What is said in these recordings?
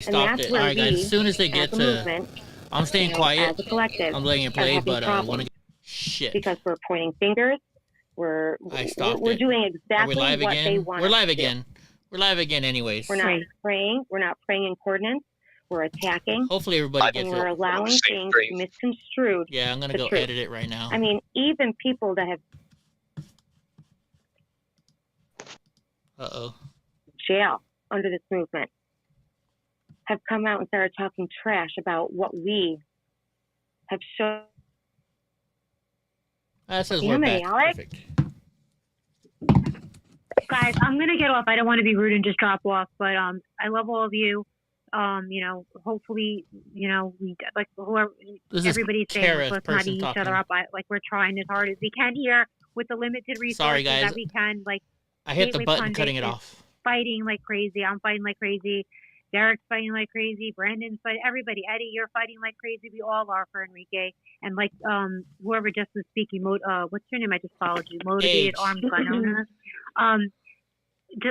Stopped it. All right, guys. As soon as they get to, I'm staying quiet. As a collective, I'm letting it play, but I want to. Shit. Because we're pointing fingers. We're doing exactly what they want. We're live again. We're live again, anyways. We're not praying. We're not praying in coordinates. We're attacking. Hopefully, everybody gets it. And we're allowing things misconstrued. Yeah, I'm gonna go edit it right now. I mean, even people that have jail under this movement have come out and started talking trash about what we have shown. That says we're back. Perfect. Guys, I'm going to get off. I don't want to be rude and just drop off, but I love all of you. You know, hopefully, you know, we like whoever everybody's saying, let's not eat each other up. We're trying as hard as we can here with the limited resources that we can. Like, I hit the button cutting it off. Fighting like crazy. I'm fighting like crazy. Derek's fighting like crazy. Brandon's fighting. Everybody. Eddie, you're fighting like crazy. We all are for Enrique. And like whoever just was speaking, what's your name? I just followed you. Motivated Armed Gun Owner.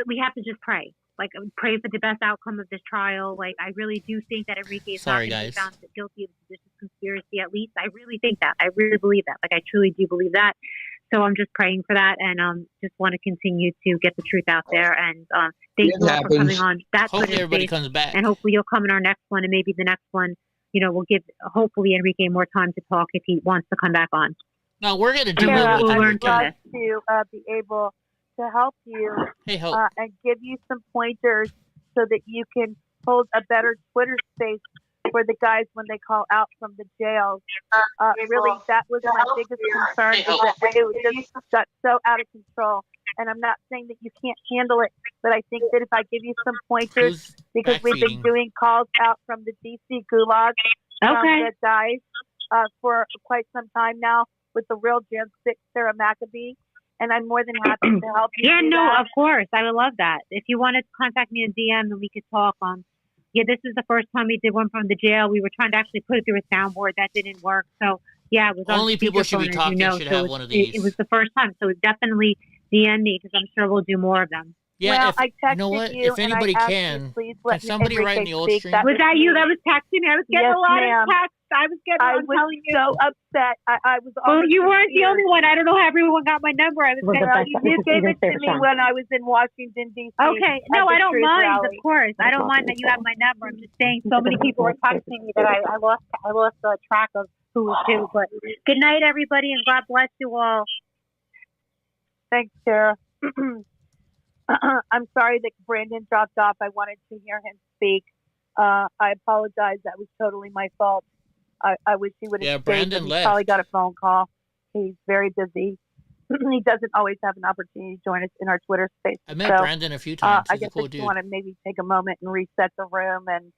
We have to just pray. Like, pray for the best outcome of this trial. Like, I really do think that Enrique is not going to be found guilty of this conspiracy. At least, I really think that. I really believe that. Like, I truly do believe that. So I'm just praying for that, and just want to continue to get the truth out there. And thank you all for coming on. Hopefully everybody comes back, and hopefully you'll come in our next one, and maybe the next one, you know, we'll give hopefully Enrique more time to talk if he wants to come back on. No, we're gonna do it. We'll learn from this. To be able to help you and give you some pointers so that you can hold a better Twitter space for the guys when they call out from the jails. Really, that was my biggest concern, is that it just got so out of control. And I'm not saying that you can't handle it, but I think that if I give you some pointers, because we've been doing calls out from the DC Gulag from the guys for quite some time now with the real Gen 6 Sarah Maccabee. And I'm more than happy to help you. Yeah, no, of course. I would love that. If you want to contact me on DM and we could talk on. Yeah, this is the first time we did one from the jail. We were trying to actually put it through a soundboard. That didn't work. So, yeah, it was only people should be talking, should have one of these. It was the first time. So definitely DM me, because I'm sure we'll do more of them. Yeah, I texted you know what? If anybody can somebody write in the old stream? Was that you that was texting me? I was getting a lot of texts. I was telling you. So upset. I was. Well, you weren't the only one. I don't know how everyone got my number. I was. You gave it to me when I was in Washington D.C. Okay, no, I don't mind. Of course, I don't mind that you have my number. I'm just saying, so many people were texting me that I lost track of who was who. But good night, everybody, and God bless you all. Thanks, Sarah. I'm sorry that Brandon dropped off. I wanted to hear him speak. I apologize. That was totally my fault. I wish he would have stayed. Yeah, Brandon left. He probably got a phone call. He's very busy. He doesn't always have an opportunity to join us in our Twitter space. I met Brandon a few times. I guess I just want to maybe take a moment and reset the room. And,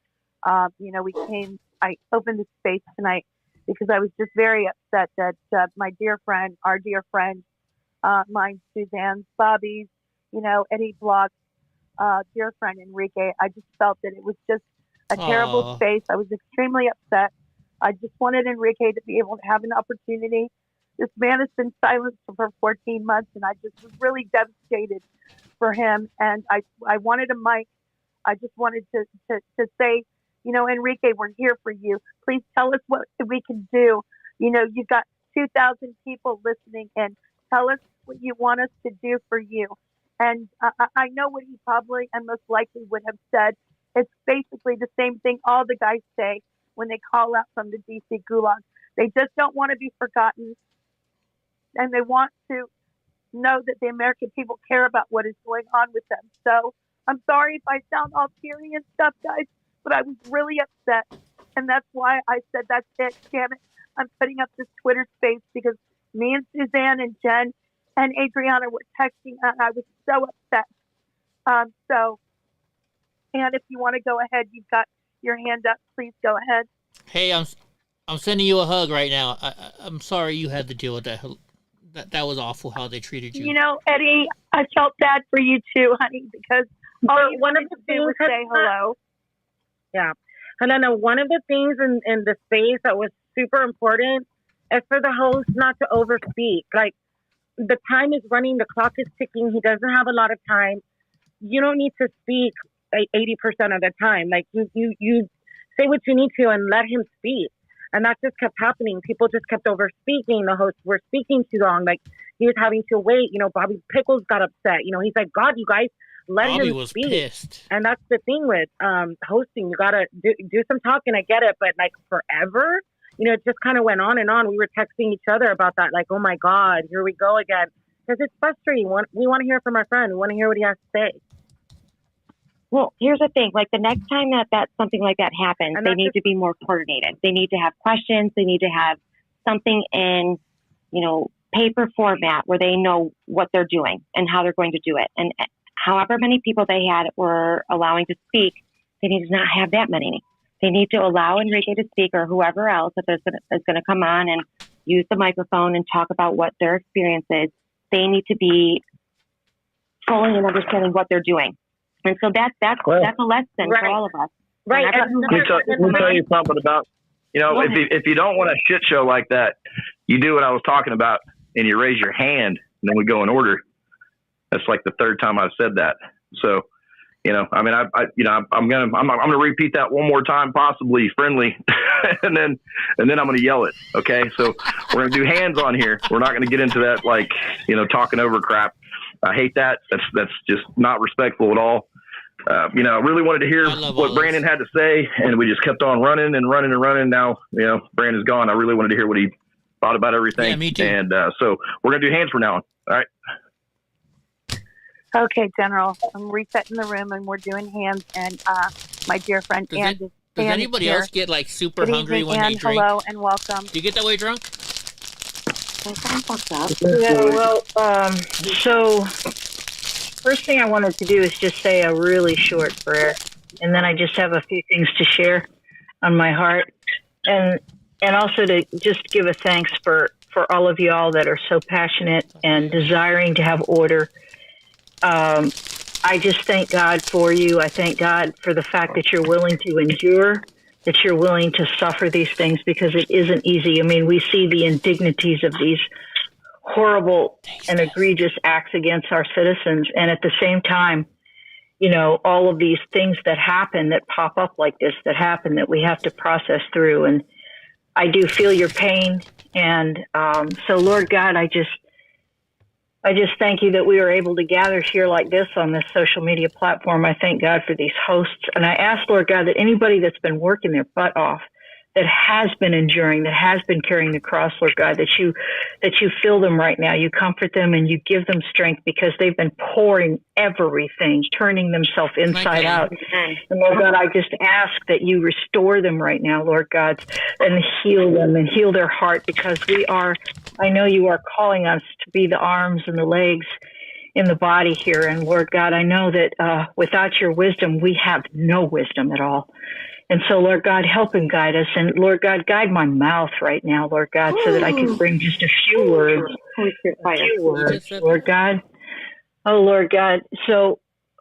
you know, I opened the space tonight because I was just very upset that my dear friend, our dear friend, mine, Suzanne's, Bobby's, you know, Eddie Block's dear friend, Enrique, I just felt that it was just a terrible space. I was extremely upset. I just wanted Enrique to be able to have an opportunity. This man has been silenced for 14 months, and I just was really devastated for him. And I wanted a mic. I just wanted to say, you know, Enrique, we're here for you. Please tell us what we can do. You know, you've got 2,000 people listening, and tell us what you want us to do for you. And I know what he probably and most likely would have said. It's basically the same thing all the guys say when they call out from the DC Gulag. They just don't want to be forgotten, and they want to know that the American people care about what is going on with them. So I'm sorry if I sound all teary and stuff, guys, but I was really upset, and that's why I said, that's it, damn it. I'm putting up this Twitter space because me and Suzanne and Jen and Adriana were texting, and I was so upset. And if you want to go ahead, you've got your hand up. Please go ahead. Hey, I'm sending you a hug right now. I'm sorry you had to deal with that. That was awful how they treated you. You know, Eddie, I felt bad for you too, honey, because all you wanted to do was say hello. Yeah. And I know one of the things in the space that was super important is for the host not to overspeak. Like, the time is running, the clock is ticking. He doesn't have a lot of time. You don't need to speak 80% of the time. Like you say what you need to and let him speak. And that just kept happening. People just kept over speaking. The hosts were speaking too long. Like he was having to wait. Bobby Pickles got upset. He's like, God, you guys, let Bobby him was speak. pissed. And that's the thing with hosting. You gotta do some talking. I get it, but like forever, it just kind of went on and on. We were texting each other about that. Like, oh my God, here we go again. Because it's frustrating. We want to hear from our friend. We want to hear what he has to say. Well, here's the thing. Like the next time that something like that happens, they need to be more coordinated. They need to have questions. They need to have something in, paper format where they know what they're doing and how they're going to do it. And however many people they had were allowing to speak, they need to not have that many. They need to allow Enrique to speak or whoever else is going to come on and use the microphone and talk about what their experience is. They need to be fully and understanding what they're doing. And so that's a lesson for all of us. Right. Let me tell you something about, if you don't want a shit show like that, you do what I was talking about and you raise your hand and then we go in order. That's like the third time I've said that. So, I'm going to repeat that one more time, possibly friendly, and then I'm going to yell it. Okay. So we're going to do hands on here. We're not going to get into that, talking over crap. I hate that. That's just not respectful at all. I really wanted to hear what Brandon had to say, and we just kept on running and running and running. Now, Brandon's gone. I really wanted to hear what he thought about everything. Yeah, me too. And so we're going to do hands from now on. All right. Okay, General. I'm resetting the room, and we're doing hands. And my dear friend Ann Does anybody else get super Good hungry evening, when Ann. they drink? Hello and welcome. Do you get that way drunk? Yeah, well, so first thing I wanted to do is just say a really short prayer, and then I just have a few things to share on my heart, and also to just give a thanks for all of y'all that are so passionate and desiring to have order. I just thank God for you. I thank God for the fact that you're willing to endure, that you're willing to suffer these things, because it isn't easy. I mean, we see the indignities of these horrible and egregious acts against our citizens. And at the same time, all of these things that happen, that pop up like this, that happen, that we have to process through. And I do feel your pain. And so, Lord God, I just thank you that we are able to gather here like this on this social media platform. I thank God for these hosts. And I ask, Lord God, that anybody that's been working their butt off, that has been enduring, that has been carrying the cross, Lord God, that you fill them right now. You comfort them and you give them strength, because they've been pouring everything, turning themselves inside out. And Lord God, I just ask that you restore them right now, Lord God, and heal them and heal their heart, because I know you are calling us to be the arms and the legs in the body here. And Lord God, I know that without your wisdom, we have no wisdom at all. And so, Lord God, help and guide us. And Lord God, guide my mouth right now, Lord God, so that I can bring just a few words. Lord God. Oh, Lord God. So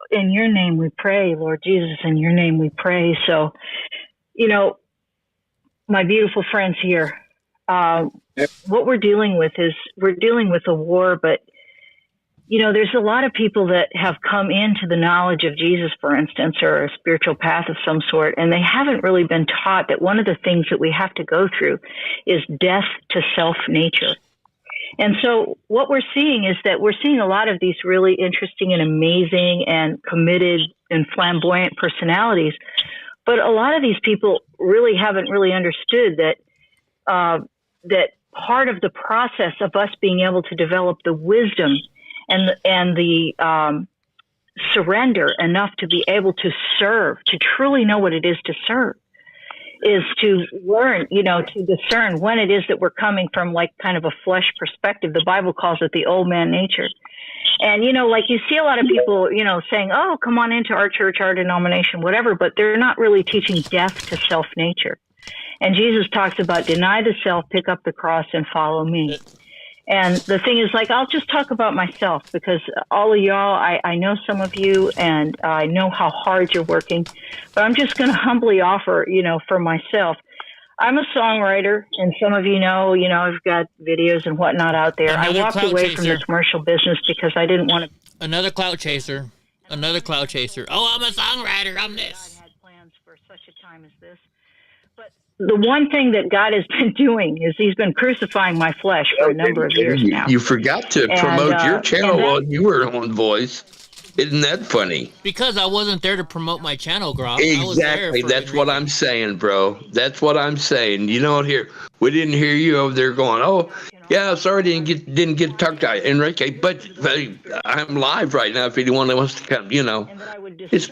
in your name we pray, Lord Jesus, in your name we pray. So, my beautiful friends here, what we're dealing with is a war, but there's a lot of people that have come into the knowledge of Jesus, for instance, or a spiritual path of some sort, and they haven't really been taught that one of the things that we have to go through is death to self-nature. And so what we're seeing is that we're seeing a lot of these really interesting and amazing and committed and flamboyant personalities, but a lot of these people really haven't really understood that part of the process of us being able to develop the wisdom and the surrender enough to be able to serve, to truly know what it is to serve, is to learn, to discern when it is that we're coming from kind of a flesh perspective. The Bible calls it the old man nature. And, you see a lot of people, saying, oh, come on into our church, our denomination, whatever, but they're not really teaching death to self nature. And Jesus talks about deny the self, pick up the cross, and follow me. And the thing is, I'll just talk about myself, because all of y'all, I know some of you, and I know how hard you're working, but I'm just going to humbly offer, for myself. I'm a songwriter, and some of you know, I've got videos and whatnot out there. I walked away from the commercial business because I didn't want to. Another clout chaser. Another cloud chaser. Oh, I'm a songwriter. I'm this. God had plans for such a time as this. But the one thing that God has been doing is He's been crucifying my flesh for a number of years now. You forgot to promote your channel while you were on Voice. Isn't that funny? Because I wasn't there to promote my channel, Groff. Exactly. That's what I'm saying, bro. That's what I'm saying. You don't hear. We didn't hear you over there going, "Oh, yeah, sorry, didn't get talked to Enrique." But I'm live right now. If anyone wants to come, it's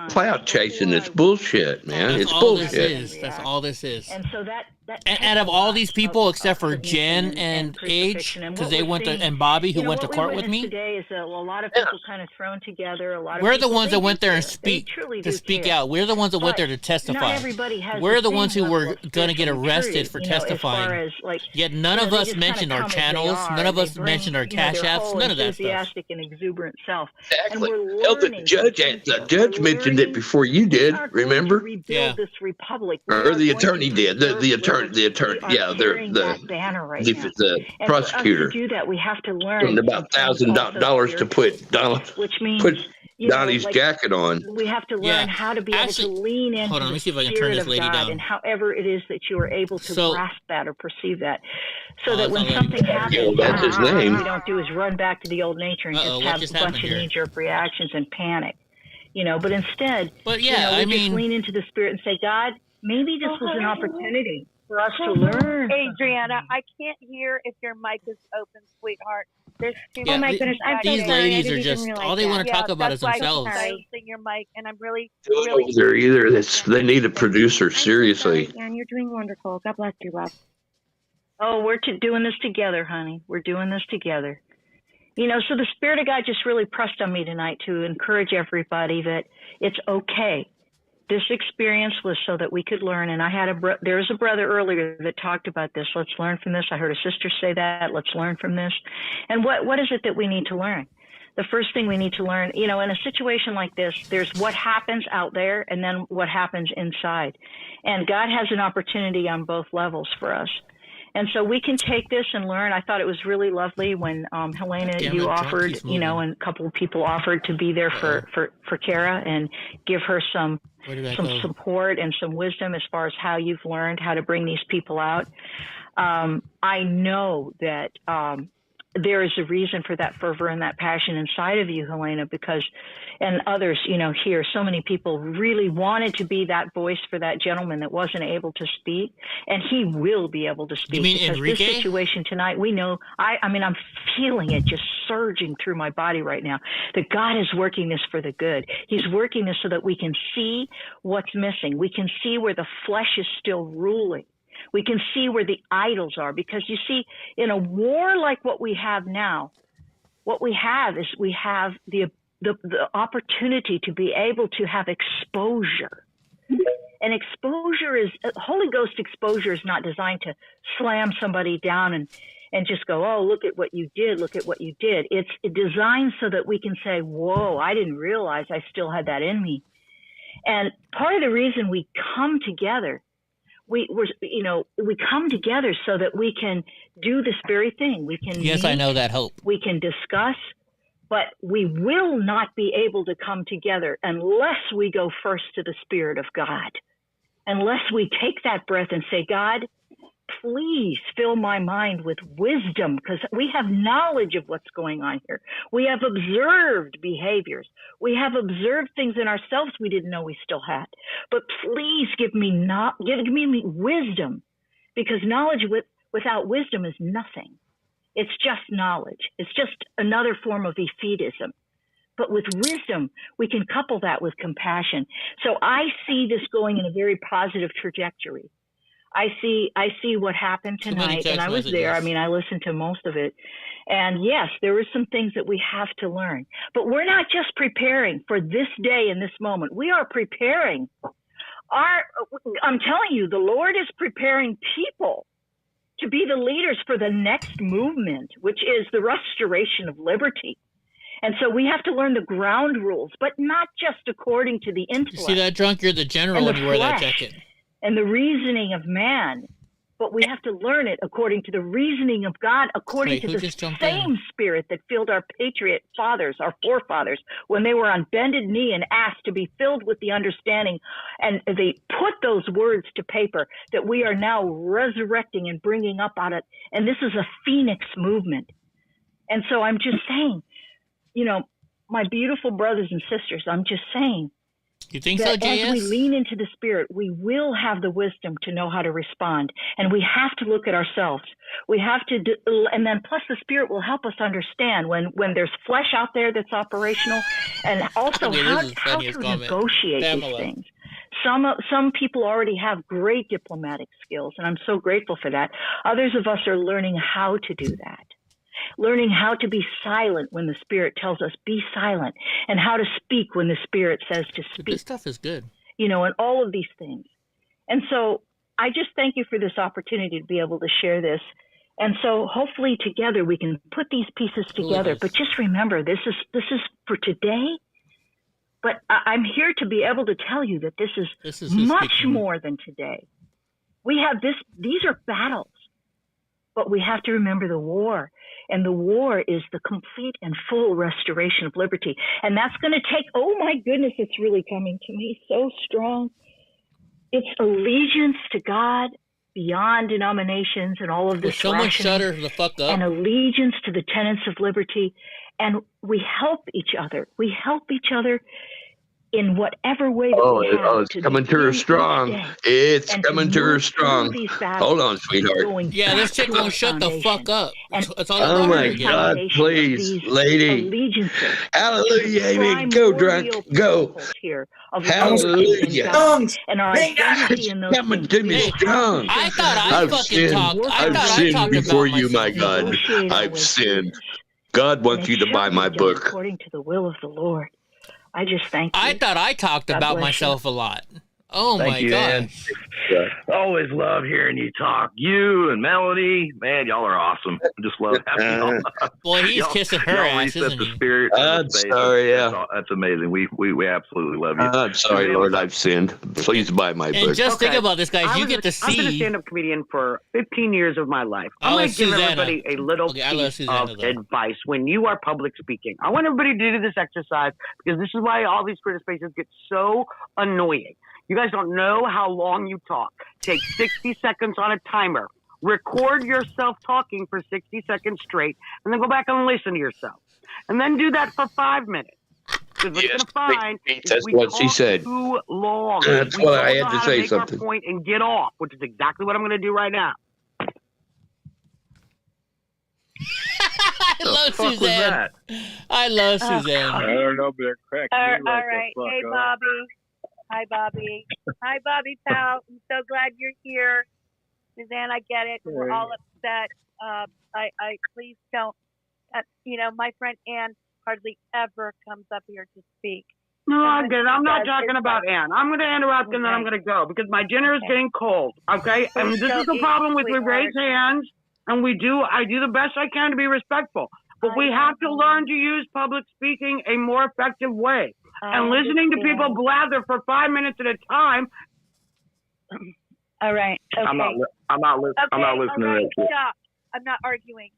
cloud chasing. It's bullshit, man. That's it's all bullshit. This is. That's all this is. And so that and out of all these people, except for Jen and Age, because they went to, and Bobby, who went to court with me. Today is a lot of people kind of thrown together. We're the ones that went there and speak out. We're the ones that went there to testify. We're the ones who were going to get arrested for testifying. Yet none of us mentioned our channels. None of us mentioned our cash apps. None of that stuff. Enthusiastic and exuberant self. Exactly. Hell, the judge mentioned it before you did. Remember? Yeah. This republic. Or the attorney did. The attorney. Yeah, the prosecutor. To do that, we have to learn about $1,000 to put Donnie's jacket on. We have to learn how to be able to lean into hold on, let me see if I can turn this lady down. And however it is that you are able to grasp that or perceive that, so that when something happens, that's his name. What we don't do is run back to the old nature and just have a bunch of knee-jerk reactions and panic, But instead, we just lean into the Spirit and say, God, maybe this was an opportunity for us to learn. Adriana, I can't hear if your mic is open, sweetheart. There's too oh my goodness, I'm these so sorry. ladies are just all they want to talk about is themselves. Silencing your mic, and I'm really They're either they need a producer seriously. And you're doing wonderful. God bless you, love. Oh, we're doing this together, honey. We're doing this together. So the Spirit of God just really pressed on me tonight to encourage everybody that it's okay. This experience was so that we could learn, and I had there was a brother earlier that talked about this. Let's learn from this. I heard a sister say that. Let's learn from this. And what is it that we need to learn? The first thing we need to learn, in a situation like this, there's what happens out there and then what happens inside. And God has an opportunity on both levels for us. And so we can take this and learn. I thought it was really lovely when Helena, you offered, and a couple of people offered to be there for Kara and give her some support and some wisdom as far as how you've learned how to bring these people out. I know that there is a reason for that fervor and that passion inside of you, Helena, because, and others, here, so many people really wanted to be that voice for that gentleman that wasn't able to speak, and he will be able to speak. You mean because Enrique? This situation tonight, we know, I'm feeling it just surging through my body right now, that God is working this for the good. He's working this so that we can see what's missing. We can see where the flesh is still ruling. We can see where the idols are, because you see, in a war like what we have now, what we have is we have the opportunity to be able to have exposure. And exposure is, Holy Ghost exposure is not designed to slam somebody down and just go, oh, look at what you did, look at what you did. It's designed so that we can say, whoa, I didn't realize I still had that in me. And part of the reason we come together, we come together so that we can do this very thing. We can meet, I know that hope. We can discuss, but we will not be able to come together unless we go first to the Spirit of God, unless we take that breath and say, God, please fill my mind with wisdom, because we have knowledge of what's going on here. We have observed behaviors. We have observed things in ourselves we didn't know we still had. But please give me wisdom, because knowledge without wisdom is nothing. It's just knowledge. It's just another form of defeatism. But with wisdom, we can couple that with compassion. So I see this going in a very positive trajectory. I see what happened tonight, and I was there. I mean, I listened to most of it. And yes, there were some things that we have to learn. But we're not just preparing for this day and this moment. We are preparing. I'm telling you, the Lord is preparing people to be the leaders for the next movement, which is the restoration of liberty. And so we have to learn the ground rules, but not just according to the intellect. You see that, drunk? You're the general when you wear that jacket. And the reasoning of man, but we have to learn it according to the reasoning of God, according to the same Spirit that filled our patriot fathers, our forefathers, when they were on bended knee and asked to be filled with the understanding. And they put those words to paper that we are now resurrecting and bringing up out of. And this is a phoenix movement. And so I'm just saying, you know, my beautiful brothers and sisters, I'm just saying, you think so, JS? As we lean into the Spirit, we will have the wisdom to know how to respond. And we have to look at ourselves. We have to, and then plus the Spirit will help us understand when there's flesh out there that's operational, and also how to negotiate these things. Some people already have great diplomatic skills, and I'm so grateful for that. Others of us are learning how to do that. Learning how to be silent when the Spirit tells us be silent, and how to speak when the Spirit says to speak. This stuff is good. You know, and all of these things. And so I just thank you for this opportunity to be able to share this. And so hopefully together we can put these pieces together. But just remember, this is for today. But I'm here to be able to tell you that this is much more than today. We have these are battles. But we have to remember the war. And the war is the complete and full restoration of liberty. And that's going to take, oh my goodness, it's really coming to me so strong. It's allegiance to God beyond denominations and all of this. Someone shut her the fuck up. And allegiance to the tenets of liberty. And we help each other. We help each other in whatever way that we have. It's coming to her strong. It's coming to her strong. Hold on, sweetheart. Yeah, this chick won't shut the fuck up. That's all oh my God, please, lady. Hallelujah, amen. Go, drunk. Go. Hallelujah. And our identity in those coming to me strong. I thought I fucking talked. I've sinned before you, my God. I've sinned. God wants you to buy my book. According to the will of the Lord. I just thank you. I thought I talked about myself a lot. Oh my God. Always love hearing you talk. You and Melody, man, y'all are awesome. I just love having y'all. Boy, he's kissing her ass, isn't he? The spirit. I'm sorry, yeah. That's amazing. We absolutely love you. I'm sorry, Lord, I've sinned. Please buy my book. And just think about this, guys. You get to see. I've been a stand-up comedian for 15 years of my life. I'm going to give everybody a little piece of advice when you are public speaking. I want everybody to do this exercise because this is why all these Twitter spaces get so annoying. You guys don't know how long you talk. Take 60 seconds on a timer. Record yourself talking for 60 seconds straight, and then go back and listen to yourself. And then do that for 5 minutes. Because what you're going to find is we talk too long. That's why I had to say something. Our point and get off, which is exactly what I'm going to do right now. I love Suzanne. I love Suzanne. I don't know, but crack. All right. Hey, Bobby. Hi, Bobby. Hi, Bobby, pal. I'm so glad you're here. Suzanne, I get it. We're all upset. I please don't. My friend Ann hardly ever comes up here to speak. No, I'm good. I'm not talking about Ann. I'm going to interrupt and then I'm going to go because my dinner is getting cold. Okay, and this is the problem with we raise hands and I do the best I can to be respectful, but we have to learn to use public speaking a more effective way. And listening to people blather for 5 minutes at a time. All right. Okay. I'm not listening. I'm not listening right, to that. Stop. I'm not arguing.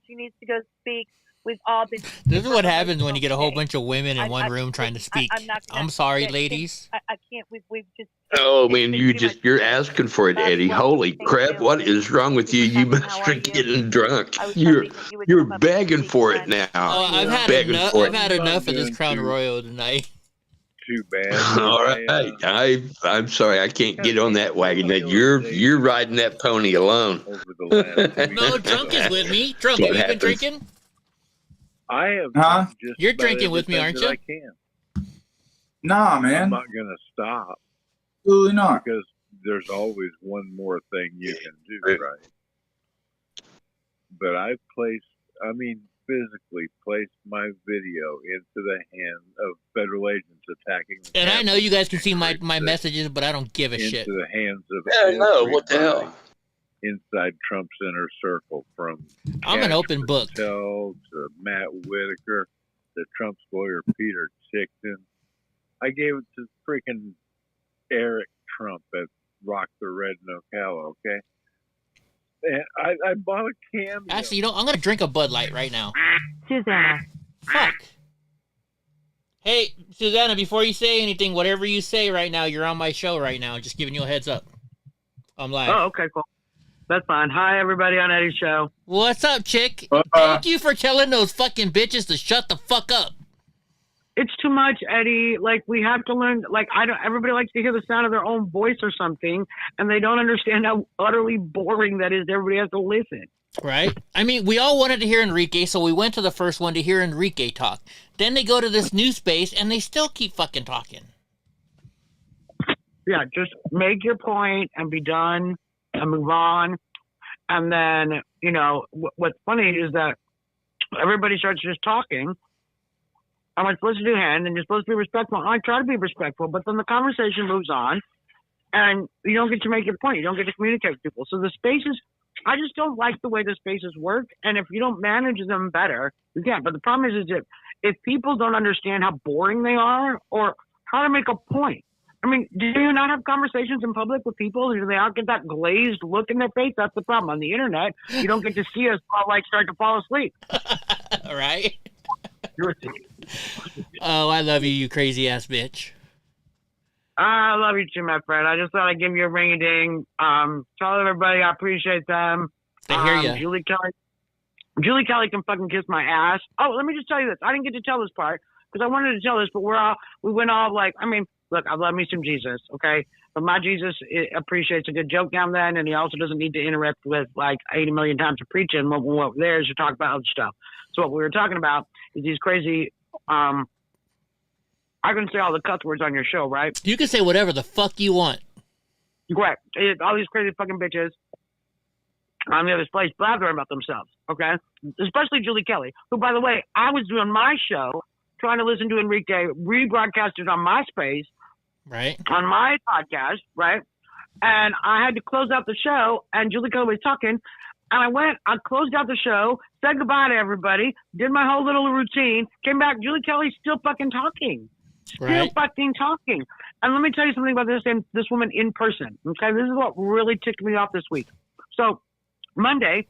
She needs to go speak. We've all been. This is what happens when you get a whole bunch of women in one room trying to speak. I'm sorry, ladies. I can't. We've just. Oh, man, you're asking for it, Eddie. Holy crap, what is wrong with you? You must be getting drunk. You're begging for it now. Oh, I've had enough of this Crown Royal tonight. Too bad. All right, I'm sorry, I can't get on that wagon. That you're riding that pony alone. No, Drunk is with me. Drunk, have you been drinking? I have. You're drinking with me, aren't you? I can. Nah, man. I'm not gonna stop. Absolutely not. Because there's always one more thing you can do, right? But I've physically placed my video into the hands of federal agents attacking. And I know you guys can see my messages, but I don't give a shit. Into the hands of what the hell? Inside Trump's inner circle, from I'm an open book. To Matt Whitaker, to Trump's lawyer Peter Chickton. I gave it to freaking Eric Trump at Rock the Red in Ocala, okay? I bought a cameo. Actually, I'm gonna drink a Bud Light right now. Susanna. Fuck. Hey, Susanna, before you say anything, whatever you say right now, you're on my show right now. Just giving you a heads up. I'm live. Oh, okay, cool. That's fine. Hi, everybody on Eddie's show. What's up, chick? Thank you for telling those fucking bitches to shut the fuck up. It's too much, Eddie. Like, we have to learn. Like, everybody likes to hear the sound of their own voice or something, and they don't understand how utterly boring that is. Everybody has to listen. Right? I mean, we all wanted to hear Enrique, so we went to the first one to hear Enrique talk. Then they go to this new space, and they still keep fucking talking. Yeah, just make your point and be done and move on. And then, you know, what's funny is that everybody starts just talking. I'm supposed to do hand, and you're supposed to be respectful. And I try to be respectful, but then the conversation moves on, and you don't get to make your point. You don't get to communicate with people. So the spaces, I just don't like the way the spaces work. And if you don't manage them better, you can't. But the problem is if people don't understand how boring they are or how to make a point. I mean, do you not have conversations in public with people? Do they all get that glazed look in their face? That's the problem. On the internet, you don't get to see us all like start to fall asleep. Right? Oh, I love you, you crazy ass bitch. I love you too, my friend. I just thought I'd give you a ring-a-ding. Tell everybody I appreciate them. I hear you. Julie Kelly can fucking kiss my ass. Oh, let me just tell you this. I didn't get to tell this part because I wanted to tell this, but we went all like, I mean, look, I love me some Jesus, okay? But my Jesus appreciates a good joke now and then, and he also doesn't need to interrupt with like 80 million times of preaching. What there is to talk about other stuff. So what we were talking about is these crazy, I can say all the cuss words on your show, right? You can say whatever the fuck you want. Great. All these crazy fucking bitches on the other place blathering about themselves, okay? Especially Julie Kelly, who, by the way, I was doing my show, trying to listen to Enrique, rebroadcasted on MySpace, right, on my podcast, right? And I had to close out the show, and Julie Kelly was talking, and I closed out the show, said goodbye to everybody, did my whole little routine, came back, Julie Kelly's still fucking talking. Still fucking talking. And let me tell you something about this woman in person, okay? This is what really ticked me off this week. So, Monday,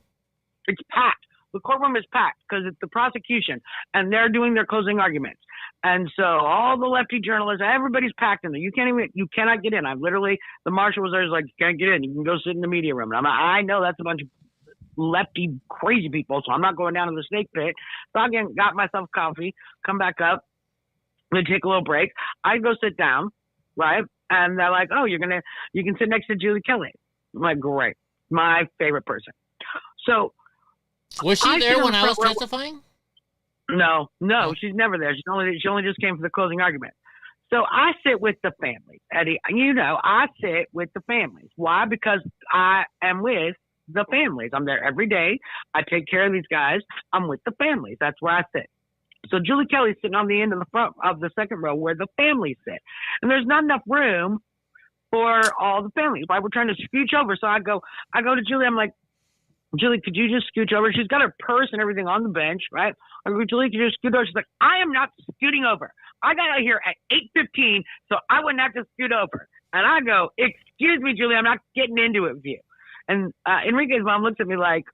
it's packed. The courtroom is packed because it's the prosecution, and they're doing their closing arguments. And so all the lefty journalists, everybody's packed in there. You cannot get in. The marshal was there, was like, you can't get in. You can go sit in the media room. And I know that's a bunch of lefty crazy people, so I'm not going down to the snake pit. So I got myself coffee, come back up, we take a little break. I go sit down, right? And they're like, oh, you can sit next to Julie Kelly. I'm like, great. My favorite person. So was she there when I was testifying? No, she's never there. She only just came for the closing argument. So I sit with the families, Eddie. You know, I sit with the families. Why? Because I am with the families. I'm there every day. I take care of these guys. I'm with the families. That's where I sit. So Julie Kelly's sitting on the end of the front of the second row where the families sit. And there's not enough room for all the families. Right? We're trying to scooch over. So I go to Julie. I'm like, Julie, could you just scooch over? She's got her purse and everything on the bench, right? I go, Julie, could you just scoot over? She's like, I am not scooting over. I got out here at 8:15, so I wouldn't have to scoot over. And I go, excuse me, Julie, I'm not getting into it with you. And Enrique's mom looks at me like,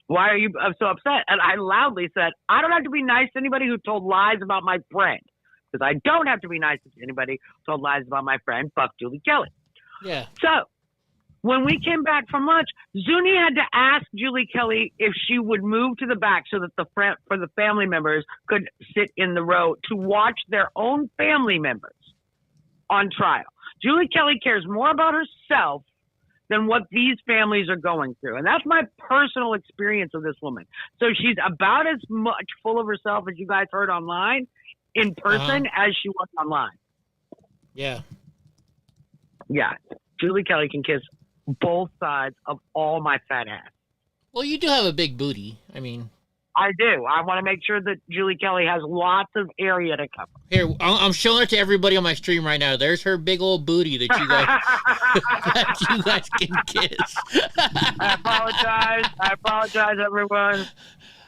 why are you so upset? And I loudly said, I don't have to be nice to anybody who told lies about my friend. Because I don't have to be nice to anybody who told lies about my friend. Fuck Julie Kelly. Yeah. So when we came back from lunch, Zuni had to ask Julie Kelly if she would move to the back so that for the family members could sit in the row to watch their own family members on trial. Julie Kelly cares more about herself than what these families are going through. And that's my personal experience of this woman. So she's about as much full of herself as you guys heard online in person as she was online. Yeah. Yeah. Julie Kelly can kiss both sides of all my fat ass. Well, you do have a big booty. I mean, I do. I want to make sure that Julie Kelly has lots of area to cover. Here, I'm showing it to everybody on my stream right now. There's her big old booty that you guys can kiss. I apologize, everyone.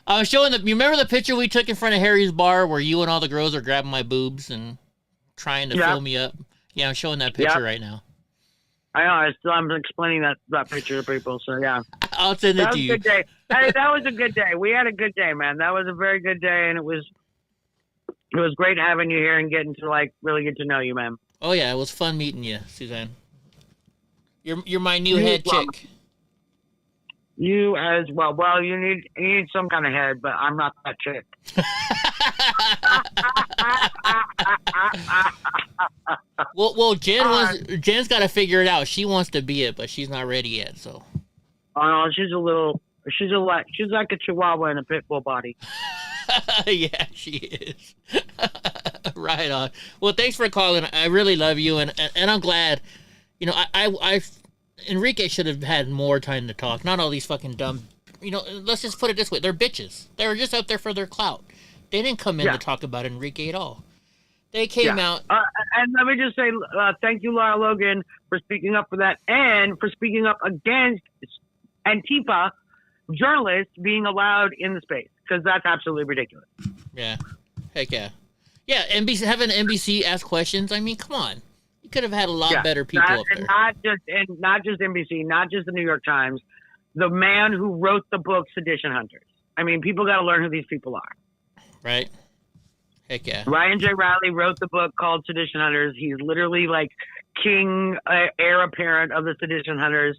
I'm showing you remember the picture we took in front of Harry's bar where you and all the girls are grabbing my boobs and trying to fill me up? Yeah, I'm showing that picture right now. I know. I'm explaining that picture to people. So yeah. I'll send it to you. That was a good day. Hey, that was a good day. We had a good day, man. That was a very good day, and it was great having you here and getting to like really get to know you, man. Oh yeah, it was fun meeting you, Suzanne. You're my new head chick. You as well. Well, you need some kind of head, but I'm not that chick. well, Jen's got to figure it out. She wants to be it, but she's not ready yet. So. Oh no, she's like a Chihuahua in a pit bull body. Yeah, she is. Right on. Well, thanks for calling. I really love you, and I'm glad. You know, I Enrique should have had more time to talk. Not all these fucking dumb. You know, let's just put it this way: they're bitches. They were just out there for their clout. They didn't come in to talk about Enrique at all. They came out. And let me just say, thank you, Laura Logan, for speaking up for that, and for speaking up against Antifa journalists being allowed in the space, because that's absolutely ridiculous. Yeah. Heck yeah. Yeah, NBC, having NBC ask questions. I mean, come on. You could have had a lot better people up there. Not just NBC, not just the New York Times. The man who wrote the book Sedition Hunters. I mean, people got to learn who these people are. Right. Heck yeah. Ryan J. Riley wrote the book called Sedition Hunters. He's literally like king, heir apparent of the Sedition Hunters.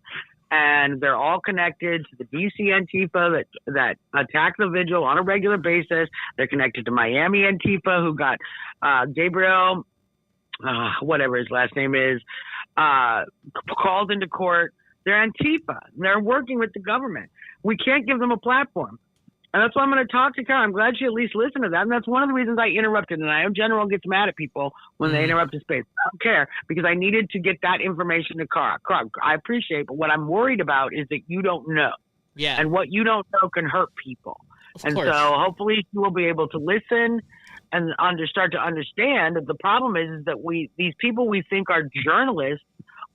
And they're all connected to the DC Antifa that attack the vigil on a regular basis. They're connected to Miami Antifa, who got Gabriel, whatever his last name is, called into court. They're Antifa. They're working with the government. We can't give them a platform. And that's why I'm going to talk to Karen. I'm glad she at least listened to that. And that's one of the reasons I interrupted. And I know General gets mad at people when they interrupt his space. I don't care, because I needed to get that information to Kara. I appreciate, but what I'm worried about is that you don't know. Yeah. And what you don't know can hurt people. Of course. So hopefully you will be able to listen and start to understand that the problem is that these people we think are journalists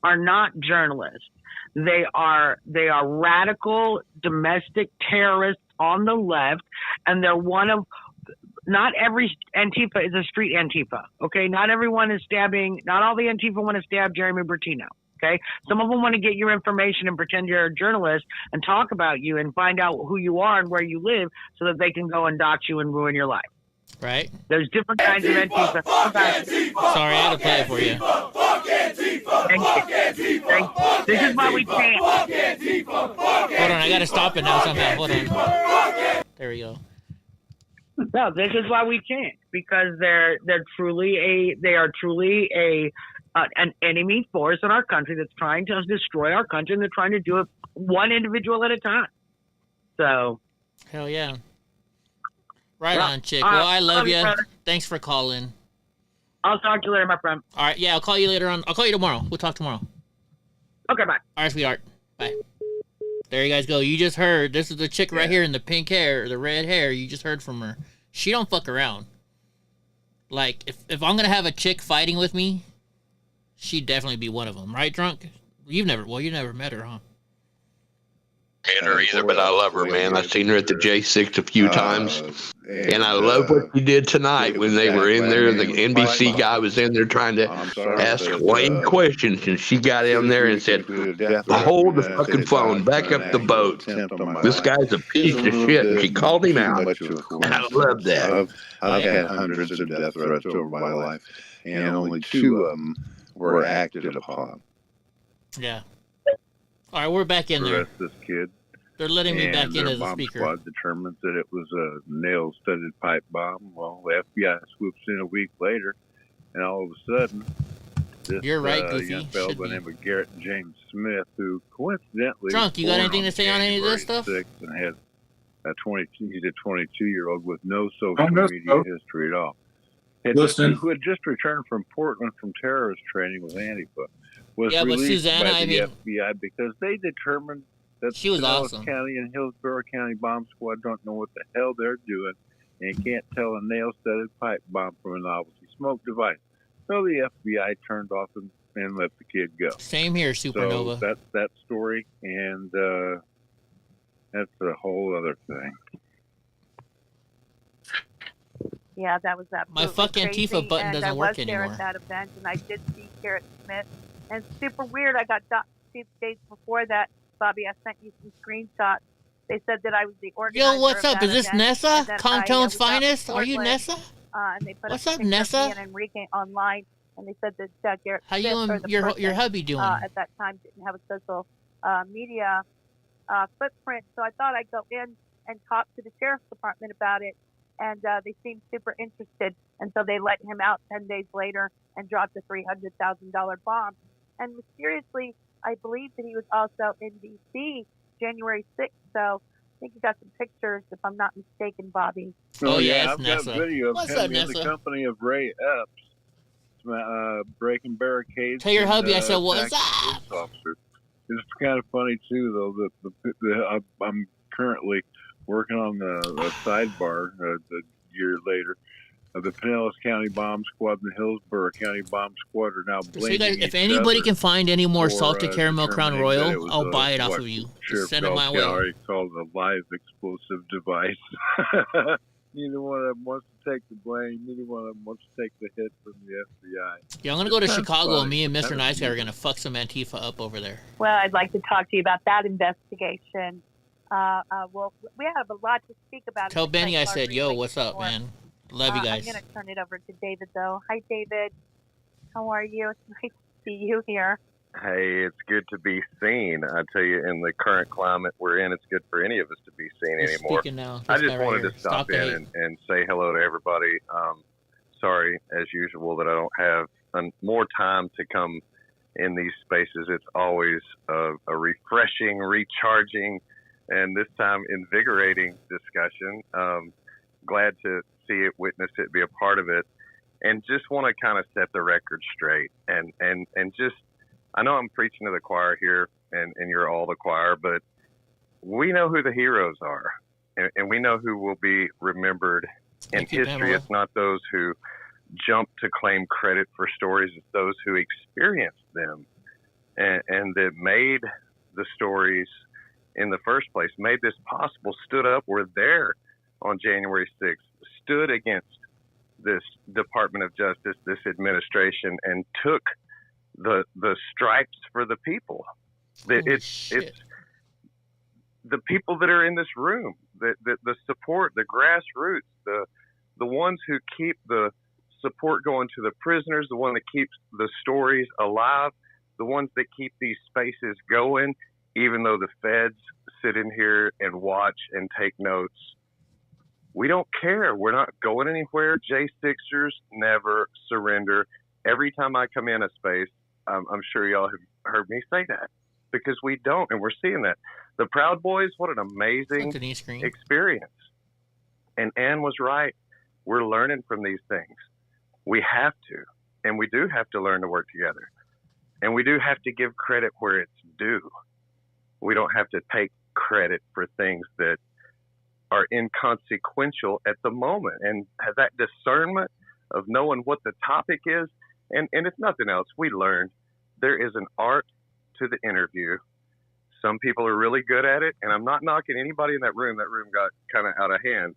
are not journalists. They are radical domestic terrorists on the left, and they're not every Antifa is a street Antifa, okay? Not everyone is stabbing, not all the Antifa want to stab Jeremy Bertino, okay? Some of them want to get your information and pretend you're a journalist and talk about you and find out who you are and where you live so that they can go and dox you and ruin your life. Right. There's different kinds of Antifa. Sorry, I had to play it for you. Thank you. This is why we can't. Hold on, I gotta stop it now somehow. Hold on. There we go. No, this is why we can't, because they're truly an enemy force in our country that's trying to destroy our country, and they're trying to do it one individual at a time. So. Hell yeah. Right on, chick. Well, I love you. Thanks for calling. I'll talk to you later, my friend. All right, yeah, I'll call you later on. I'll call you tomorrow. We'll talk tomorrow. Okay, bye. All right, sweetheart. Bye. There you guys go. You just heard. This is the chick right here in the pink hair, the red hair. You just heard from her. She don't fuck around. Like, if I'm going to have a chick fighting with me, she'd definitely be one of them. Right, Drunk? You never met her, huh? Met her either, but I love her, man. I've seen her at the J6 a few times, and I love what she did tonight when they were in there. The NBC guy was in there trying to ask Wayne questions, and she got in there and said, "Hold the fucking phone, back up the boat. This guy's a piece of shit." And she called him out. I love that. I've had hundreds of death threats over my life, and only 2 of them were acted upon. Yeah. All right, we're back in there. This kid. They're letting me back in as a speaker. Squad determines that it was a nail-studded pipe bomb. Well, the FBI swoops in a week later, and all of a sudden, this young fellow by the name of Garrett James Smith, who coincidentally Drunk, you got anything to say on any of this stuff? And had he's a 22-year-old with no social media history at all. Who had just returned from Portland from terrorist training with Antifa. Was released by the FBI because they determined that she was awesome. County and Hillsborough County bomb squad don't know what the hell they're doing, and can't tell a nail-studded pipe bomb from a novelty smoke device. So the FBI turned off and let the kid go. Same here, Supernova. So that's that story, and that's a whole other thing. Yeah, that was absolutely My fucking crazy. Antifa button doesn't work anymore. I was there at that event, and I did see Garrett Smith. And it's super weird. I got 2 days before that. Bobby. I sent you some screenshots. They said that I was the organizer. Yo, what's up? Is this Nessa? Comtone's finest? Are you Portland, Nessa? And they put What's a up, picture Nessa? of me and Enrique online, and they said that Garrett How Smith, you or and the your person, hubby doing? At that time didn't have a social media footprint, so I thought I'd go in and talk to the sheriff's department about it, and they seemed super interested, and so they let him out 10 days later and dropped a $300,000 bomb. And mysteriously, I believe that he was also in D.C. January 6th, so I think you got some pictures, if I'm not mistaken, Bobby. Oh yeah, I've got video of him in the company of Ray Epps, breaking barricades. Tell your hubby I said, what's up? It's kind of funny too, though. I'm currently working on the sidebar the year later. The Pinellas County Bomb Squad and the Hillsborough County Bomb Squad are now blaming if anybody can find any more salted caramel Crown Royal, I'll buy it off of you. Just send it my way. Called a live explosive device. Neither one of them wants to take the blame. Neither one of them wants to take the hit from the FBI. Yeah, I'm going to go to Chicago, and me and Mr. Nice Guy are going to fuck some Antifa up over there. Well, I'd like to talk to you about that investigation. Well, we have a lot to speak about. Tell Benny I said, yo, what's up, man? Love you guys. I'm going to turn it over to David, though. Hi, David. How are you? It's nice to see you here. Hey, it's good to be seen. I tell you, in the current climate we're in, it's good for any of us to be seen anymore. Now. I just wanted to stop in and say hello to everybody. Sorry, as usual, that I don't have more time to come in these spaces. It's always a refreshing, recharging, and this time invigorating discussion. Glad to see it, witness it, be a part of it, and just want to kind of set the record straight. And just, I know I'm preaching to the choir here, and you're all the choir, but we know who the heroes are, and we know who will be remembered in history. It's not those who jump to claim credit for stories, it's those who experienced them and that made the stories in the first place, made this possible, stood up, were there on January 6th, stood against this Department of Justice, this administration, and took the stripes for the people. It's the people that are in this room, the support, the grassroots, the ones who keep the support going to the prisoners, the one that keeps the stories alive, the ones that keep these spaces going, even though the feds sit in here and watch and take notes. We don't care. We're not going anywhere. J6ers never surrender. Every time I come in a space, I'm sure y'all have heard me say that, because we don't, and we're seeing that. The Proud Boys, what an amazing experience. And Ann was right. We're learning from these things. We have to, and we do have to learn to work together. And we do have to give credit where it's due. We don't have to take credit for things that are inconsequential at the moment, and have that discernment of knowing what the topic is. And if nothing else, we learned there is an art to the interview. Some people are really good at it, and I'm not knocking anybody in that room. That room got kind of out of hand.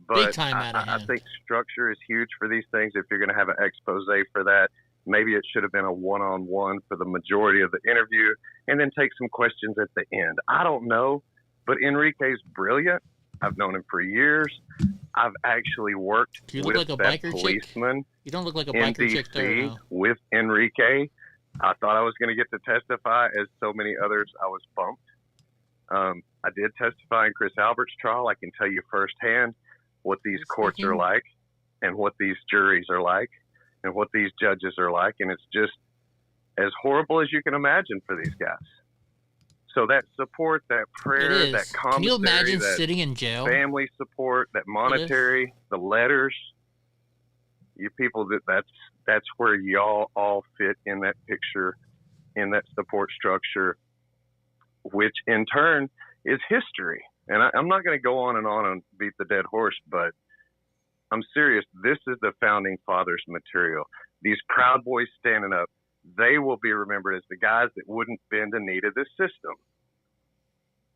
But big time out of hand. I think structure is huge for these things. If you're going to have an expose for that, maybe it should have been a one-on-one for the majority of the interview, and then take some questions at the end. I don't know, but Enrique's brilliant. I've known him for years. I've actually worked with that policeman. You don't look like a biker chick there, no. With Enrique. I thought I was going to get to testify, as so many others. I was bumped. I did testify in Chris Albert's trial. I can tell you firsthand what these courts are like, and what these juries are like, and what these judges are like, and it's just as horrible as you can imagine for these guys. So that support, that prayer, that commissary, can you imagine that sitting in jail? Family support, that monetary, the letters, you people, that's where y'all all fit in that picture, in that support structure, which in turn is history. And I'm not going to go on and beat the dead horse, but I'm serious. This is the founding fathers material. These Proud Boys standing up, they will be remembered as the guys that wouldn't bend the knee to this system.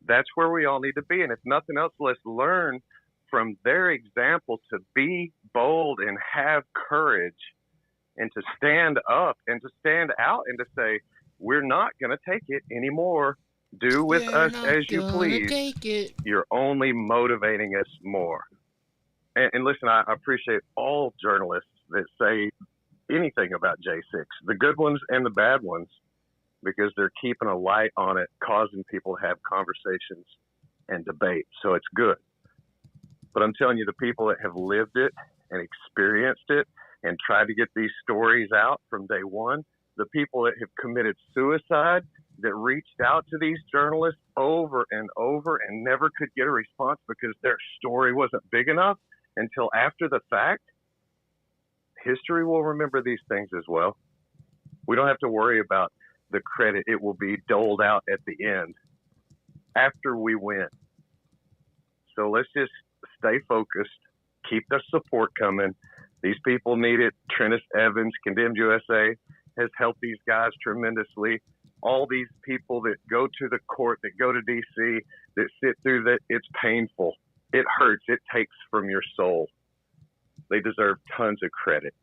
That's where we all need to be. And if nothing else, let's learn from their example to be bold and have courage, and to stand up and to stand out and to say, we're not going to take it anymore. Do with You're us not as you gonna please. take it. You're only motivating us more. And listen, I appreciate all journalists that say anything about J6, the good ones and the bad ones, because they're keeping a light on it, causing people to have conversations and debate. So it's good. But I'm telling you, the people that have lived it and experienced it and tried to get these stories out from day one, the people that have committed suicide, that reached out to these journalists over and over and never could get a response because their story wasn't big enough until after the fact, history will remember these things as well. We don't have to worry about the credit. It will be doled out at the end after we win. So let's just stay focused, keep the support coming. These people need it. Trennis Evans, Condemned USA, has helped these guys tremendously. All these people that go to the court, that go to D.C., that sit through that, it's painful. It hurts. It takes from your soul. They deserve tons of credit.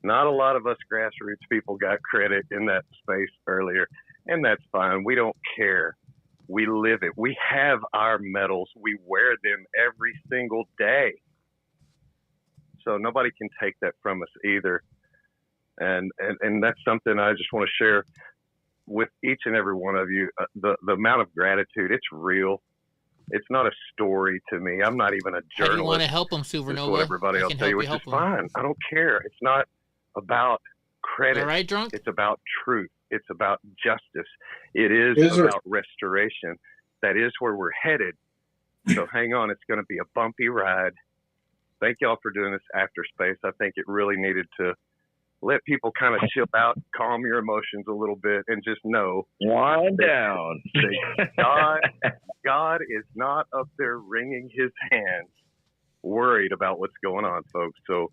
Not a lot of us grassroots people got credit in that space earlier, and that's fine. We don't care. We live it. We have our medals. We wear them every single day. So nobody can take that from us either. And that's something I just want to share with each and every one of you. The amount of gratitude, it's real. It's not a story to me. I'm not even a journalist. How do you want to help them, Supernova? That's what everybody else tell you, which is fine. I don't care. It's not about credit. All right, drunk? It's about truth. It's about justice. It is about restoration. That is where we're headed. So hang on. It's going to be a bumpy ride. Thank y'all for doing this after space. I think it really needed to let people kind of chill out, calm your emotions a little bit, and just know. Wind down. God is not up there wringing his hands, worried about what's going on, folks. So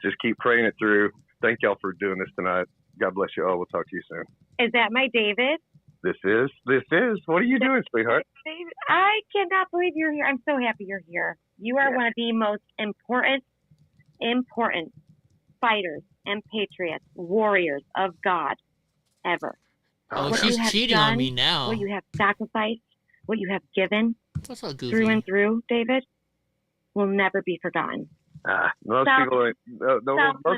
just keep praying it through. Thank y'all for doing this tonight. God bless you all. We'll talk to you soon. Is that my David? This is. What are you doing, sweetheart? David, I cannot believe you're here. I'm so happy you're here. You are one of the most important fighters and patriots, warriors of God ever. Oh, she's cheating on me now. What you have sacrificed, what you have given through and through, David, will never be forgotten. Most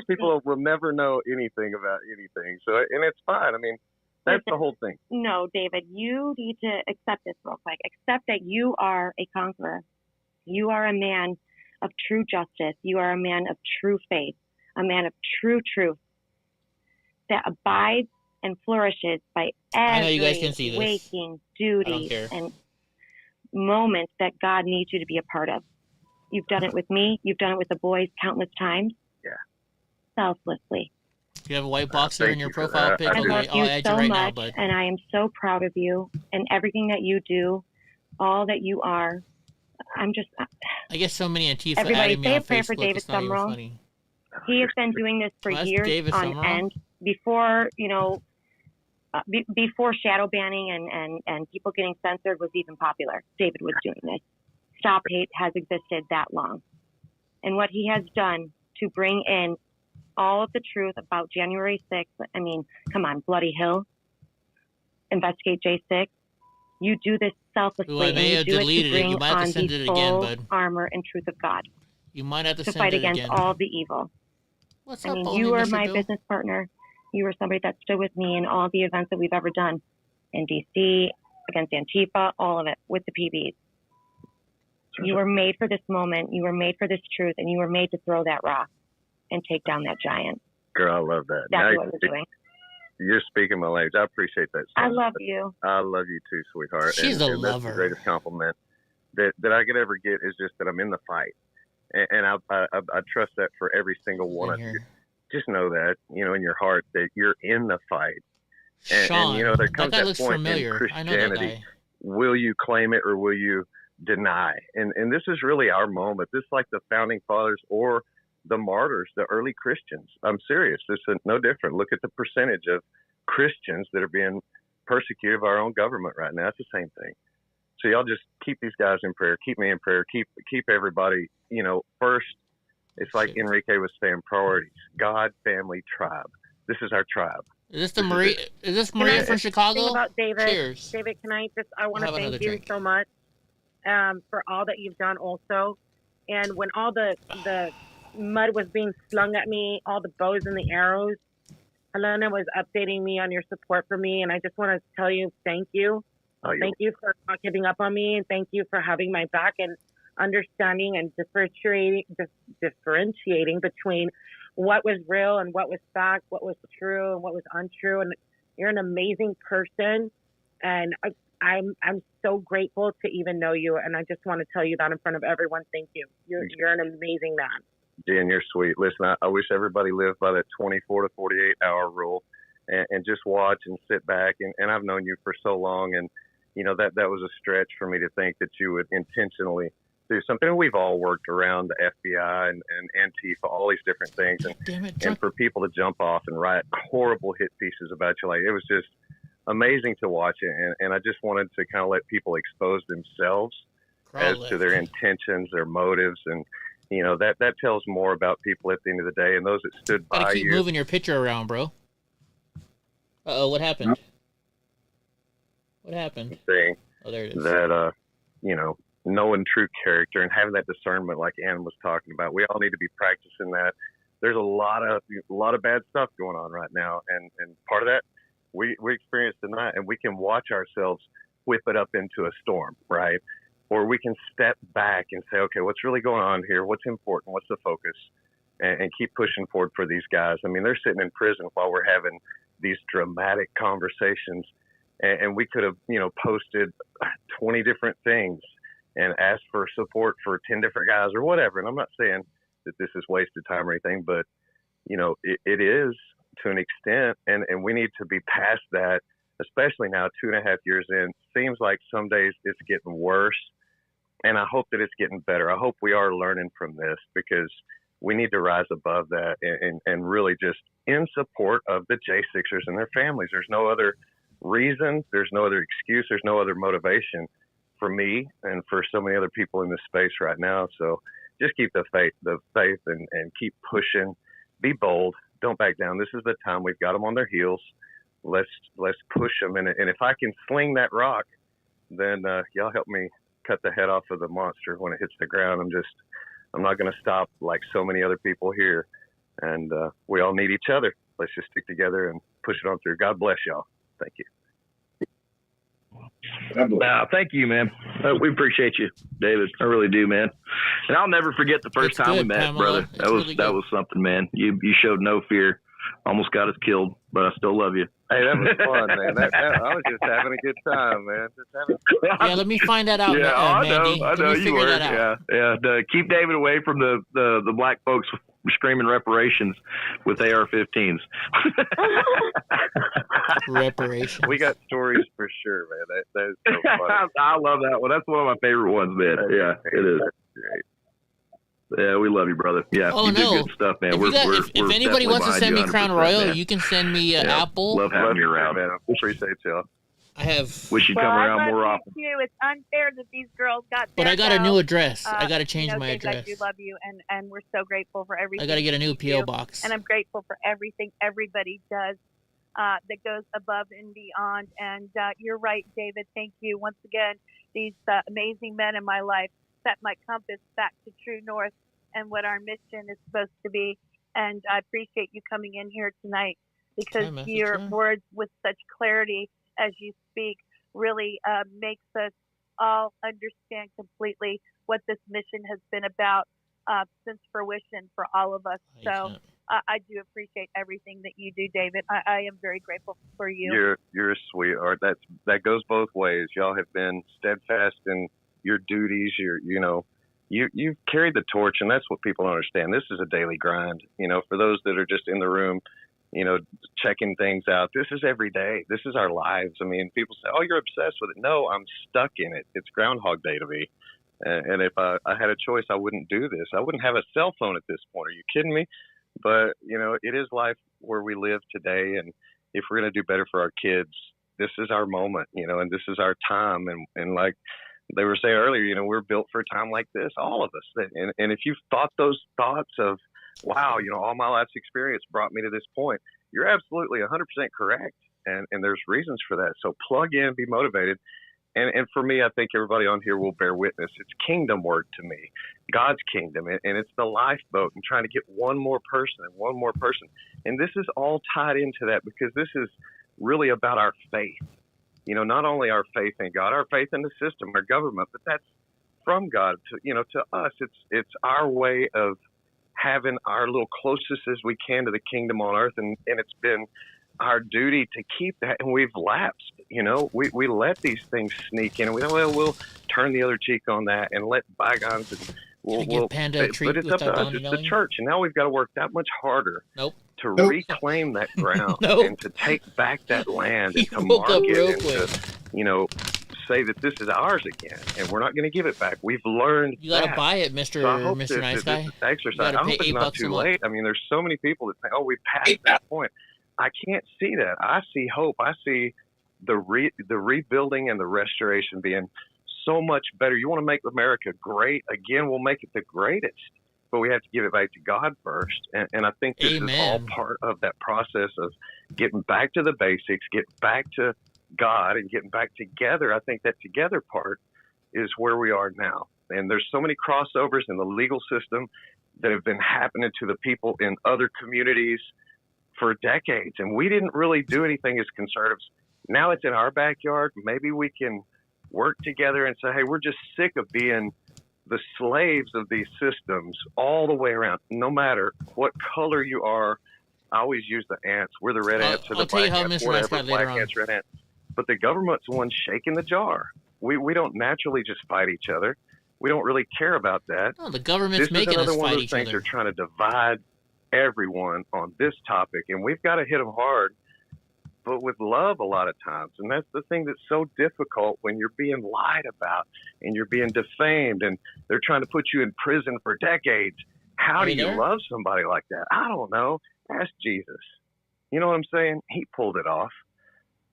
people will never know anything about anything. So, and it's fine. I mean, that's the whole thing. No, David, you need to accept this real quick. Accept that you are a conqueror. You are a man of true justice. You are a man of true faith, a man of true truth that abides and flourishes by every waking duty and moment that God needs you to be a part of. You've done it with me. You've done it with the boys countless times. Yeah. Selflessly. You have a white boxer in your profile picture. I love you so much, and I am so proud of you and everything that you do, all that you are. I guess so many Antifa everybody adding me say on a prayer Facebook. for David Summerall. He has been doing this for years David on Summerall? end. Before, before shadow banning and people getting censored was even popular, David was doing this. Stop Hate has existed that long. And what he has done to bring in all of the truth about January 6th, I mean, come on, Bloody Hill, investigate J6. You do this selflessly. Ooh, I may have deleted it. You might have to send it again, bud. Armor and truth of God. You might have to send fight it against again. all the evil. What's I up, mean, you are my business partner. You were somebody that stood with me in all the events that we've ever done in DC, against Antifa, all of it, with the PBs. You were made for this moment. You were made for this truth, and you were made to throw that rock and take down that giant. Girl, I love that. That's what we're doing. You're speaking my language. I appreciate that. I love you. I love you too, sweetheart. She's a lover. That's the greatest compliment that I could ever get is just that I'm in the fight. And I trust that for every single one of you. Just know that, in your heart that you're in the fight. Sean, and there comes that point familiar. in Christianity. Will you claim it or will you deny? And this is really our moment. This is like the founding fathers or the martyrs, the early Christians. I'm serious. This is no different. Look at the percentage of Christians that are being persecuted by our own government right now. It's the same thing. So y'all just keep these guys in prayer. Keep me in prayer. Keep everybody, first. It's like Enrique was saying, priorities. God, family, tribe. This is our tribe. Is this the Maria? Is this Maria from Chicago? About David. Cheers. David, I want to thank you so much for all that you've done also. And when all the mud was being slung at me, all the bows and the arrows, Helena was updating me on your support for me. And I just want to tell you, thank you. Thank you for not giving up on me. And thank you for having my back and understanding and differentiating between what was real and what was fact, what was true and what was untrue. And you're an amazing person, and I'm so grateful to even know you. And I just want to tell you that in front of everyone. Thank you. You're an amazing man. Jen, you're sweet. Listen, I wish everybody lived by that 24 to 48 hour rule and just watch and sit back. And I've known you for so long, and you know that was a stretch for me to think that you would intentionally do something. We've all worked around the FBI and Antifa, all these different things, and for people to jump off and write horrible hit pieces about you, like, it was just amazing to watch it. And I just wanted to kind of let people expose themselves as to their intentions, their motives, and you know that tells more about people at the end of the day. And those that stood by you. Gotta keep moving your picture around, bro. What happened? What happened? Thing oh, there it is. That you know, knowing true character and having that discernment, like Ann was talking about, we all need to be practicing that. There's a lot of bad stuff going on right now, and part of that we experienced tonight, and we can watch ourselves whip it up into a storm, right? Or we can step back and say, okay, what's really going on here? What's important? What's the focus? And keep pushing forward for these guys. I mean, they're sitting in prison while we're having these dramatic conversations, and we could have, you know, posted 20 different things and asked for support for 10 different guys or whatever. And I'm not saying that this is wasted time or anything, but you know, it is to an extent, and we need to be past that, especially now 2.5 years in. Seems like some days it's getting worse, and I hope that it's getting better. I hope we are learning from this, because we need to rise above that and really just in support of the J6ers and their families. There's no other reason. There's no other excuse. There's no other motivation for me and for so many other people in this space right now. So just keep the faith and keep pushing. Be bold. Don't back down. This is the time. We've got them on their heels. Let's push them. And if I can sling that rock, then y'all help me cut the head off of the monster when it hits the ground. I'm not going to stop like so many other people here. And we all need each other. Let's just stick together and push it on through. God bless y'all. Thank you. Thank you, man. We appreciate you, David. I really do, man. And I'll never forget the first time we met, Pamela. Brother. That was something, man. You showed no fear. Almost got us killed, but I still love you. Hey, that was fun, man. I was just having a good time, man. Yeah, let me find that out. Yeah, I know you were. Yeah. Keep David away from the black folks screaming reparations with AR-15s. Reparations. We got stories for sure, man. That is so funny. I love that one. That's one of my favorite ones, man. Yeah, it is. Great. Yeah, we love you, brother. Yeah, you do good stuff, man. If anybody wants to send me Crown Royal, man. You can send me Apple. Love having you around, man. I appreciate y'all. I have. Wish you'd come around more often. It's unfair that these girls got. But I got a new address. I got to change my address. I do love you, and we're so grateful for everything. I got to get a new PO box. And I'm grateful for everything everybody does that goes above and beyond. And you're right, David. Thank you once again. These amazing men in my life set my compass back to true north and what our mission is supposed to be. And I appreciate you coming in here tonight, because your words with such clarity as you speak really makes us all understand completely what this mission has been about since fruition for all of us. So I do appreciate everything that you do, David. I am very grateful for you. You're a sweetheart. That goes both ways. Y'all have been steadfast in your duties. You've carried the torch, and that's what people don't understand. This is a daily grind. For those that are just in the room, checking things out. This is every day. This is our lives. I mean, people say, "Oh, you're obsessed with it." No, I'm stuck in it. It's Groundhog Day to me. And if I had a choice, I wouldn't do this. I wouldn't have a cell phone at this point. Are you kidding me? But, it is life where we live today. And if we're going to do better for our kids, this is our moment, and this is our time. And like they were saying earlier, we're built for a time like this, all of us. And if you've thought those thoughts of, wow, all my life's experience brought me to this point, you're absolutely 100% correct. And there's reasons for that. So plug in, be motivated. And for me, I think everybody on here will bear witness. It's kingdom work to me, God's kingdom. And it's the lifeboat and trying to get one more person and one more person. And this is all tied into that because this is really about our faith. You know, not only our faith in God, our faith in the system, our government, but that's from God to us. It's our way of having our little closest as we can to the kingdom on earth. And it's been our duty to keep that, and we've lapsed. You know, we let these things sneak in, and we'll turn the other cheek on that and let bygones. And we'll Panda but it's up to us. It's the church, and now we've got to work that much harder to reclaim that ground and to take back that land and to mark it and to, say that this is ours again, and we're not going to give it back. We've learned. You got to buy it, Mr. Mr. Nice Guy. Exercise. I hope it's not too late. I mean, there's so many people that say, "Oh, we passed that point." I can't see that. I see hope. I see the rebuilding and the restoration being so much better. You want to make America great again? We'll make it the greatest, but we have to give it back to God first. And I think this is all part of that process of getting back to the basics, getting back to God, and getting back together. I think that together part is where we are now. And there's so many crossovers in the legal system that have been happening to the people in other communities for decades, and we didn't really do anything as conservatives. Now it's in our backyard. Maybe we can work together and say, hey, we're just sick of being the slaves of these systems all the way around, no matter what color you are. I always use the ants. We're the red ants or the black ants, whatever, black ants, red ants. But the government's the one shaking the jar. We don't naturally just fight each other. We don't really care about that. No, the government's making us fight each other. This is another one of those things they're trying to divide everyone on this topic, and we've got to hit them hard, but with love a lot of times. And that's the thing that's so difficult when you're being lied about and you're being defamed and they're trying to put you in prison for decades. How do you love somebody like that? I don't know. Ask Jesus. You know what I'm saying? He pulled it off.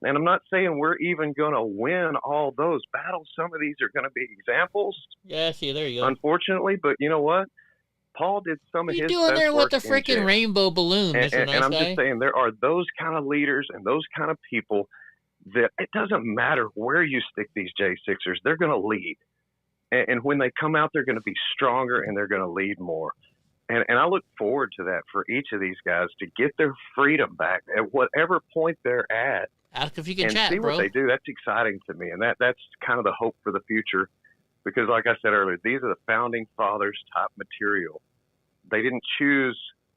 And I'm not saying we're even going to win all those battles. Some of these are going to be examples. Yeah, see, there you go. Unfortunately, but you know what? Paul did some of his best work. What are you doing there with the freaking rainbow balloon, Mr. Nice Guy? And I'm just saying, there are those kind of leaders and those kind of people that it doesn't matter where you stick these J6ers, they're going to lead. And when they come out, they're going to be stronger and they're going to lead more. And I look forward to that for each of these guys to get their freedom back at whatever point they're at. Ask if you can and chat, see bro. What they do. That's exciting to me. And that's kind of the hope for the future. Because like I said earlier, these are the founding fathers type material. They didn't choose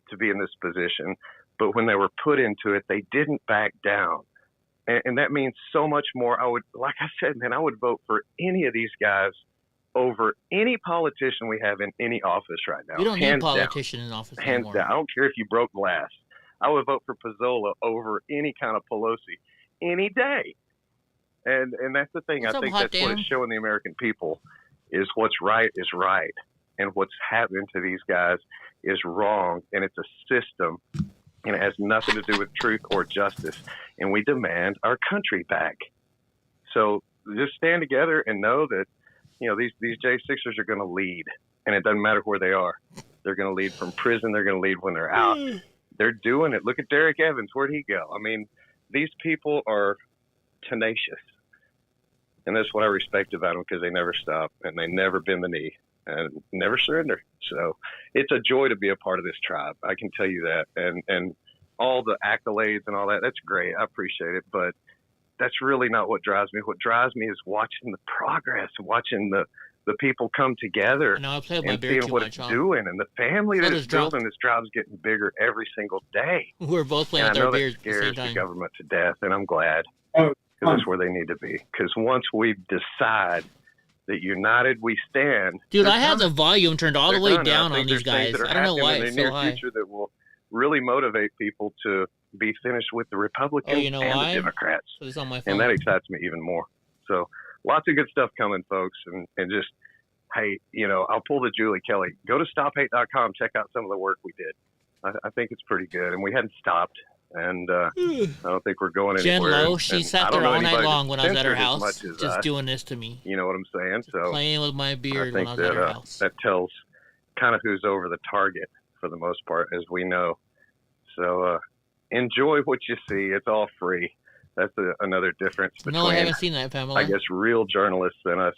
to be in this position, but when they were put into it, they didn't back down. And that means so much more. Like I said, man, I would vote for any of these guys over any politician we have in any office right now. We don't need a politician in office hands anymore. down. I don't care if you broke glass. I would vote for Pizzola over any kind of Pelosi any day. And that's the thing. I think that's what it's showing the American people is what's right is right. And what's happening to these guys is wrong. And it's a system. And it has nothing to do with truth or justice. And we demand our country back. So just stand together and know that, these J6ers are going to lead. And it doesn't matter where they are. They're going to lead from prison. They're going to lead when they're out. They're doing it. Look at Derek Evans. Where'd he go? I mean, these people are tenacious. And that's what I respect about them because they never stop and they never bend the knee and never surrender. So it's a joy to be a part of this tribe. I can tell you that. And all the accolades and all that, that's great. I appreciate it. But that's really not what drives me. What drives me is watching the progress, watching the people come together and seeing what it's doing. And the family that it's building, this tribe's getting bigger every single day. We're both playing with our beards at the same time. That scares the government to death, and I'm glad because that's where they need to be. Because once we decide that united we stand. Dude, I have the volume turned all the way down on these guys. I don't know why it's so high. Future that will really motivate people to be finished with the Republicans and the Democrats. So it's on my phone. And that excites me even more. So lots of good stuff coming, folks. And just, hey, I'll pull the Julie Kelly. Go to stophate.com. Check out some of the work we did. I think it's pretty good. And we hadn't stopped. And I don't think we're going anywhere. Jen Lowe, she sat there all night long when I was at her house, just doing this to me. You know what I'm saying? So playing with my beard when I was at her house. That tells kind of who's over the target for the most part, as we know. So enjoy what you see. It's all free. That's another difference between, no, I haven't seen that, Pamela. I guess, real journalists and us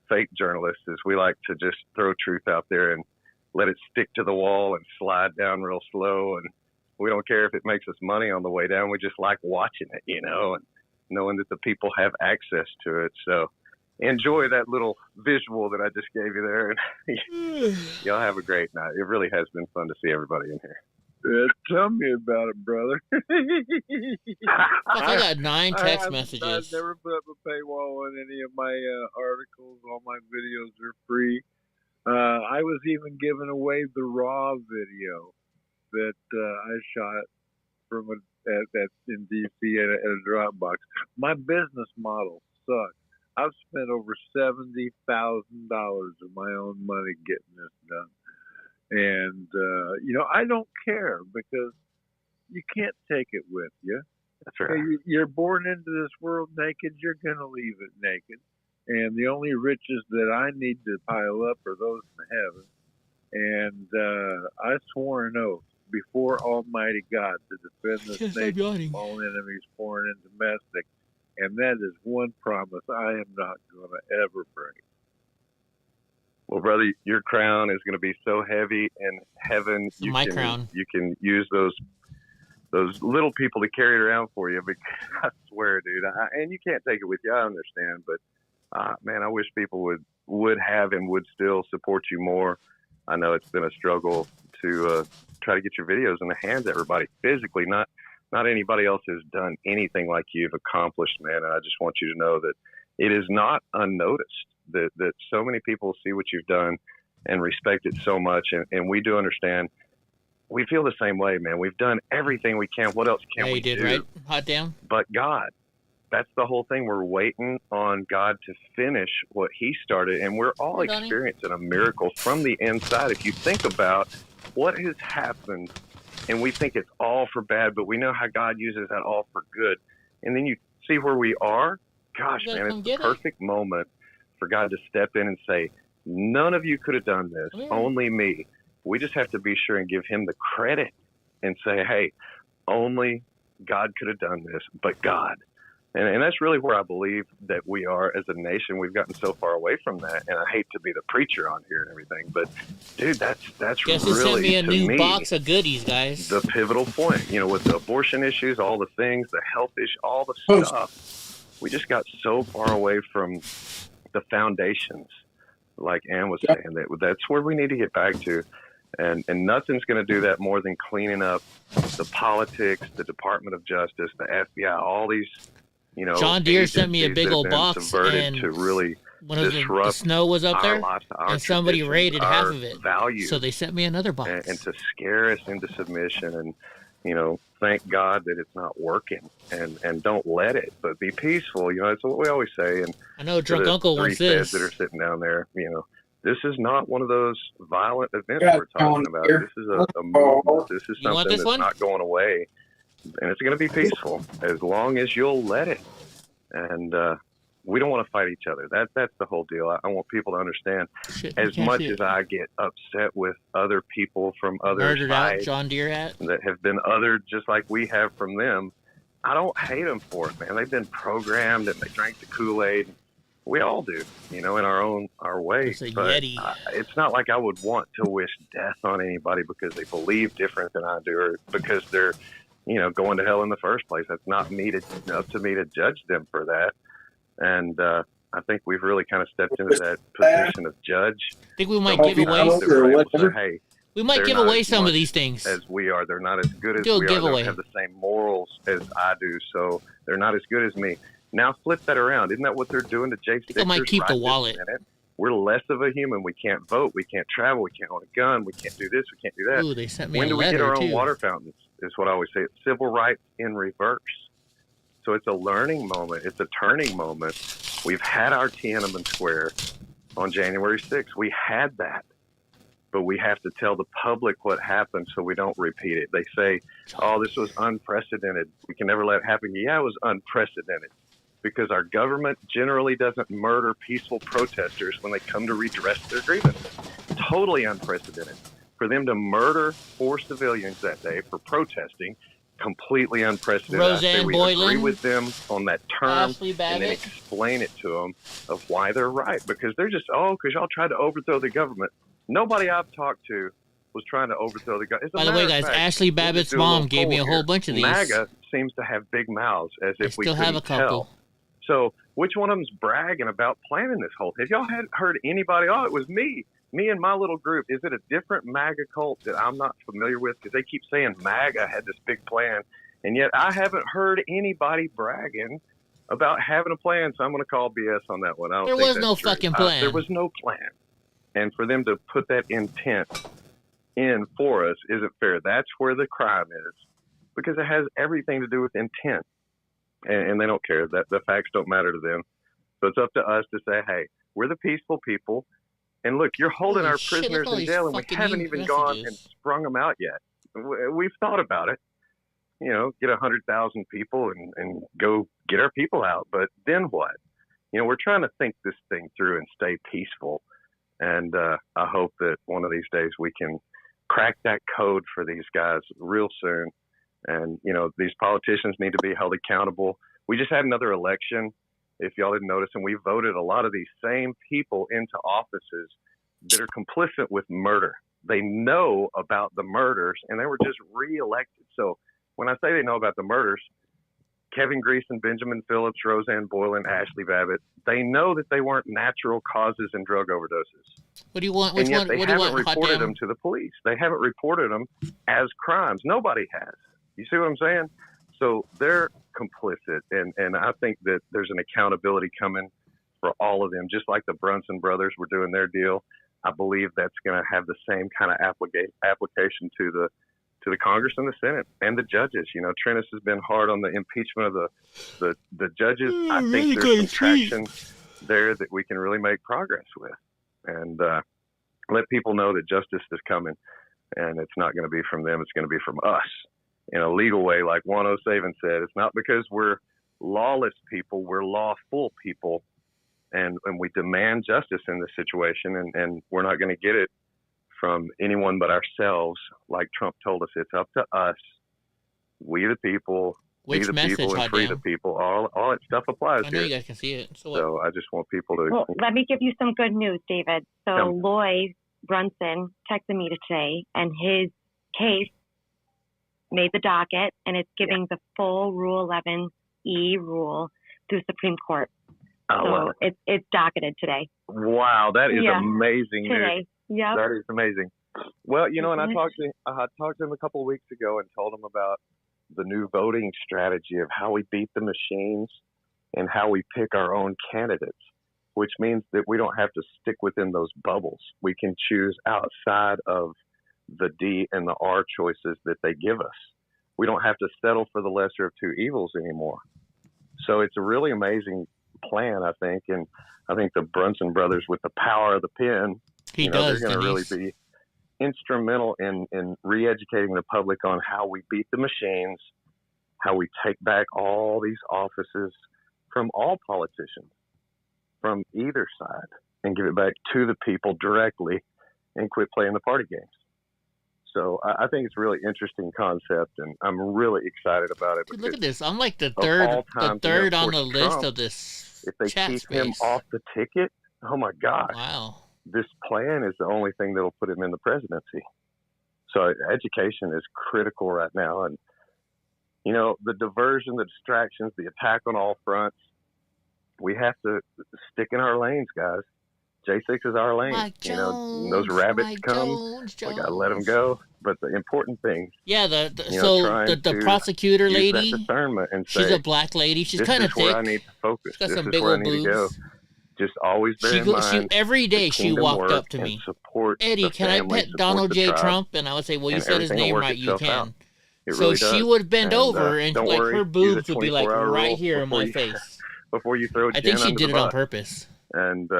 fake journalists is we like to just throw truth out there and let it stick to the wall and slide down real slow. And we don't care if it makes us money on the way down. We just like watching it, you know, and knowing that the people have access to it. So enjoy that little visual that I just gave you there. And y'all have a great night. It really has been fun to see everybody in here. Tell me about it, brother. I got 9 text messages. I've never put up a paywall on any of my articles. All my videos are free. I was even giving away the raw video that I shot from in DC at a Dropbox. My business model sucks. I've spent over $70,000 of my own money getting this done. And, you know, I don't care because you can't take it with you. That's right. You're born into this world naked. You're going to leave it naked. And the only riches that I need to pile up are those in heaven. And I swore an oath before Almighty God to defend this nation from all enemies, foreign and domestic. And that is one promise I am not going to ever break. Well, brother, your crown is going to be so heavy in heaven. Crown. You can use those little people to carry it around for you. Because I swear, dude, and you can't take it with you. I understand, but man, I wish people would have and would still support you more. I know it's been a struggle to try to get your videos in the hands of everybody physically. Not anybody else has done anything like you've accomplished, man. And I just want you to know that it is not unnoticed. That so many people see what you've done and respect it so much. And we do understand. We feel the same way, man. We've done everything we can. What else can we do? Right? Hot damn. But God, that's the whole thing. We're waiting on God to finish what he started. And we're all experiencing a miracle from the inside. If you think about what has happened, and we think it's all for bad, but we know how God uses that all for good. And then you see where we are. Gosh, man, it's the perfect moment for God to step in and say, none of you could have done this, only me. We just have to be sure and give him the credit and say, hey, only God could have done this, but God. And that's really where I believe that we are as a nation. We've gotten so far away from that, and I hate to be the preacher on here and everything, but dude, that's Guess really, send me a new me, box of goodies, guys. The pivotal point, you know, with the abortion issues, all the things, the health issues, all the stuff. We just got so far away from the foundations, like Ann was saying, that's where we need to get back to. And nothing's going to do that more than cleaning up the politics, the Department of Justice, the FBI, all these, you know. John Deere sent me a big old box, and to really when the snow was up there, and somebody raided half of it. Values, so they sent me another box. And to scare us into submission, and, you know, thank God that it's not working, and don't let it, but be peaceful. You know, that's what we always say. And I know Drunk Uncle wants this. That are sitting down there, you know, this is not one of those violent events we're talking about. This is a movement. This is something that's not going away, and it's going to be peaceful as long as you'll let it. And we don't want to fight each other. That's the whole deal. I want people to understand. As much as I get upset with other people from other sides John Deere that have been othered just like we have from them, I don't hate them for it, man. They've been programmed and they drank the Kool-Aid. We all do, you know, in our way. But it's not like I would want to wish death on anybody because they believe different than I do, or because they're, you know, going to hell in the first place. That's not up to me to judge them for that. And I think we've really kind of stepped into that position of judge. I think we might give away. We might give away some of these things. As we are, they're not as good as we are. They don't have the same morals as I do, so they're not as good as me. Now flip that around. Isn't that what they're doing to Jake Stickers? I might keep the wallet. We're less of a human. We can't vote. We can't travel. We can't own a gun. We can't do this. We can't do that. Ooh, they sent me when a do we get our own too. water fountains? Is what I always say. It's civil rights in reverse. So it's a learning moment. It's a turning moment. We've had our Tiananmen Square on January 6th. We had that. But we have to tell the public what happened so we don't repeat it. They say, oh, this was unprecedented. We can never let it happen. Yeah, it was unprecedented because our government generally doesn't murder peaceful protesters when they come to redress their grievances. Totally unprecedented. For them to murder 4 civilians that day for protesting, completely unprecedented. Roseanne I say we Boylan, agree with them on that term and then explain it to them of why they're right. Because they're just, because y'all tried to overthrow the government. Nobody I've talked to was trying to overthrow the government. By the way, guys, Ashley Babbitt's mom gave me a whole bunch of these. MAGA seems to have big mouths, as if we still have a couple. Tell. So which one of them's bragging about planning this whole thing? If y'all had heard anybody, it was me and my little group. Is it a different MAGA cult that I'm not familiar with? Because they keep saying MAGA had this big plan, and yet I haven't heard anybody bragging about having a plan. So I'm going to call BS on that one. There was no fucking plan. There was no plan. And for them to put that intent in for us isn't fair. That's where the crime is, because it has everything to do with intent. And they don't care. That the facts don't matter to them. So it's up to us to say, hey, we're the peaceful people. And look, you're holding our prisoners in jail, and we haven't even gone and sprung them out yet. We've thought about it. Get 100,000 people and go get our people out. But then what? We're trying to think this thing through and stay peaceful. And I hope that one of these days we can crack that code for these guys real soon. And, these politicians need to be held accountable. We just had another election, if y'all didn't notice, and we voted a lot of these same people into offices that are complicit with murder. They know about the murders, and they were just reelected. So when I say they know about the murders, Kevin Greason, Benjamin Phillips, Roseanne Boylan, Ashley Babbitt, they know that they weren't natural causes in drug overdoses. What do you want? And yet they haven't reported them to the police. They haven't reported them as crimes. Nobody has. You see what I'm saying? So they're complicit, and I think that there's an accountability coming for all of them, just like the Brunson brothers were doing their deal. I believe that's going to have the same kind of application to the Congress and the Senate and the judges. Trennis has been hard on the impeachment of the judges. I think there's some traction there that we can really make progress with, and let people know that justice is coming, and it's not going to be from them. It's going to be from us. In a legal way, like 107 said, it's not because we're lawless people, we're lawful people, and we demand justice in this situation, and we're not going to get it from anyone but ourselves. Like Trump told us, it's up to us, we the people, be the people, and free the people. All that stuff applies I know here. You guys can see it. So I just want people to... Well, let me give you some good news, David. So Lloyd Brunson texted me today, and his case made the docket, and it's giving the full Rule 11E rule through Supreme Court. So it's docketed today. Wow, that is amazing today. Yeah, that is amazing. Well, and I talked to him a couple of weeks ago and told him about the new voting strategy of how we beat the machines and how we pick our own candidates, which means that we don't have to stick within those bubbles. We can choose outside of the D and the R choices that they give us. We don't have to settle for the lesser of two evils anymore. So it's a really amazing plan, I think. And I think the Brunson brothers, with the power of the pen, they're going to really be instrumental in re-educating the public on how we beat the machines, how we take back all these offices from all politicians, from either side, and give it back to the people directly and quit playing the party games. So I think it's a really interesting concept, and I'm really excited about it. Dude, look at this. I'm like the third on the list of this. If they keep him off the ticket, oh my God. Wow. This plan is the only thing that will put him in the presidency. So education is critical right now. And, the diversion, the distractions, the attack on all fronts, we have to stick in our lanes, guys. J6 is our lane. Mike Jones, those rabbits Mike come. Jones. We got to let them go. But the important thing. Yeah, the prosecutor lady, discernment and say, she's a black lady. She's kind of thick. This is where I need to focus. She's got this some is big where old I need boobs. to go. Just always bear in mind. Every day she walked up to me. Eddie, can I pet Donald J. Trump? And I would say, well, you said his name right. You can. So she would bend over, and like her boobs would be like right here in my face. Before you throw, I think she did it on purpose. And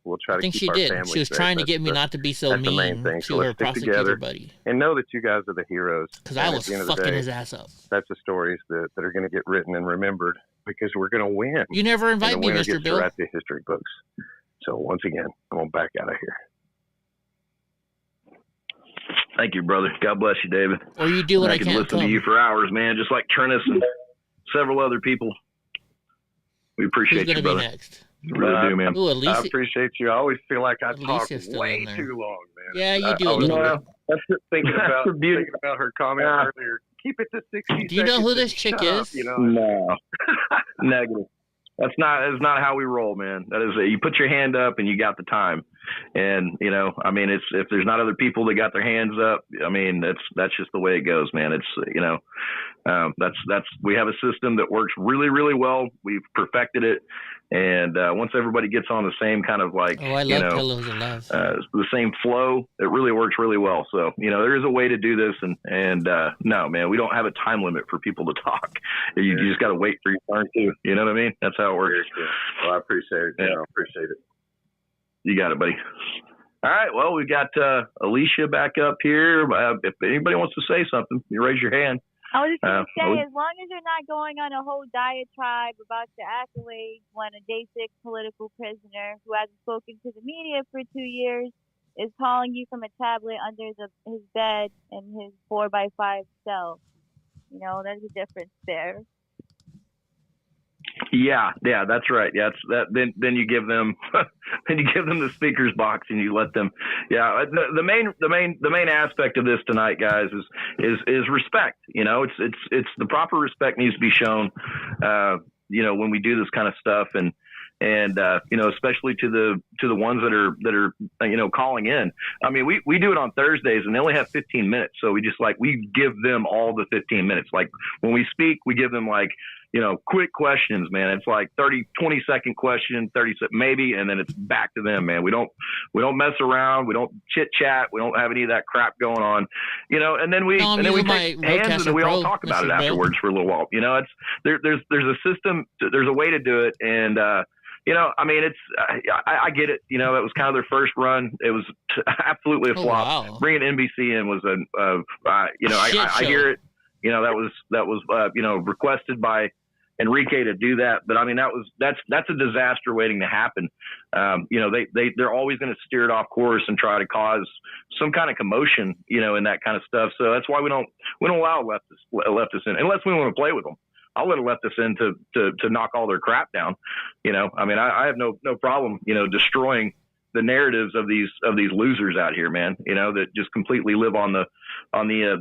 we'll try to keep our families safe. I think she did. She was trying to get me not to be so mean to her prosecutor buddy. And know that you guys are the heroes. Because I was fucking his ass up. That's the stories that are going to get written and remembered, because we're going to win. You never invite me, Mr. Bill. To write the history books. So once again, I'm going to back out of here. Thank you, brother. God bless you, David. Or you do what I can can't listen to you for hours, man, just like Trennis and several other people. We appreciate you, brother. Be next? We really do, man. Ooh, I appreciate you. I always feel like I talk way too long, man. Yeah, you do a little bit. That's just thinking about her comment earlier. Keep it to 60 seconds. Do you know who this chick is? You know? No. Negative. That's not how we roll, man. That is, you put your hand up and you got the time. And, you know, I mean, it's, if there's not other people that got their hands up, I mean, that's just the way it goes, man. It's, you know, we have a system that works really, really well. We've perfected it. And once everybody gets on the same kind of like, the same flow, it really works really well. So, you know, there is a way to do this. And no, man, we don't have a time limit for people to talk. You just got to wait for your turn too. You know what I mean? That's how it works. Well, I appreciate it. Yeah, I appreciate it. You got it, buddy. All right. Well, we've got Alicia back up here. If anybody wants to say something, you raise your hand. I was just going to say, as long as you're not going on a whole diatribe about the accolades when a day 6 political prisoner who hasn't spoken to the media for 2 years is calling you from a tablet under his bed in his 4x5 cell. You know, there's a difference there. Yeah, that's right. Yeah, then you give them the speaker's box and you let them. Yeah, the main aspect of this tonight, guys, is respect. You know, it's the proper respect needs to be shown. You know, when we do this kind of stuff, and you know, especially to the ones that are you know, calling in. I mean, we do it on Thursdays and they only have 15 minutes, so we give them all the 15 minutes. Like when we speak, we give them like, you know, quick questions, man. It's like 20-second question, 30 maybe, and then it's back to them, man. We don't mess around. We don't chit chat. We don't have any of that crap going on, you know. And then we take hands and we all talk about it afterwards for a little while. You know, there's a system. There's a way to do it, and you know, I mean, I get it. You know, it was kind of their first run. It was absolutely a flop. Wow. Bringing NBC in was you know, I hear it. You know, that was you know, requested by Enrique to do that, but I mean, that's a disaster waiting to happen. You know, they're always going to steer it off course and try to cause some kind of commotion, you know, and that kind of stuff. So that's why we don't allow leftists in unless we want to play with them. I'll let a leftist in to knock all their crap down. You know, I mean, I have no problem, you know, destroying the narratives of these losers out here, man, you know, that just completely live on the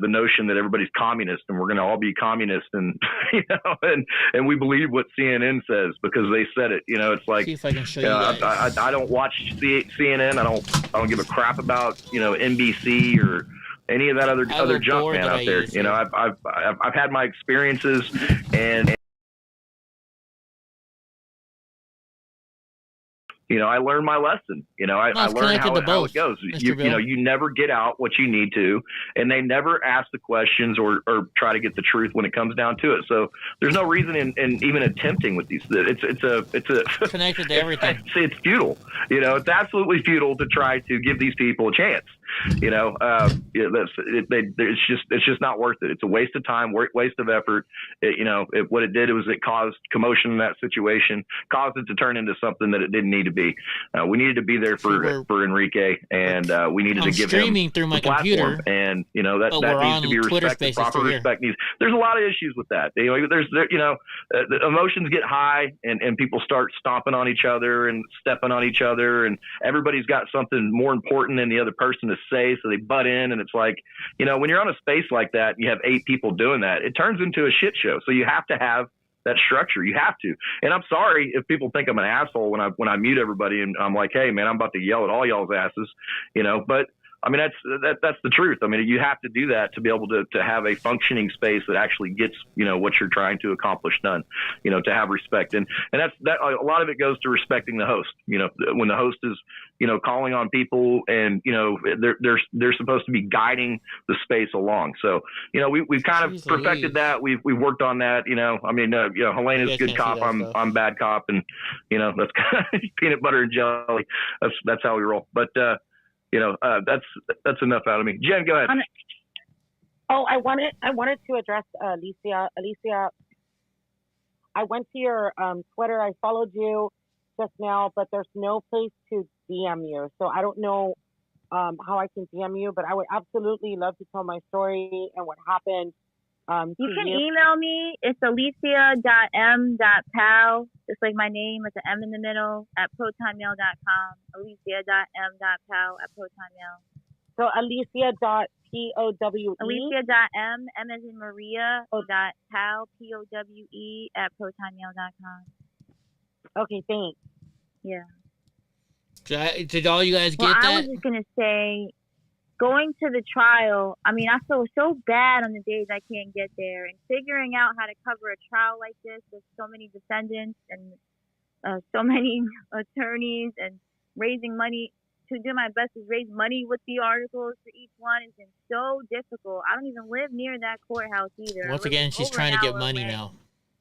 notion that everybody's communist and we're going to all be communist, and you know, and we believe what CNN says because they said it. You know, it's like, see if I can show you I don't watch CNN. I don't give a crap about, you know, NBC or any of that other junk, man, out there. You know, I've had my experiences, and you know, I learned my lesson. You know, I learned how it goes. You know, you never get out what you need to, and they never ask the questions or try to get the truth when it comes down to it. So there's no reason in even attempting with these. It's a connected to everything. It's futile. You know, it's absolutely futile to try to give these people a chance. You know, it's just not worth it. It's a waste of time, waste of effort. You know, what it did was it caused commotion in that situation, caused it to turn into something that it didn't need to be. We needed to be there for Enrique, and we needed to give him through my platform. Computer, and you know that needs to be respected. Proper respect needs. There's a lot of issues with that. You know, the emotions get high, and people start stomping on each other and stepping on each other, and everybody's got something more important than the other person to say, so they butt in, and it's like, you know, when you're on a space like that, and you have 8 people doing that, it turns into a shit show. So you have to have that structure. You have to. And I'm sorry if people think I'm an asshole when I mute everybody and I'm like, hey man, I'm about to yell at all y'all's asses, you know, but I mean, that's the truth. I mean, you have to do that to be able to have a functioning space that actually gets, you know, what you're trying to accomplish done, you know, to have respect. And that a lot of it goes to respecting the host. You know, when the host is, you know, calling on people and, you know, they're supposed to be guiding the space along. So, you know, we've kind of perfected that. We've worked on that, you know. I mean, you know, Helena's good cop. I'm bad cop. And, you know, that's kind of peanut butter and jelly. That's how we roll. But, you know, that's enough out of me. Jen, go ahead. I wanted to address Alicia. Alicia, I went to your Twitter. I followed you just now, but there's no place to DM you. So I don't know how I can DM you, but I would absolutely love to tell my story and what happened. You can email me. It's alicia.m.pal. It's like my name with the M in the middle at protonmail.com. alicia.m.pal@protonmail. So alicia.powe. Alicia.m, M as in Maria, .pal, POWE @protonmail.com. Okay, thanks. Yeah. Did all you guys get that? I was just going to say, going to the trial, I mean, I feel so bad on the days I can't get there. And figuring out how to cover a trial like this with so many defendants and so many attorneys and raising money, to do my best to raise money with the articles for each one has been so difficult. I don't even live near that courthouse either. Once again, she's trying to get money now.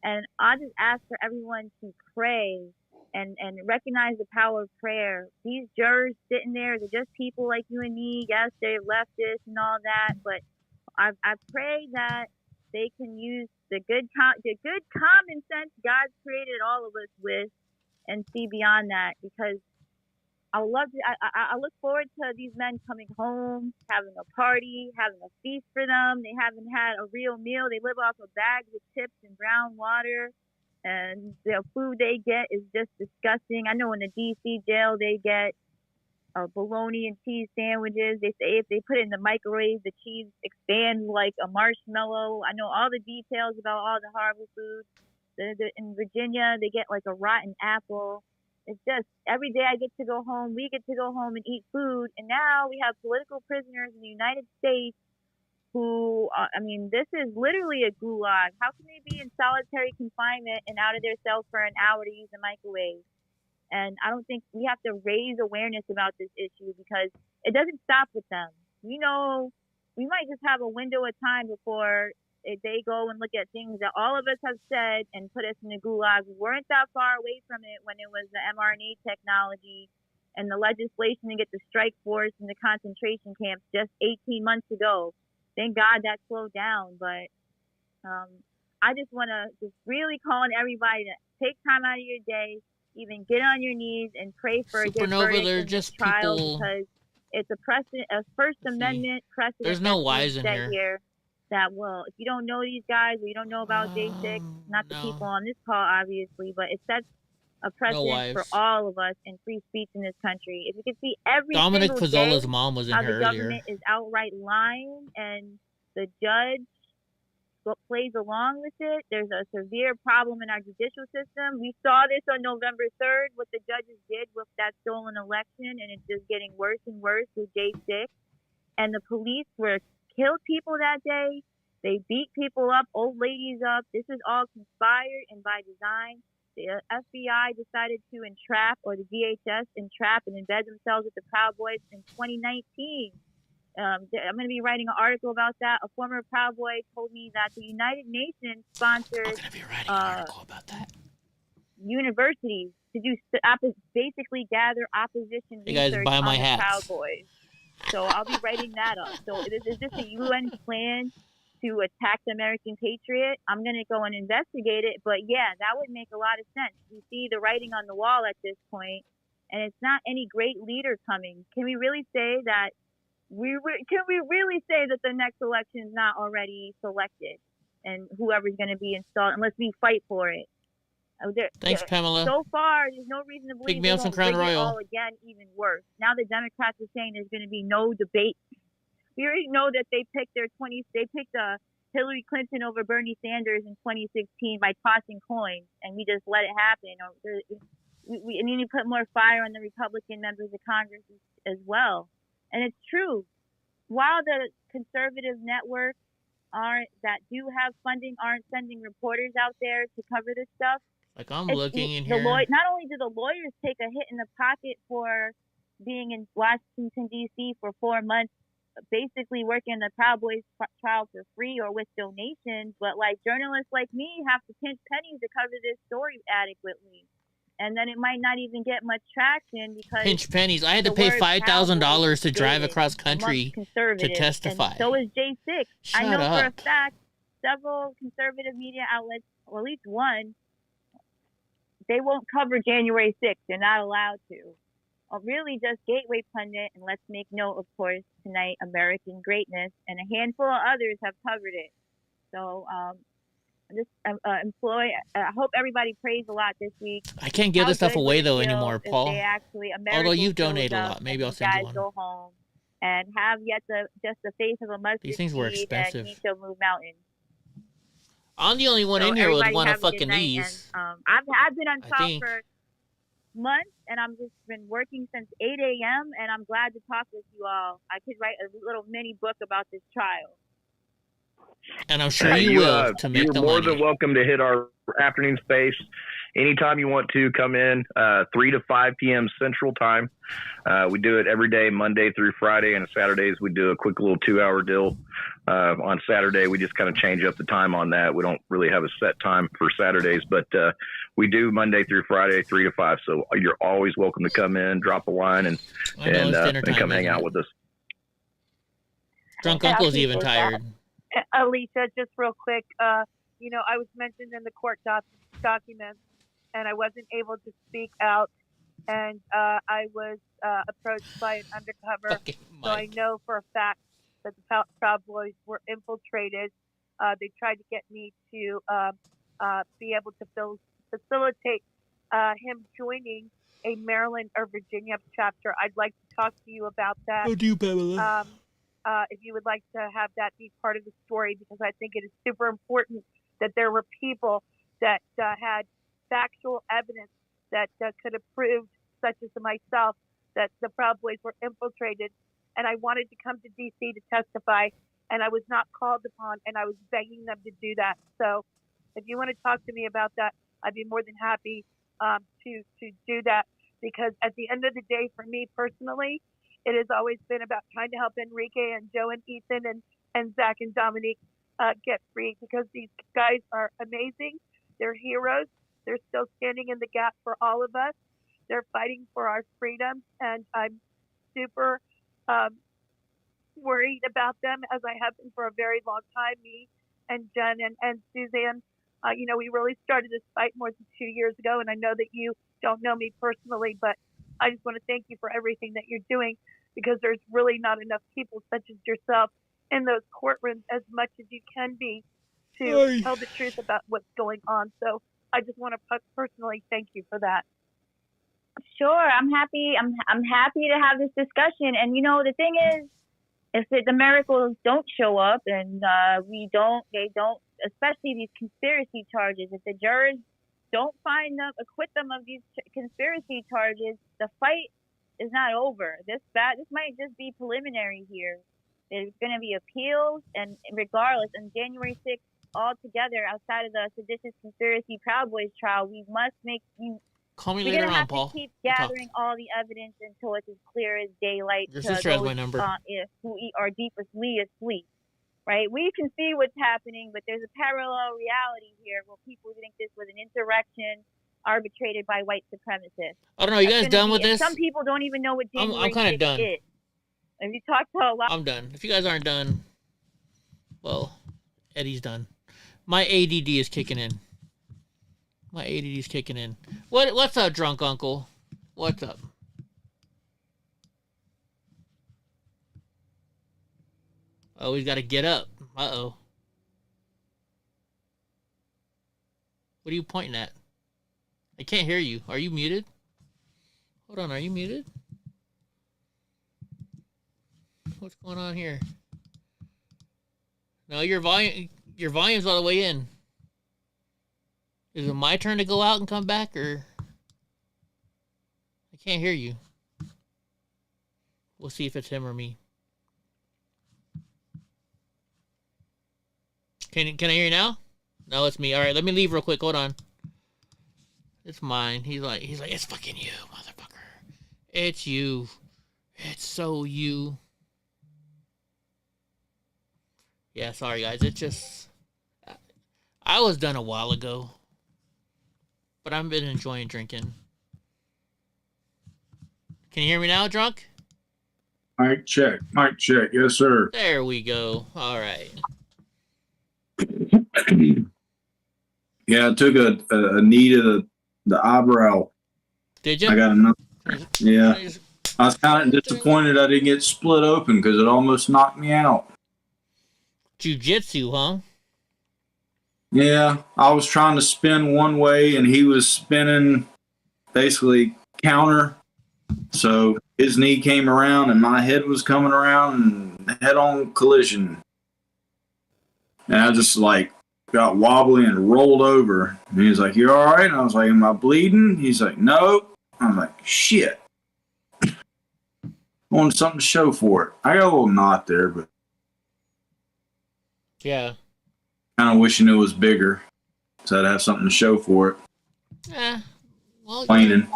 And I just ask for everyone to pray and recognize the power of prayer. These jurors sitting there, they're just people like you and me. Yes, they're leftists and all that, but I pray that they can use the good common sense God's created all of us with and see beyond that, because I look forward to these men coming home, having a party, having a feast for them. They haven't had a real meal. They live off of bags of chips and brown water, and the food they get is just disgusting. I know in the D.C. jail they get bologna and cheese sandwiches. They say if they put it in the microwave, the cheese expands like a marshmallow. I know all the details about all the horrible foods. In Virginia, they get like a rotten apple. It's just every day I get to go home, we get to go home and eat food. And now we have political prisoners in the United States who, this is literally a gulag. How can they be in solitary confinement and out of their cells for an hour to use a microwave? And I don't think we have to raise awareness about this issue, because it doesn't stop with them. We might just have a window of time before they go and look at things that all of us have said and put us in the gulag. We weren't that far away from it when it was the mRNA technology and the legislation to get the strike force in the concentration camps just 18 months ago. Thank God that slowed down. But I just want to just really call on everybody to take time out of your day, even get on your knees and pray for a good verdict in this trial, because it's a First Amendment precedent. There's no whys in here. That if you don't know these guys, or you don't know about J6, not the people on this call, obviously, but it sets a precedent for all of us in free speech in this country. If you can see every Dominic single Fazzola's day mom was in how here the government is outright lying and the judge plays along with it, there's a severe problem in our judicial system. We saw this on November 3rd, what the judges did with that stolen election, and it's just getting worse and worse with J6. And the police killed people that day. They beat people up, old ladies up. This is all conspired and by design. The FBI decided to entrap, or the DHS entrap and embed themselves with the Proud Boys in 2019. I'm going to be writing an article about that. A former Proud Boy told me that the United Nations sponsored universities to do basically gather opposition research buy my on the hats. Proud Boys. So I'll be writing that up. So is this a UN plan to attack the American patriot? I'm going to go and investigate it. But yeah, that would make a lot of sense. You see the writing on the wall at this point, and it's not any great leader coming. Can we really say that the next election is not already selected and whoever's going to be installed, unless we fight for it? Thanks, Pamela. So far, there's no reason to believe they won't bring it all again even worse. Now the Democrats are saying there's going to be no debate. We already know that they picked Hillary Clinton over Bernie Sanders in 2016 by tossing coins, and we just let it happen. We need to put more fire on the Republican members of Congress as well. And it's true. While the conservative networks that do have funding aren't sending reporters out there to cover this stuff. Like I'm looking in here. Not only do the lawyers take a hit in the pocket for being in Washington, D.C. for 4 months, basically working the Proud Boys trial for free or with donations, but like journalists like me have to pinch pennies to cover this story adequately. And then it might not even get much traction because pinch pennies. I had to pay $5,000 to drive across country to testify. And so is J6. Shut I know up. for a fact several conservative media outlets, or at least one, they won't cover January 6th. They're not allowed to. really just Gateway Pundit, and let's make note, of course, tonight, American Greatness, and a handful of others have covered it. So I hope everybody prays a lot this week. I can't give this stuff away though anymore, Paul. Although you donate a lot, maybe I'll send you one. Go home and have yet just the face of a mustard. These things were expensive. And Nisho Move Mountain. I'm the only one in here with one of fucking these. And, I've been on top for months, and I'm just been working since 8 a.m. and I'm glad to talk with you all. I could write a little mini book about this trial. And I'm sure you will to make the money. You're more than welcome to hit our afternoon space anytime you want to. Come in 3 to 5 p.m. Central Time. We do it every day, Monday through Friday, and Saturdays we do a quick little 2-hour deal. On Saturday, we just kind of change up the time on that. We don't really have a set time for Saturdays, but we do Monday through Friday, 3 to 5. So you're always welcome to come in, drop a line, and come hang out with us. Drunk Uncle's even tired. Alicia, just real quick, I was mentioned in the court documents, and I wasn't able to speak out, and I was approached by an undercover, so I know for a fact that the Proud Boys were infiltrated. They tried to get me to be able to facilitate him joining a Maryland or Virginia chapter. I'd like to talk to you about that. Oh, do you, Pamela? If you would like to have that be part of the story, because I think it is super important that there were people that had factual evidence that could have proved, such as myself, that the Proud Boys were infiltrated. And I wanted to come to D.C. to testify, and I was not called upon, and I was begging them to do that. So if you want to talk to me about that, I'd be more than happy to do that, because at the end of the day, for me personally, it has always been about trying to help Enrique and Joe and Ethan and Zach and Dominique get free, because these guys are amazing. They're heroes. They're still standing in the gap for all of us. They're fighting for our freedom, and I'm super worried about them, as I have been for a very long time. Me and Jen and Suzanne, we really started this fight more than 2 years ago, and I know that you don't know me personally, but I just want to thank you for everything that you're doing, because there's really not enough people such as yourself in those courtrooms as much as you can be to tell the truth about what's going on. So I just want to personally thank you for that. Sure, I'm happy. I'm happy to have this discussion. And the thing is, if the miracles don't show up, and they don't, especially these conspiracy charges, if the jurors don't acquit them of these conspiracy charges, the fight is not over. This might just be preliminary here. There's going to be appeals, and regardless, on January 6th, altogether, outside of the seditious conspiracy Proud Boys trial, we must make you. Call me later on, Paul. We're going to have to keep gathering all the evidence until it's as clear as daylight. Your sister has my number. Who are deepest asleep, right? We can see what's happening, but there's a parallel reality here where people think this was an insurrection arbitrated by white supremacists. I don't know. You guys done with this? Some people don't even know what January I'm kind of done. Is. If you talk to a lot, I'm done. If you guys aren't done, well, Eddie's done. My ADD is kicking in. What's up, Drunk Uncle? What's up? Oh, he's got to get up. Uh-oh. What are you pointing at? I can't hear you. Are you muted? Hold on, are you muted? What's going on here? No, your volume's all the way in. Is it my turn to go out and come back, or I can't hear you? We'll see if it's him or me. Can I hear you now? No, it's me. All right, let me leave real quick. Hold on. It's mine. He's like, it's fucking you, motherfucker. It's you. It's so you. Yeah, sorry guys. It's just, I was done a while ago, but I've been enjoying drinking. Can you hear me now, Drunk? Mic check. Yes, sir. There we go. All right. Yeah, I took a knee to the eyebrow. Did you? I got Yeah. I was kind of disappointed I didn't get split open because it almost knocked me out. Jiu-jitsu, huh? Yeah. I was trying to spin one way and he was spinning basically counter. So his knee came around and my head was coming around and head-on collision. And I just like got wobbly and rolled over. And he was like, "You all right?" And I was like, "Am I bleeding?" He's like, "No." I'm like, "Shit." I wanted something to show for it. I got a little knot there, but yeah, kind of wishing it was bigger so I'd have something to show for it. Well, Complaining.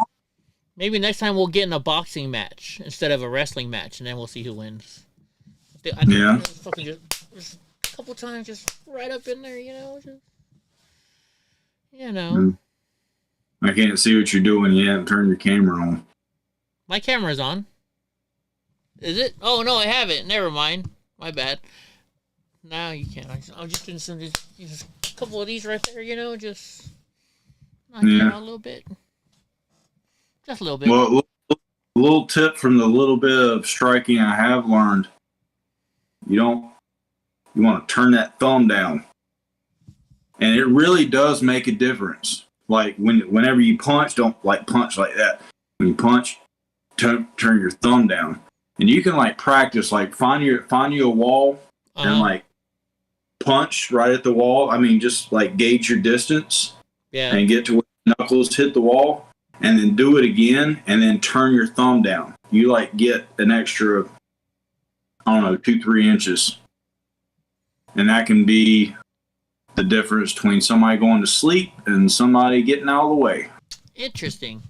Maybe next time we'll get in a boxing match instead of a wrestling match, and then we'll see who wins. I think fucking just a couple times, just right up in there, I can't see what you're doing. You haven't turned your camera on. My camera's on. Is it? Oh, no, I haven't. Never mind. My bad. No, you can't. I'll just do some, just a couple of these right there, just knock it out a little bit. Just a little bit. Well, a little tip from the little bit of striking I have learned. You want to turn that thumb down. And it really does make a difference. Like whenever you punch, don't like punch like that. When you punch, turn your thumb down. And you can like practice, like find you a wall and like punch right at the wall. I mean, just like gauge your distance and get to where your knuckles hit the wall. And then do it again, and then turn your thumb down. You like get an extra, 2-3 inches. And that can be the difference between somebody going to sleep and somebody getting out of the way. Interesting.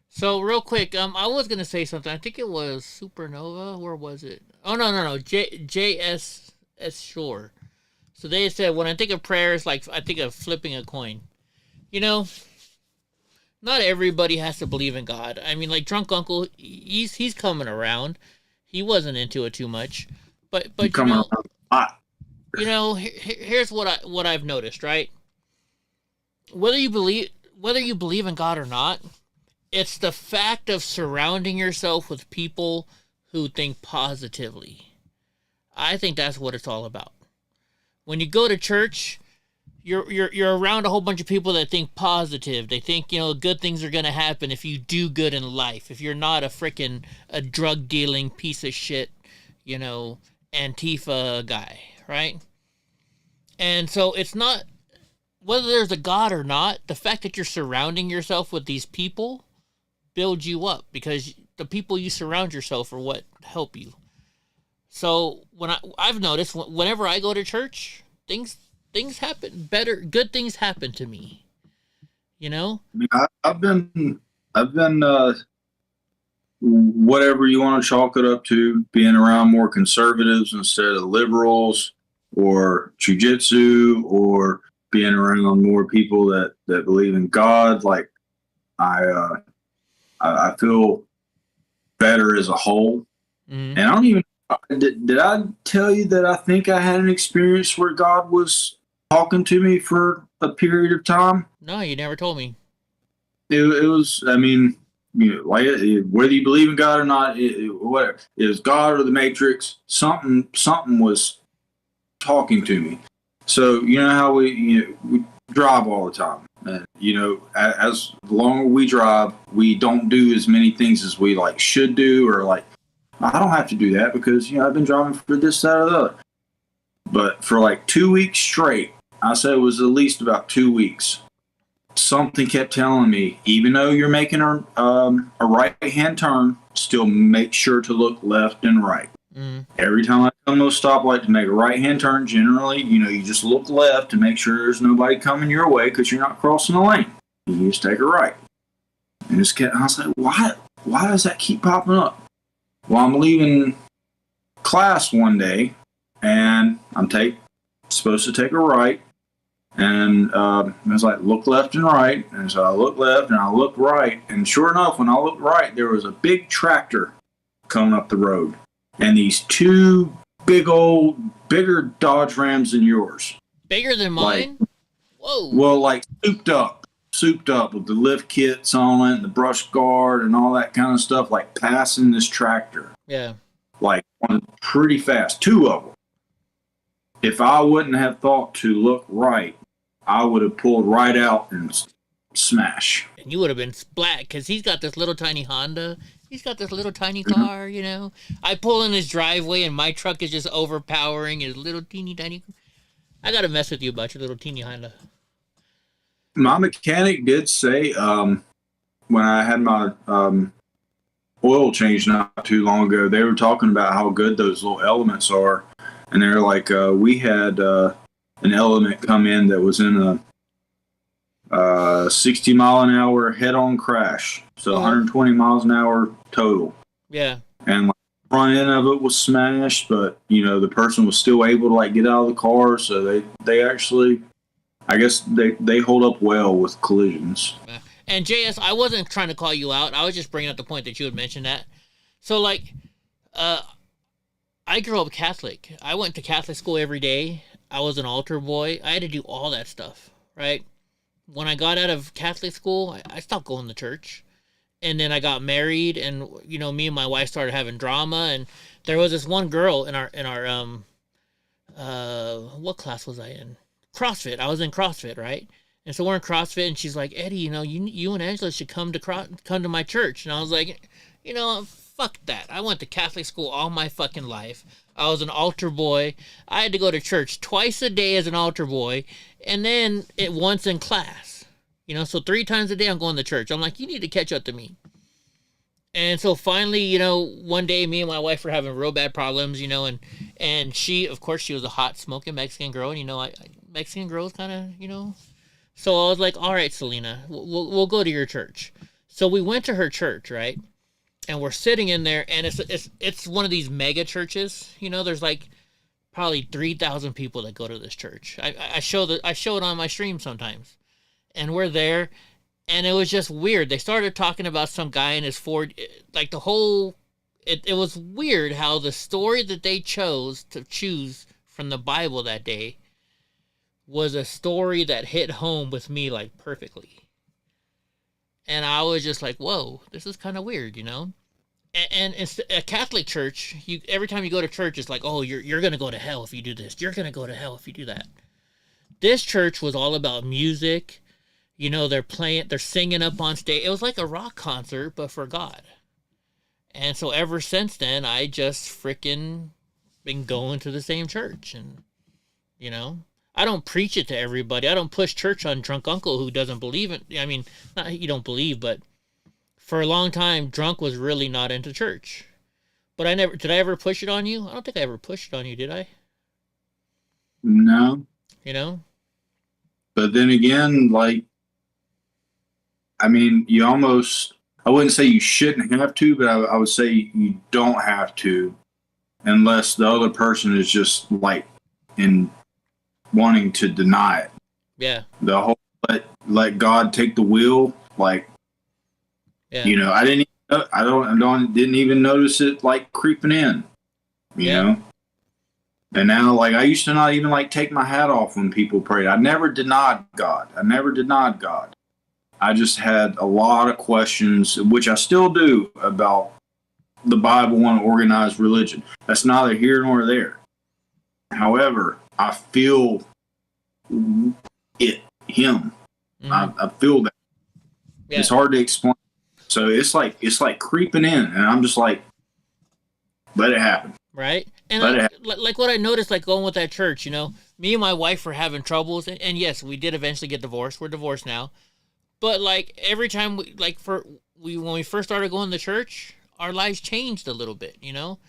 So real quick, I was gonna say something. I think it was Supernova. Where was it? Oh no. JS Shore. So they said when I think of prayers, like I think of flipping a coin. Not everybody has to believe in God. I mean, like Drunk Uncle, he's coming around. He wasn't into it too much, but here's what I've noticed, right? Whether you believe in God or not, it's the fact of surrounding yourself with people who think positively. I think that's what it's all about. When you go to church, you're around a whole bunch of people that think positive. They think, good things are going to happen if you do good in life. If you're not a drug dealing piece of shit, Antifa guy, right? And so it's not, whether there's a God or not, the fact that you're surrounding yourself with these people builds you up, because the people you surround yourself are what help you. So when I've noticed whenever I go to church, things happen better. Good things happen to me. I've been whatever you want to chalk it up to, being around more conservatives instead of liberals, or jiu-jitsu, or being around more people that believe in God. Like I feel better as a whole. And I don't even, did I tell you that I think I had an experience where God was talking to me for a period of time? No, you never told me. It was, I mean, like whether you believe in God or not, whatever, it was God or the Matrix. Something was talking to me. So you know how we drive all the time, and as the longer we drive, we don't do as many things as we should do, or I don't have to do that because I've been driving for this, that, or the other. But for 2 weeks straight, I said it was at least about 2 weeks, something kept telling me, even though you're making a right-hand turn, still make sure to look left and right. Every time I come to a stoplight to make a right-hand turn, generally, you just look left to make sure there's nobody coming your way because you're not crossing the lane. You just take a right. And I was like, why does that keep popping up? Well, I'm leaving class one day, and I'm supposed to take a right, and I was like, look left and right, and so I looked left and I looked right, and sure enough, when I looked right, there was a big tractor coming up the road, and these two bigger Dodge Rams than yours. Bigger than mine? Whoa. Well, souped up. souped up with the lift kits on it and the brush guard and all that kind of stuff, like passing this tractor. Yeah. Like pretty fast, 2 of them. If I wouldn't have thought to look right, I would have pulled right out and smash. And you would have been splat because he's got this little tiny Honda. He's got this little tiny car, you know. I pull in his driveway and my truck is just overpowering his little teeny tiny. I got to mess with you about your little teeny Honda. My mechanic did say when I had my oil change not too long ago, they were talking about how good those little elements are. And they're like, we had an element come in that was in a 60 mile an hour head-on crash. So 120 miles an hour total. Yeah. And like, the front end of it was smashed, but, you know, the person was still able to, like, get out of the car. So they actually, I guess they hold up well with collisions. And JS, I wasn't trying to call you out. I was just bringing up the point that you had mentioned that. So, like, I grew up Catholic. I went to Catholic school every day. I was an altar boy. I had to do all that stuff, right? When I got out of Catholic school, I stopped going to church. And then I got married, and, you know, me and my wife started having drama. And there was this one girl in our what class was I in? CrossFit. I was in CrossFit, right? And so we're in CrossFit, and she's like, Eddie, you know, you and Angela should come to my church. And I was like, you know, fuck that. I went to Catholic school all my fucking life. I was an altar boy. I had to go to church twice a day as an altar boy, and then once in class. You know, so 3 times a day I'm going to church. I'm like, you need to catch up to me. And so finally, you know, one day me and my wife were having real bad problems, you know, and she, of course, she was a hot smoking Mexican girl, and, you know, Mexican girls kind of, you know. So I was like, all right, Selena, we'll go to your church. So we went to her church, right? And we're sitting in there, and it's one of these mega churches. You know, there's like probably 3,000 people that go to this church. I show it on my stream sometimes. And we're there, and it was just weird. They started talking about some guy in his Ford, like the whole, it was weird how the story that they chose to choose from the Bible that day was a story that hit home with me like perfectly. And I was just like, whoa, this is kind of weird, you know? And it's a Catholic church. Every time you go to church, it's like, oh, you're going to go to hell if you do this. You're going to go to hell if you do that. This church was all about music. You know, they're singing up on stage. It was like a rock concert, but for God. And so ever since then, I just freaking been going to the same church. And, you know, I don't preach it to everybody. I don't push church on drunk uncle who doesn't believe it. I mean, not you don't believe, but for a long time, drunk was really not into church. But did I ever push it on you? I don't think I ever pushed it on you, did I? No. You know? But then again, like, I mean, I wouldn't say you shouldn't have to, but I would say you don't have to unless the other person is just like in wanting to deny it. Yeah. The whole let God take the wheel, like, yeah. You know, I didn't even notice it like creeping in, you know? And now, like, I used to not even like take my hat off when people prayed. I never denied God. I just had a lot of questions, which I still do, about the Bible and organized religion. That's neither here nor there. However, I feel him. Mm-hmm. I feel that. Yeah. It's hard to explain. So it's like creeping in, and I'm just like, let it happen. Right? And like what I noticed, like going with that church, you know, me and my wife were having troubles, and yes, we did eventually get divorced. We're divorced now. But like every time when we first started going to church, our lives changed a little bit, you know?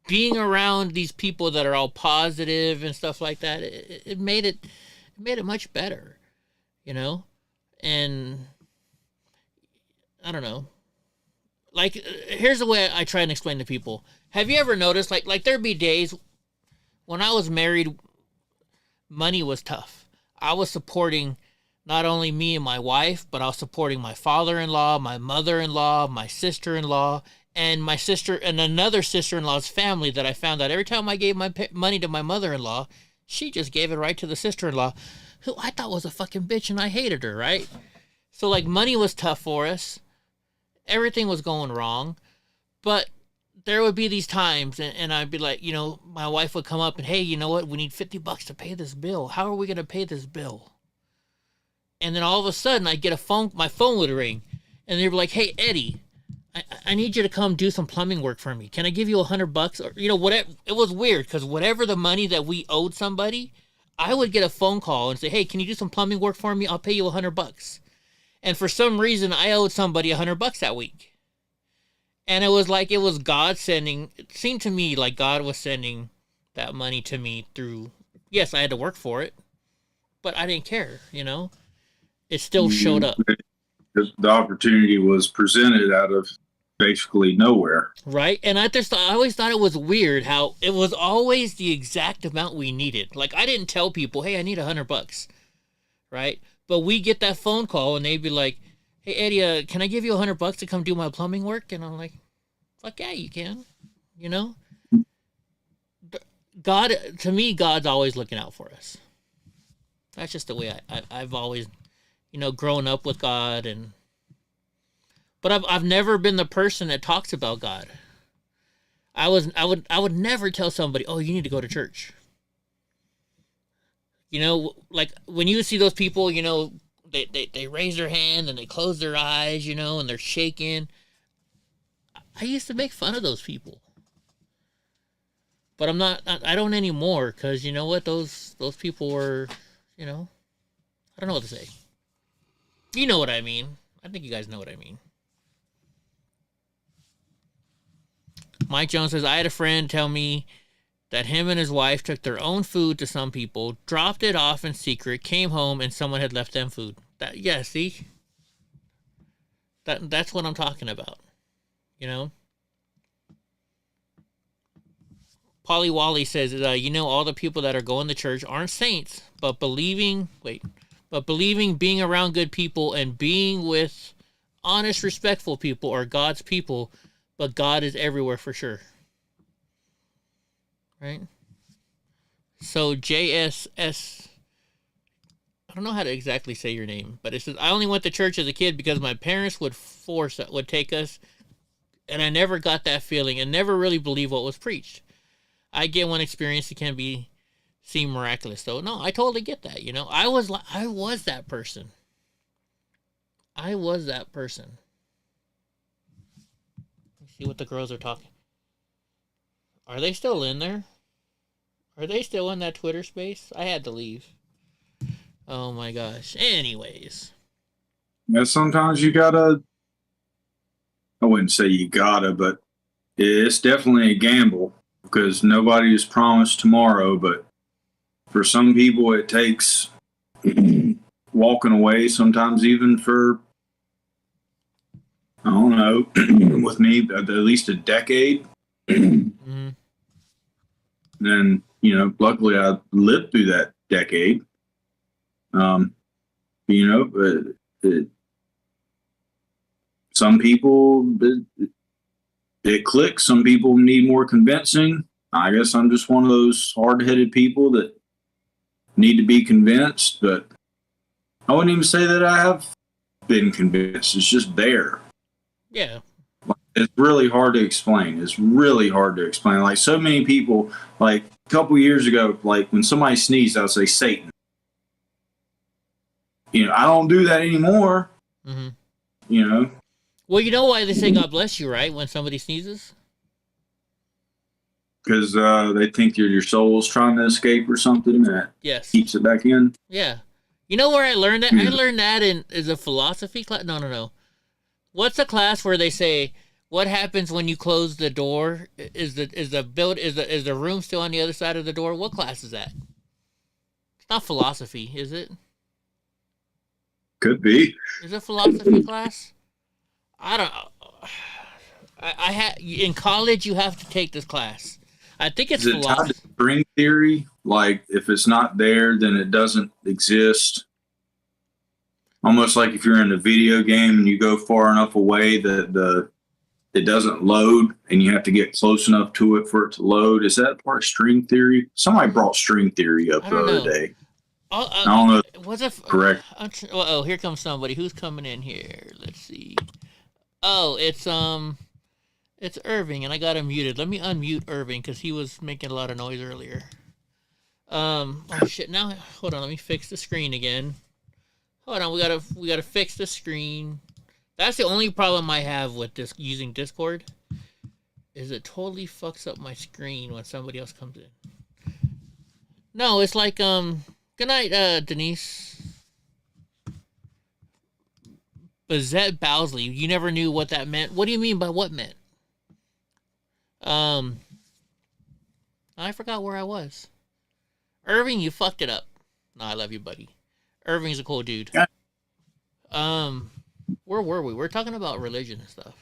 Being around these people that are all positive and stuff like that, it made it much better, you know? And I don't know. Like, here's the way I try and explain to people. Have you ever noticed, like there'd be days when I was married, money was tough. I was supporting not only me and my wife, but I was supporting my father-in-law, my mother-in-law, my sister-in-law, and my sister and another sister-in-law's family that I found out every time I gave my money to my mother-in-law, she just gave it right to the sister-in-law, who I thought was a fucking bitch and I hated her, right? So like money was tough for us. Everything was going wrong. But there would be these times and I'd be like, you know, my wife would come up and, hey, you know what? We need $50 to pay this bill. How are we going to pay this bill? And then all of a sudden I'd get my phone would ring and they'd be like, hey, Eddie, I need you to come do some plumbing work for me. Can I give you $100? Or, you know, whatever. It was weird because whatever the money that we owed somebody, I would get a phone call and say, hey, can you do some plumbing work for me? I'll pay you $100. And for some reason, I owed somebody $100 that week. And it was like it was God sending. It seemed to me like God was sending that money to me through. Yes, I had to work for it, but I didn't care. You know, it still showed up. The opportunity was presented out of basically nowhere. Right. And I always thought it was weird how it was always the exact amount we needed. Like I didn't tell people, hey, I need $100. Right. But we get that phone call and they'd be like, hey, Eddie, can I give you $100 to come do my plumbing work? And I'm like, fuck yeah, you can. You know? God, to me, God's always looking out for us. That's just the way I've always, you know, grown up with God. But I've never been the person that talks about God. I would never tell somebody, oh, you need to go to church. You know, like when you see those people, you know, they raise their hand and they close their eyes, you know, and they're shaking. I used to make fun of those people. But I don't anymore because you know what? Those people were, you know, I don't know what to say. You know what I mean. I think you guys know what I mean. Mike Jones says, I had a friend tell me that him and his wife took their own food to some people, dropped it off in secret, came home, and someone had left them food. See? That's what I'm talking about. You know? Polly Wally says, you know, all the people that are going to church aren't saints, but believing being around good people and being with honest, respectful people are God's people, but God is everywhere for sure. Right? So JSS, I don't know how to exactly say your name, but it says, I only went to church as a kid because my parents would take us, and I never got that feeling and never really believed what was preached. I get one experience it can seem miraculous, though. No, I totally get that. You know, I was that person. I was that person. Let's see what the girls are talking. Are they still in there? Are they still in that Twitter space? I had to leave. Oh my gosh. Anyways. Yeah, sometimes you gotta, I wouldn't say you gotta, but it's definitely a gamble because nobody is promised tomorrow. But for some people, it takes walking away, sometimes even for, I don't know, with me, at least a decade. Mm-hmm. And, you know, luckily I lived through that decade. You know, some people, it clicks. Some people need more convincing. I guess I'm just one of those hard-headed people that need to be convinced, but I wouldn't even say that I have been convinced. It's just there. Yeah. It's really hard to explain. Like so many people, like a couple years ago, like when somebody sneezed, I would say Satan. You know, I don't do that anymore. Mm-hmm. You know. Well, you know why they say God bless you, right? When somebody sneezes? Because they think your soul's trying to escape or something. That keeps it back in. Yeah. You know where I learned that? Yeah. I learned that is a philosophy class. No. What's a class where they say, what happens when you close the door? Is the room still on the other side of the door? What class is that? It's not philosophy, is it? Could be. Is it philosophy class? I don't know. I had in college you have to take this class. I think it's philosophy. Tied to string theory? Like if it's not there, then it doesn't exist. Almost like if you're in a video game and you go far enough away that it doesn't load and you have to get close enough to it for it to load. Is that part of string theory? Somebody brought string theory up the other day. I don't know. What's it? Correct. Oh, here comes somebody. Who's coming in here? Let's see. Oh, it's Irving, and I got him muted. Let me unmute Irving because he was making a lot of noise earlier. Oh shit! Now, hold on. Let me fix the screen again. Hold on. We gotta fix the screen. That's the only problem I have with this using Discord. Is it totally fucks up my screen when somebody else comes in. No, it's like good night, Denise. Bazette Bowsley. You never knew what that meant. What do you mean by what meant? I forgot where I was. Irving, you fucked it up. No, I love you, buddy. Irving's a cool dude. Yeah. Where were we? We're talking about religion and stuff.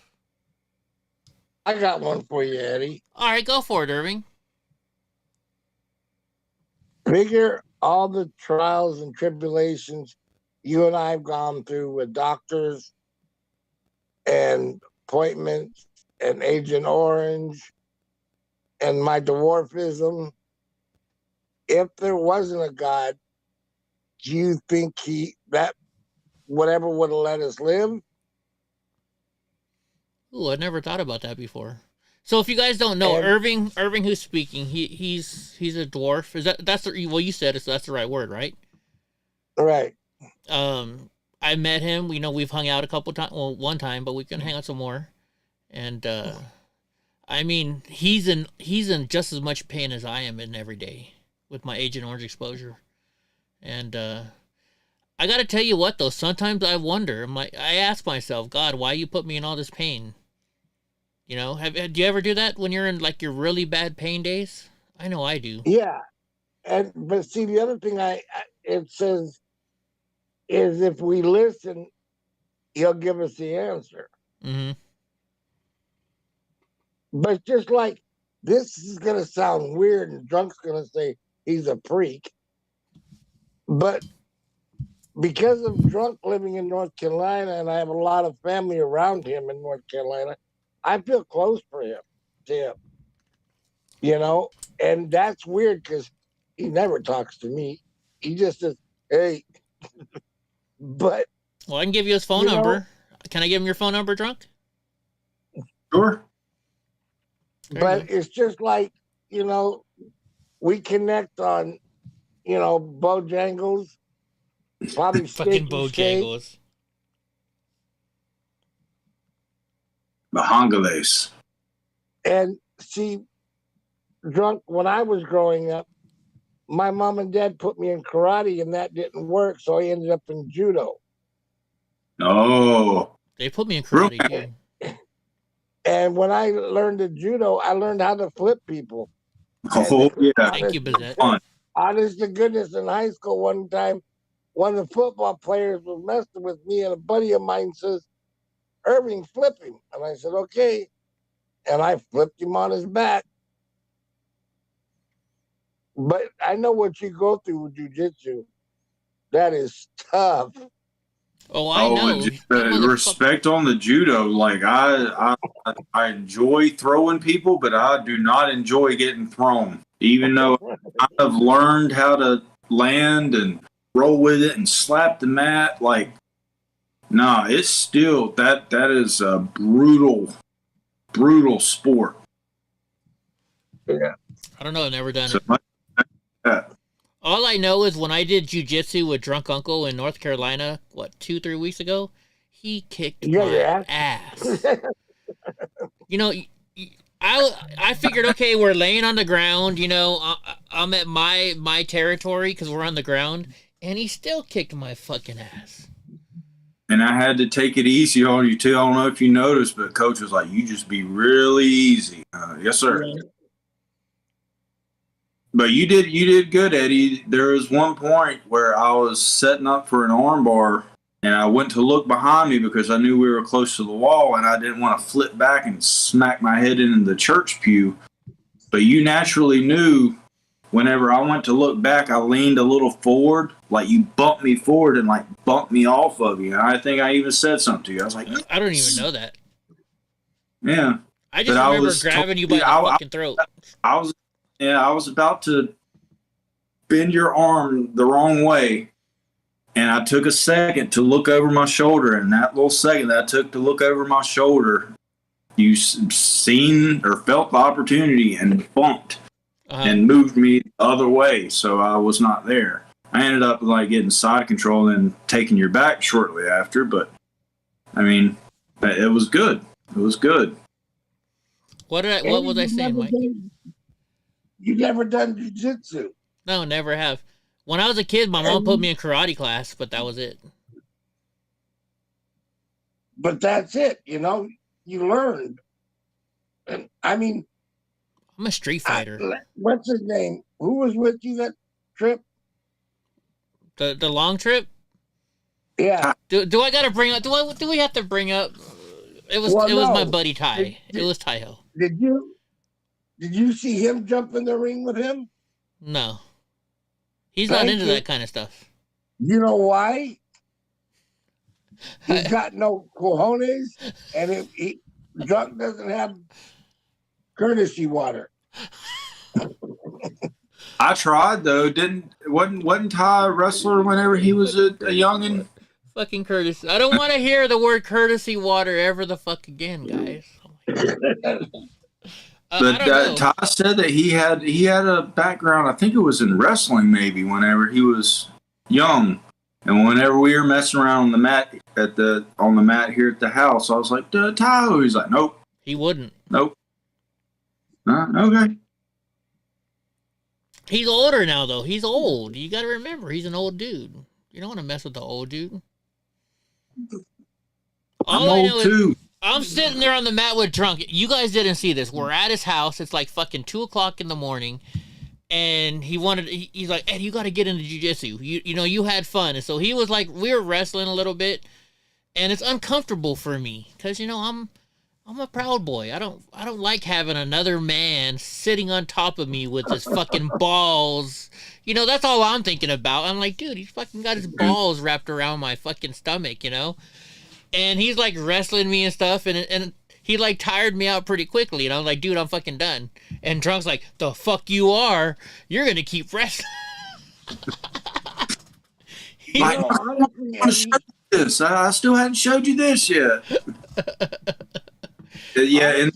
I got one for you, Eddie. All right, go for it, Irving. Figure all the trials and tribulations you and I have gone through with doctors and appointments and Agent Orange and my dwarfism. If there wasn't a God, do you think that whatever would have let us live? Ooh, I never thought about that before. So if you guys don't know, Irving who's speaking, he's a dwarf. You said it, so that's the right word, right? Right. I met him. We've hung out a couple times. Well, one time, but we can hang out some more. And I mean, he's in just as much pain as I am in every day with my Agent Orange exposure. And I got to tell you what, though, sometimes I wonder. I ask myself, God, why you put me in all this pain? Do you ever do that when you're in like your really bad pain days? I know I do. Yeah, but see, the other thing it says is if we listen, he'll give us the answer. Mm-hmm. But just like this is gonna sound weird, and Drunk's gonna say he's a freak, but because of Drunk living in North Carolina, and I have a lot of family around him in North Carolina, I feel close to him, and that's weird because he never talks to me. He just says, hey, but. Well, I can give you his phone number. Can I give him your phone number, Drunk? Sure. But it's just like, we connect on, Bojangles. Probably fucking Bojangles. Bahangales. And see, Drunk, when I was growing up, my mom and dad put me in karate and that didn't work, so I ended up in judo. Oh. They put me in karate too. And when I learned the judo, I learned how to flip people. Oh, yeah. Thank you, Bazette. Honest to goodness, in high school one time, one of the football players was messing with me, and a buddy of mine says, Irving, flip him. And I said, okay. And I flipped him on his back. But I know what you go through with jiu-jitsu. That is tough. Oh, I know. Just, respect on the judo. Like I enjoy throwing people, but I do not enjoy getting thrown. Even though I've learned how to land and roll with it and slap the mat, like, nah, it's still that is a brutal sport. Yeah. I don't know. I've never done it. All I know is when I did jiu-jitsu with Drunk Uncle in North Carolina, 2-3 weeks ago, he kicked my ass. I figured, okay, we're laying on the ground, I'm at my territory because we're on the ground, and he still kicked my fucking ass. And I had to take it easy on you too. I don't know if you noticed, but Coach was like, "You just be really easy." Yes, sir. Yeah. But you did good, Eddie. There was one point where I was setting up for an armbar, and I went to look behind me because I knew we were close to the wall, and I didn't want to flip back and smack my head into the church pew. But you naturally knew whenever I went to look back, I leaned a little forward, like you bumped me forward and like bumped me off of you. And I think I even said something to you. I was like, I don't even know that. Yeah. I just remember grabbing you by the fucking throat. I was about to bend your arm the wrong way. And I took a second to look over my shoulder. And that little second that I took to look over my shoulder, you seen or felt the opportunity and bumped and moved me the other way. So I was not there. I ended up like getting side control and taking your back shortly after. But I mean, it was good. It was good. What was I saying, Mike? You never done jiu-jitsu? No, never have. When I was a kid, my mom put me in karate class, but that was it. But that's it, you know. You learned. And I mean, I'm a street fighter. What's his name? Who was with you that trip? The long trip? Yeah. Do I gotta bring up? Do we have to bring up? It was my buddy Ty. It was Taiho. Did you see him jump in the ring with him? No. He's not into that kind of stuff. You know why? He's got no cojones, and if he drunk doesn't have courtesy water. I tried though. Wasn't Ty a wrestler whenever he was a youngin'? Fucking courtesy. I don't want to hear the word courtesy water ever the fuck again, guys. But Ty said that he had a background. I think it was in wrestling, maybe whenever he was young, and whenever we were messing around on the mat here at the house, I was like, Ty. He's like, nope. He wouldn't. Nope. Okay. He's older now, though. He's old. You got to remember, he's an old dude. You don't want to mess with the old dude. I'm old too. I'm sitting there on the mat with drunk. You guys didn't see this. We're at his house. It's like fucking 2:00 in the morning. And he's like, Ed, you got to get into jiu-jitsu. You know, you had fun. And so he was like, we were wrestling a little bit. And it's uncomfortable for me. Because, you know, I'm a proud boy. I don't like having another man sitting on top of me with his fucking balls. You know, that's all I'm thinking about. I'm like, dude, he's fucking got his balls wrapped around my fucking stomach, you know? And he's like wrestling me and stuff, and he like tired me out pretty quickly. And I'm like, dude, I'm fucking done. And Drunk's like, the fuck you are? You're gonna keep wrestling. I still hadn't showed you this yet. Yeah, and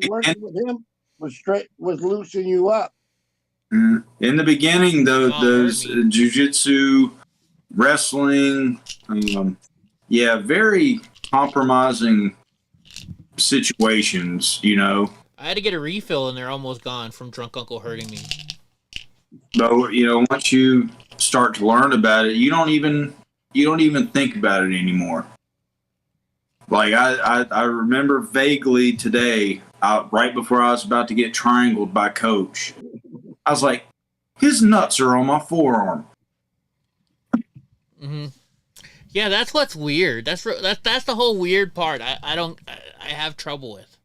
working with him was loosening you up. In the beginning, those jiu-jitsu, wrestling, very compromising situations, you know. I had to get a refill and they're almost gone from Drunk Uncle hurting me. But, you know, once you start to learn about it, you don't even think about it anymore. Like, I remember vaguely today, right before I was about to get triangled by Coach, I was like, his nuts are on my forearm. Mm-hmm. Yeah, that's what's weird. That's the whole weird part. I have trouble with.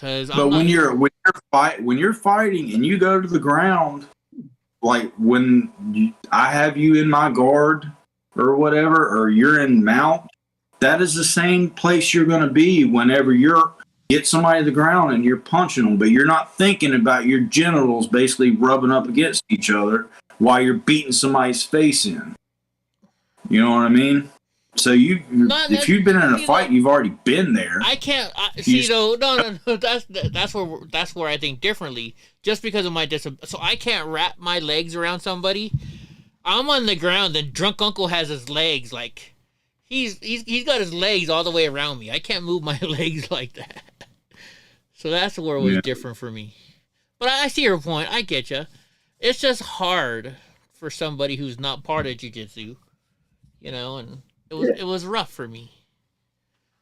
When you're fighting and you go to the ground, like when I have you in my guard or whatever, or you're in mount, that is the same place you're going to be whenever you're get somebody to the ground and you're punching them, but you're not thinking about your genitals basically rubbing up against each other while you're beating somebody's face in. You know what I mean? So if you've been in a fight, you've already been there. I can't no. That's where I think differently. Just because of my disability, so I can't wrap my legs around somebody. I'm on the ground, and Drunk Uncle has his legs like he's got his legs all the way around me. I can't move my legs like that. So that's where it was different for me. But I see your point. I get you. It's just hard for somebody who's not part of jiu-jitsu, you know, and it was rough for me.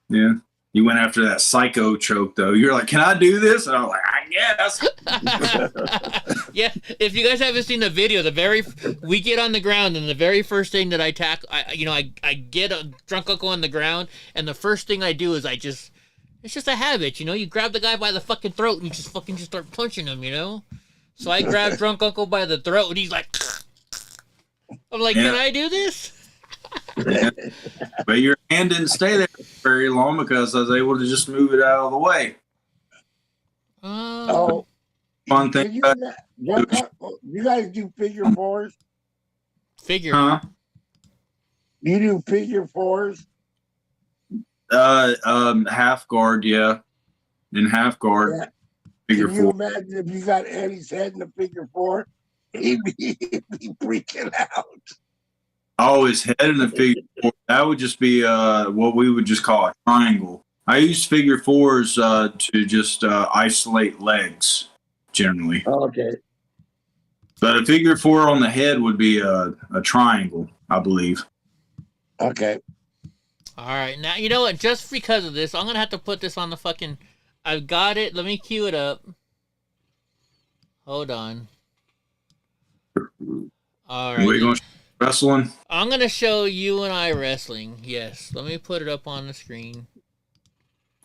Yeah. You went after that psycho choke, though. You're like, can I do this? And I'm like, I guess. Yeah. If you guys haven't seen the video, we get on the ground, and the very first thing that I tackle, I get a Drunk Uncle on the ground, and the first thing I do is it's just a habit, you know? You grab the guy by the fucking throat, and you just start punching him, you know? So I grab Drunk Uncle by the throat, and he's like, I'm like, can I do this? But your hand didn't stay there very long because I was able to just move it out of the way. Fun thing. You guys do figure fours? Figure? Huh? You do figure fours? Half guard, yeah. In half guard, yeah. figure Can you four. imagine if you got Eddie's head in a figure four? He'd be freaking out. Oh, his head in the figure four. That would just be what we would just call a triangle. I use figure fours to just isolate legs, generally. Okay. But a figure four on the head would be a triangle, I believe. Okay. All right. Now, you know what? Just because of this, I'm going to have to put this on the fucking... I've got it. Let me cue it up. Hold on. All right. We're going wrestling? I'm going to show you and I wrestling. Yes. Let me put it up on the screen.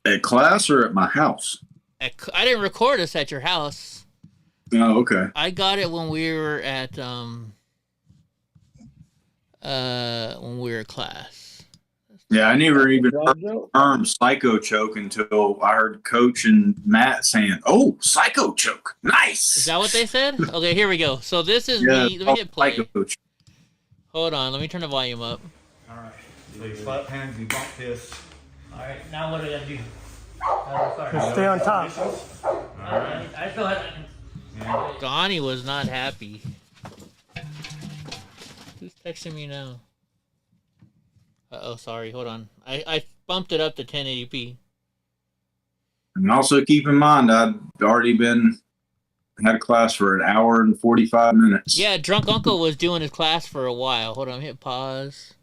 At class or at my house? I didn't record us at your house. Oh, okay. I got it when we were at class. Yeah, I never even heard the term psycho choke until I heard Coach and Matt saying, "Oh, psycho choke, nice." Is that what they said? Okay, here we go. So this is me. Let me hit play. Hold on, let me turn the volume up. All right. So you slap hands, you bump fists. All right, now what do I gotta do? Stay on top. All right. I still have. Yeah. Donnie was not happy. Who's texting me now? Oh, sorry. Hold on. I bumped it up to 1080p. And also keep in mind, I'd already had a class for an hour and 45 minutes. Yeah, Drunk Uncle was doing his class for a while. Hold on, hit pause.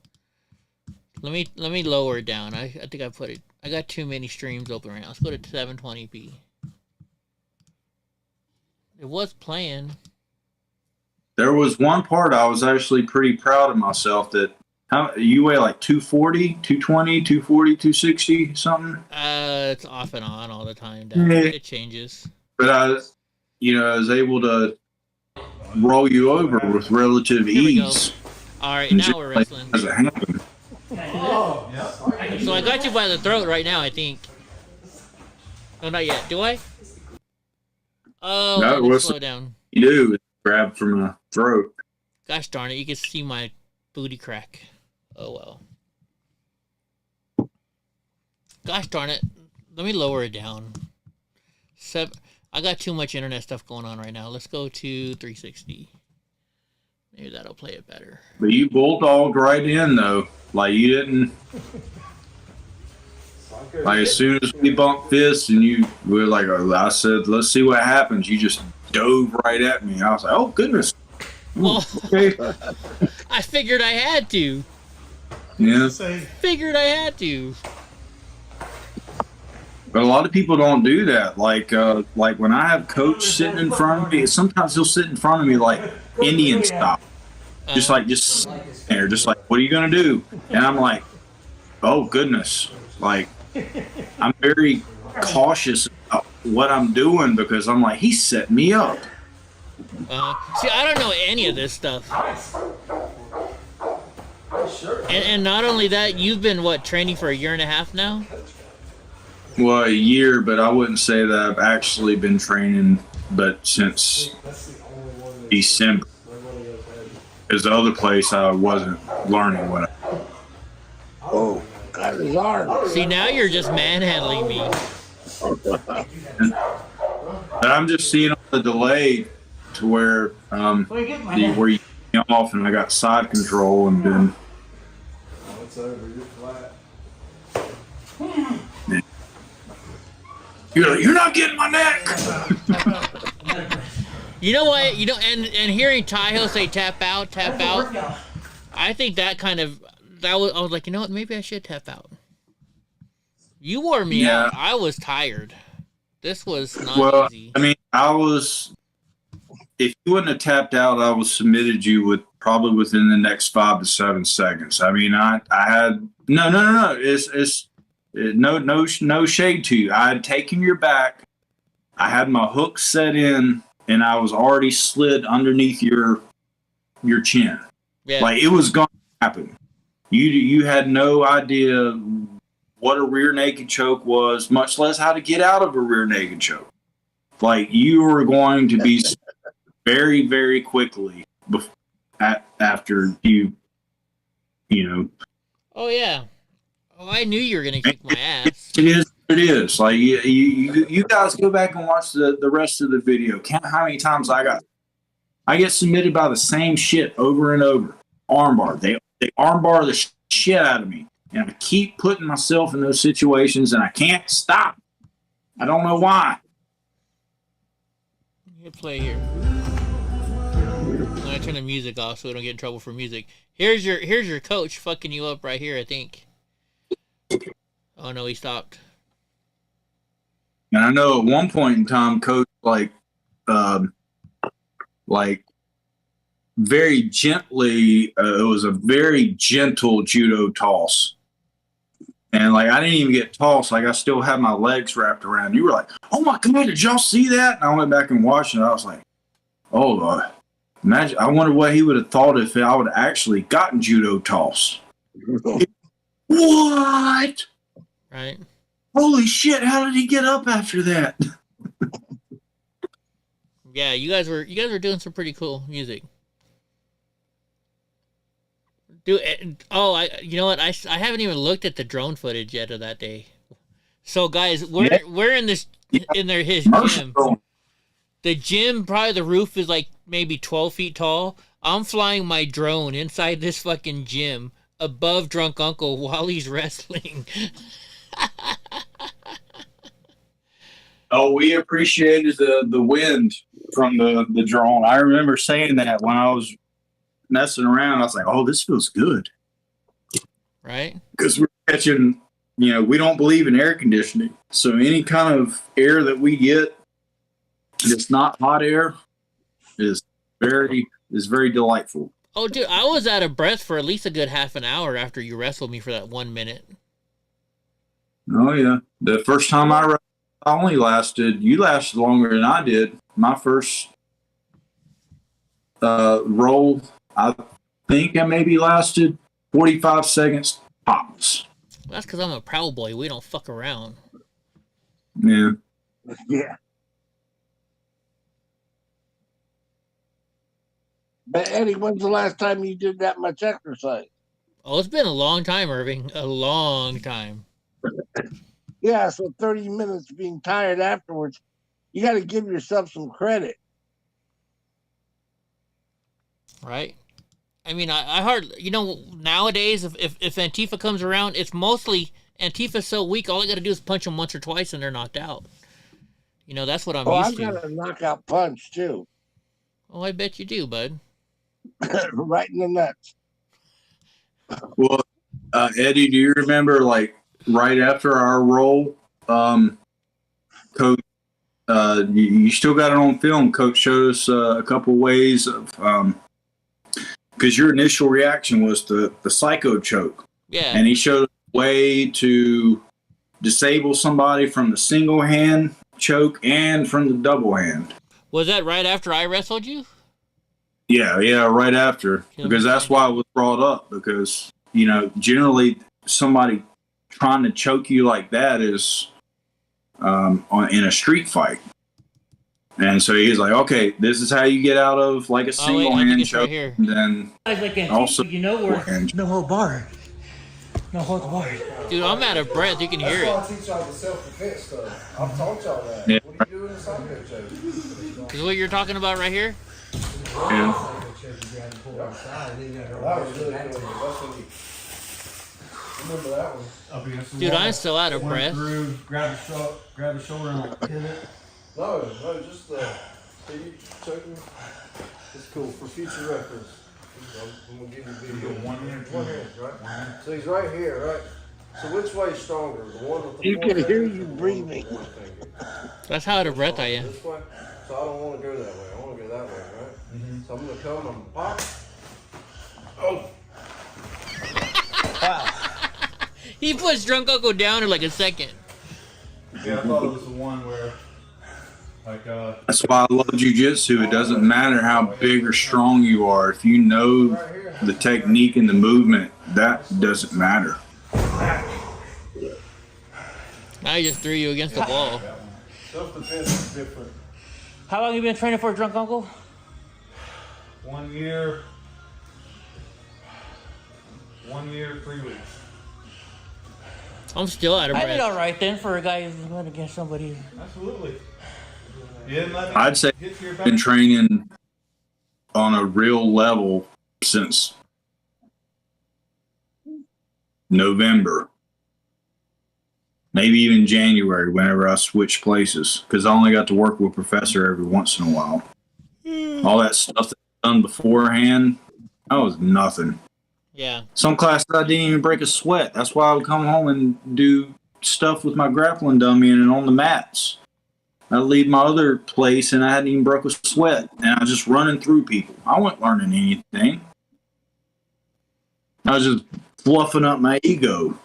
Let me lower it down. I think I put it. I got too many streams open right now. Let's go to 720p. It was playing. There was one part I was actually pretty proud of myself that you weigh like 240, 220, 240, 260, something? It's off and on all the time. It changes. But I was able to roll you over with relative ease. All right, now we're wrestling. As it happened. Oh, yeah. So I got you by the throat right now, I think. No, not yet. Do I? Oh, no, let me slow down. You do. Grab from the throat. Gosh darn it, you can see my booty crack. Oh, well. Gosh darn it. Let me lower it down. I got too much internet stuff going on right now. Let's go to 360. Maybe that'll play it better. But you bulldogged right in, though. Like, you didn't... Like, as soon as we bumped fists and we were like, I said, let's see what happens. You just dove right at me. I was like, oh, goodness. Well, okay. I figured I had to. Yeah. Figured I had to. But a lot of people don't do that. Like when I have Coach sitting in front of me, sometimes he'll sit in front of me like Indian style. Just there, just like, what are you going to do? And I'm like, oh, goodness. Like, I'm very cautious about what I'm doing because I'm like, he's setting me up. See, I don't know any of this stuff. And not only that, you've been, training for a year and a half now? Well, a year, but I wouldn't say that I've actually been training, but since December. Because the other place I wasn't learning what I... Oh, got his arm. See, now you're just manhandling me. But I'm just seeing the delay to where where you get off and I got side control and then... Oh, it's over. You're flat. You're not getting my neck. You know what? And hearing Taiho say tap out, I think that I was like, you know what? Maybe I should tap out. You wore me out. I was tired. This was not easy. I mean, if you wouldn't have tapped out, I would have submitted you probably within the next 5 to 7 seconds. I mean, I had no. It's no shade to you. I had taken your back. I had my hook set in, and I was already slid underneath your chin. Yeah. Like, it was going to happen. You had no idea what a rear naked choke was, much less how to get out of a rear naked choke. Like, you were going to be very, very quickly after you know. Oh yeah. Oh, I knew you were gonna kick my ass. It is. It is. Like you guys go back and watch the rest of the video. Count how many times I get submitted by the same shit over and over. Armbar. They armbar the shit out of me, and I keep putting myself in those situations, and I can't stop. I don't know why. You play here. I'm gonna turn the music off so we don't get in trouble for music. Here's your coach fucking you up right here, I think. Oh no, he stopped. And I know at one point in time, coach like very gently. It was a very gentle judo toss, and like I didn't even get tossed. Like I still had my legs wrapped around. You were like, "Oh my god, did y'all see that?" And I went back and watched it. I was like, "Oh Lord, imagine!" I wonder what he would have thought if I would have actually gotten judo tossed. What? Right. Holy shit! How did he get up after that? Yeah, you guys were doing some pretty cool music. Dude, you know what? I haven't even looked at the drone footage yet of that day. So guys, we're in his gym. The gym, probably the roof is like maybe 12 feet tall. I'm flying my drone inside this fucking gym above Drunk Uncle while he's wrestling. Oh, we appreciated the wind from the drone. I remember saying that when I was messing around. I was like, oh, this feels good. Right? Because we're catching, we don't believe in air conditioning. So any kind of air that we get that's not hot air is very delightful. Oh, dude, I was out of breath for at least a good half an hour after you wrestled me for that 1 minute. Oh, yeah. The first time I wrestled, you lasted longer than I did. My first roll, I think I maybe lasted 45 seconds tops. Well, that's because I'm a Proud Boy. We don't fuck around. Yeah. Yeah. But Eddie, when's the last time you did that much exercise? Oh, it's been a long time, Irving. A long time. Yeah, so 30 minutes being tired afterwards, you got to give yourself some credit. Right? I mean, I hardly, nowadays, if Antifa comes around, it's mostly Antifa's so weak, all I got to do is punch them once or twice and they're knocked out. That's what I'm used to. I've got a knockout punch, too. Oh, I bet you do, bud. Right in the nuts. Well, Eddie, do you remember, right after our roll, Coach, you still got it on film. Coach showed us a couple ways of, because your initial reaction was the psycho choke. Yeah. And he showed a way to disable somebody from the single hand choke and from the double hand. Was that right after I wrestled you? Yeah, right after. Because that's why it was brought up. Because, generally somebody trying to choke you like that is in a street fight. And so he's like, okay, this is how you get out of a single hand choke. Right, and then also no hold bar. No hold bar. Dude, I'm out of breath. You can hear it. That's why I teach y'all the self-defense stuff. I've taught y'all that. Yeah. What are you doing in psycho choke? Is what you're talking about right here? Yeah. That was really cool. Remember that one? Dude, I'm still out of breath. Grab the shoulder and pin it. No, just see, choking. It's cool for future reference. I'm gonna give you a video. One hand, right? So he's right here, right? So which way is stronger? The one with the You can hear you breathing. That's how out of breath I am. This way? So I don't want to go that way. I want to go that way, right? Mm-hmm. So I'm gonna come, I'm gonna pop. Oh. Wow. He puts Drunk Uncle down in a second. Yeah, I thought it was the one where that's why I love jiu-jitsu. It doesn't matter how big or strong you are. If you know the technique and the movement, that doesn't matter. I just threw you against the wall. Self-defense is different. How long have you been training for, Drunk Uncle? 1 year. 1 year, 3 weeks. I'm still out of breath. I did all right then for a guy who's going against somebody. Absolutely. Yeah, I'd say I've been training on a real level since November, maybe even January, whenever I switched places, because I only got to work with Professor every once in a while. All that stuff that I done beforehand, that was nothing. Yeah. Some classes I didn't even break a sweat. That's why I would come home and do stuff with my grappling dummy and on the mats. I'd leave my other place and I hadn't even broke a sweat. And I was just running through people. I wasn't learning anything. I was just fluffing up my ego.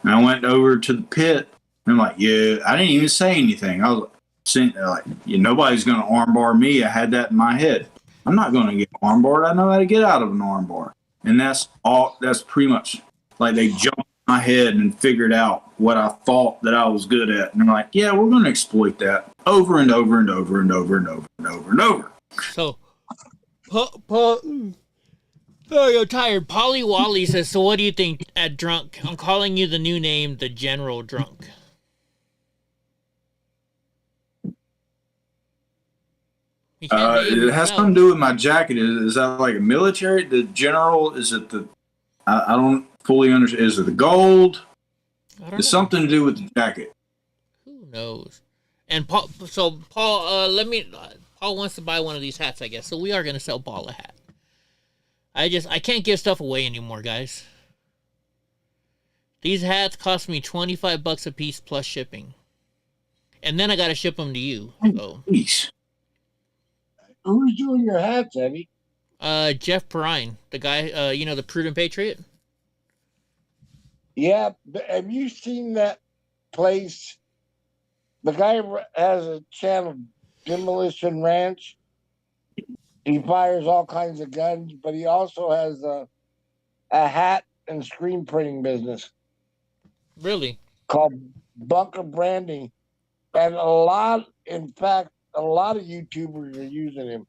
And I went over to the pit and I'm like, yeah, I didn't even say anything. I was saying, like, yeah, nobody's going to armbar me. I had that in my head. I'm not going to get armbarred. I know how to get out of an armbar. And that's all. That's pretty much like they jumped in my head and figured out what I thought that I was good at. And they're like, yeah, we're going to exploit that over and over and over and over and over and over and over. So, oh, you're tired. Polly Wally says, so what do you think at Drunk? I'm calling you the new name, the General Drunk. It has something to do with my jacket. Is that like a military? The general, is it the, I don't fully understand. Is it the gold? It's something to do with the jacket. Who knows? And Paul, Paul wants to buy one of these hats, I guess. So we are going to sell Paul a hat. I can't give stuff away anymore, guys. These hats cost me $25 a piece plus shipping. And then I got to ship them to you. So. Peace. Who's doing your hats, Eddie? Jeff Perrine, the guy, the Prudent Patriot. Yeah, have you seen that place? The guy has a channel, Demolition Ranch. He fires all kinds of guns, but he also has a hat and screen printing business. Really? Called Bunker Branding. And a lot of YouTubers are using him.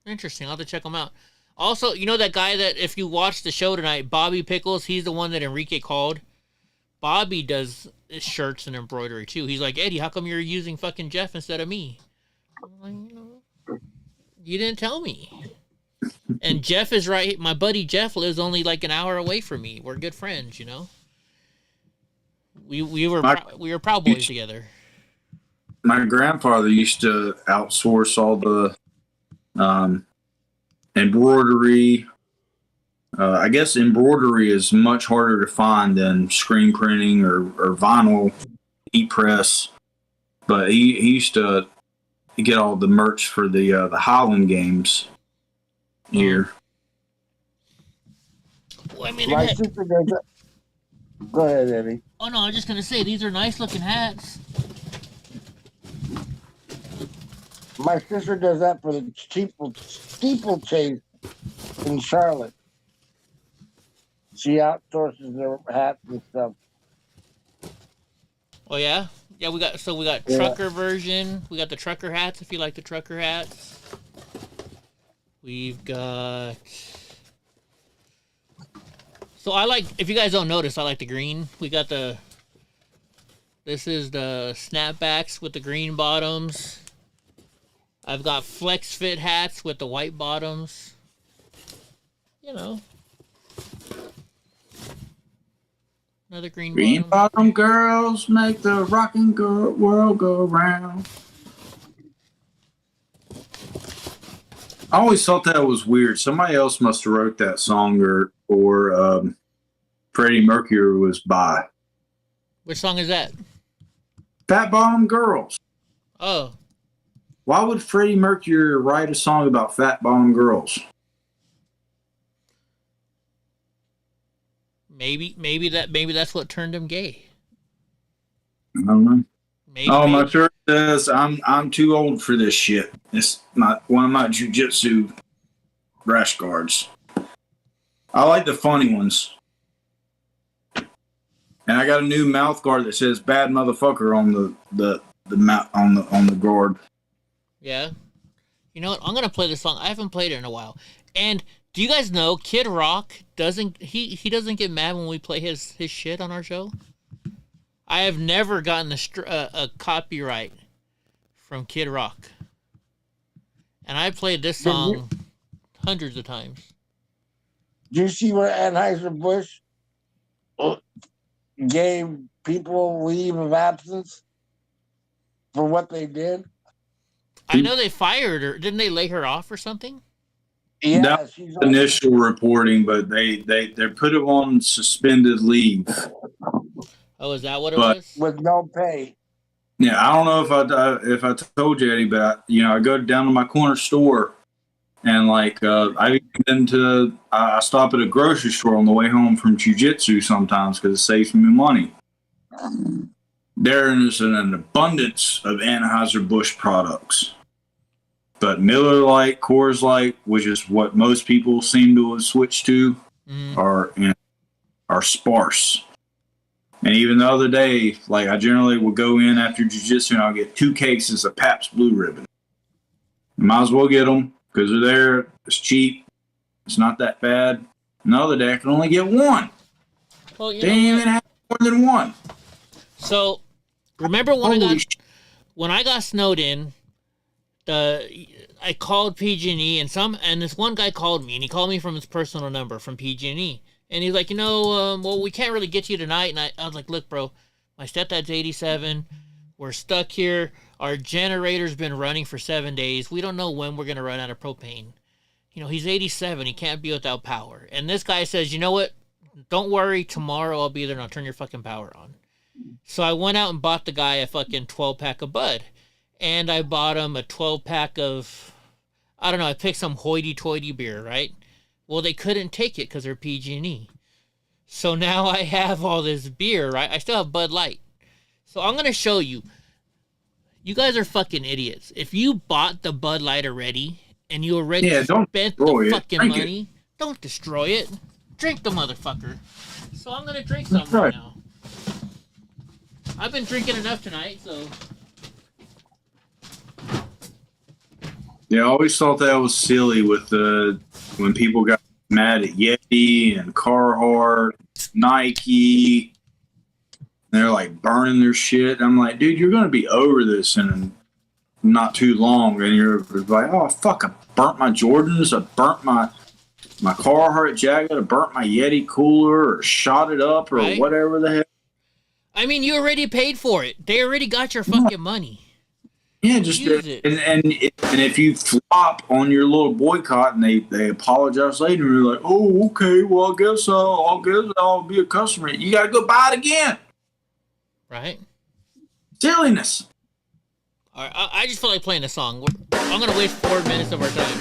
Interesting. I'll have to check him out. Also, you know that guy that, if you watch the show tonight, Bobby Pickles, he's the one that Enrique called. Bobby does shirts and embroidery, too. He's like, Eddie, how come you're using fucking Jeff instead of me? I'm like, you didn't tell me. And Jeff is right. My buddy Jeff lives only like an hour away from me. We're good friends, you know? We were Proud Boys together. My grandfather used to outsource all the embroidery. I guess embroidery is much harder to find than screen printing or vinyl heat press. But he used to get all the merch for the Highland games here. Well, I mean, my sister does that. Go ahead, Eddie. Oh no, I was just gonna say these are nice looking hats. My sister does that for the steeplechase in Charlotte. She outsources their hats and stuff. Oh yeah, yeah. We got trucker version. We got the trucker hats. If you like the trucker hats, we've got. So I like. If you guys don't notice, I like the green. We got the. This is the snapbacks with the green bottoms. I've got flex fit hats with the white bottoms. You know. Another green bottom girls make the rocking world go round. I always thought that was weird. Somebody else must have wrote that song or Freddie Mercury was by. Which song is that? Fat Bottom Girls. Oh. Why would Freddie Mercury write a song about fat bottom girls? Maybe that's what turned him gay. I don't know. My shirt says I'm too old for this shit. It's one of my jiu-jitsu rash guards. I like the funny ones. And I got a new mouth guard that says "bad motherfucker" on the guard. Yeah. You know what? I'm gonna play this song. I haven't played it in a while. And do you guys know Kid Rock doesn't get mad when we play his shit on our show? I have never gotten a copyright from Kid Rock, and I played this song hundreds of times. Do you see where Anheuser-Busch gave people leave of absence for what they did? I know they fired her. Didn't they lay her off or something? Yeah, that was initial reporting, but they put him on suspended leave. Oh, is that what it was? With no pay. Yeah, I don't know if I told you, Eddie, but I go down to my corner store, and like I stop at a grocery store on the way home from jiu-jitsu sometimes because it saves me money. There is an abundance of Anheuser-Busch products. But Miller Lite, Coors Light, which is what most people seem to have switched to, are sparse. And even the other day, like I generally would go in after jiu-jitsu and I'll get 2 cases of Pabst Blue Ribbon. Might as well get them because they're there. It's cheap. It's not that bad. Another day I can only get 1. Well, they ain't even have more than 1. So, remember when I got snowed in, I called PG&E and this one guy called me and he called me from his personal number from PG&E and he's like, well, we can't really get you tonight. And I was like, look, bro, my stepdad's 87. We're stuck here. Our generator's been running for 7 days. We don't know when we're going to run out of propane. He's 87. He can't be without power. And this guy says, you know what? Don't worry. Tomorrow I'll be there and I'll turn your fucking power on. So I went out and bought the guy a fucking 12-pack of Bud. And I bought him a 12-pack of, I don't know, I picked some hoity-toity beer, right? Well, they couldn't take it because they're PG&E. So now I have all this beer, right? I still have Bud Light. So I'm going to show you. You guys are fucking idiots. If you bought the Bud Light already and you already spent the fucking money, don't destroy it. Drink the motherfucker. So I'm going to drink some right now. I've been drinking enough tonight, so... Yeah, I always thought that was silly with when people got mad at Yeti and Carhartt, Nike. They're like burning their shit. I'm like, dude, you're going to be over this in not too long. And you're like, oh, fuck, I burnt my Jordans. I burnt my Carhartt jacket. I burnt my Yeti cooler or shot it up or whatever the hell. I mean, you already paid for it. They already got your fucking money. Yeah, just use it. And if you flop on your little boycott and they apologize later, you're like, oh, okay, well, I guess I'll be a customer. You got to go buy it again. Right? Silliness. All right, I just feel like playing a song. I'm going to waste 4 minutes of our time.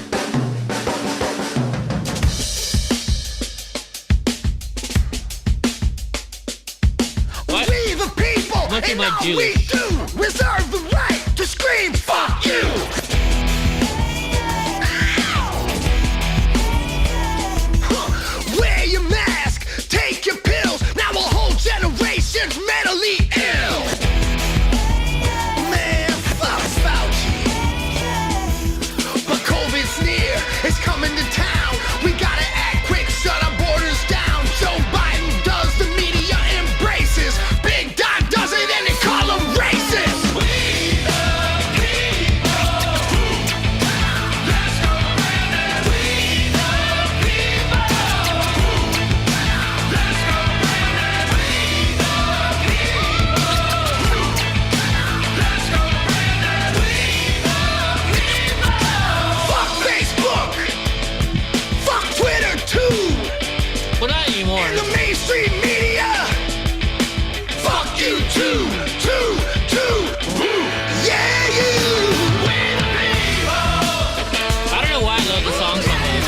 What? We the people, look at my all we do, reserve the right to scream, fuck you! Wear your mask, take your pills, now a whole generation's mentally ill! Man, fuck Fauci. But COVID's near, it's coming to town, we gotta act quick, shut our borders down. Joe Biden does, the media embraces, Big Don does it and they call him racist! And the mainstream media, fuck you too, yeah you. I don't know why I love the song so much.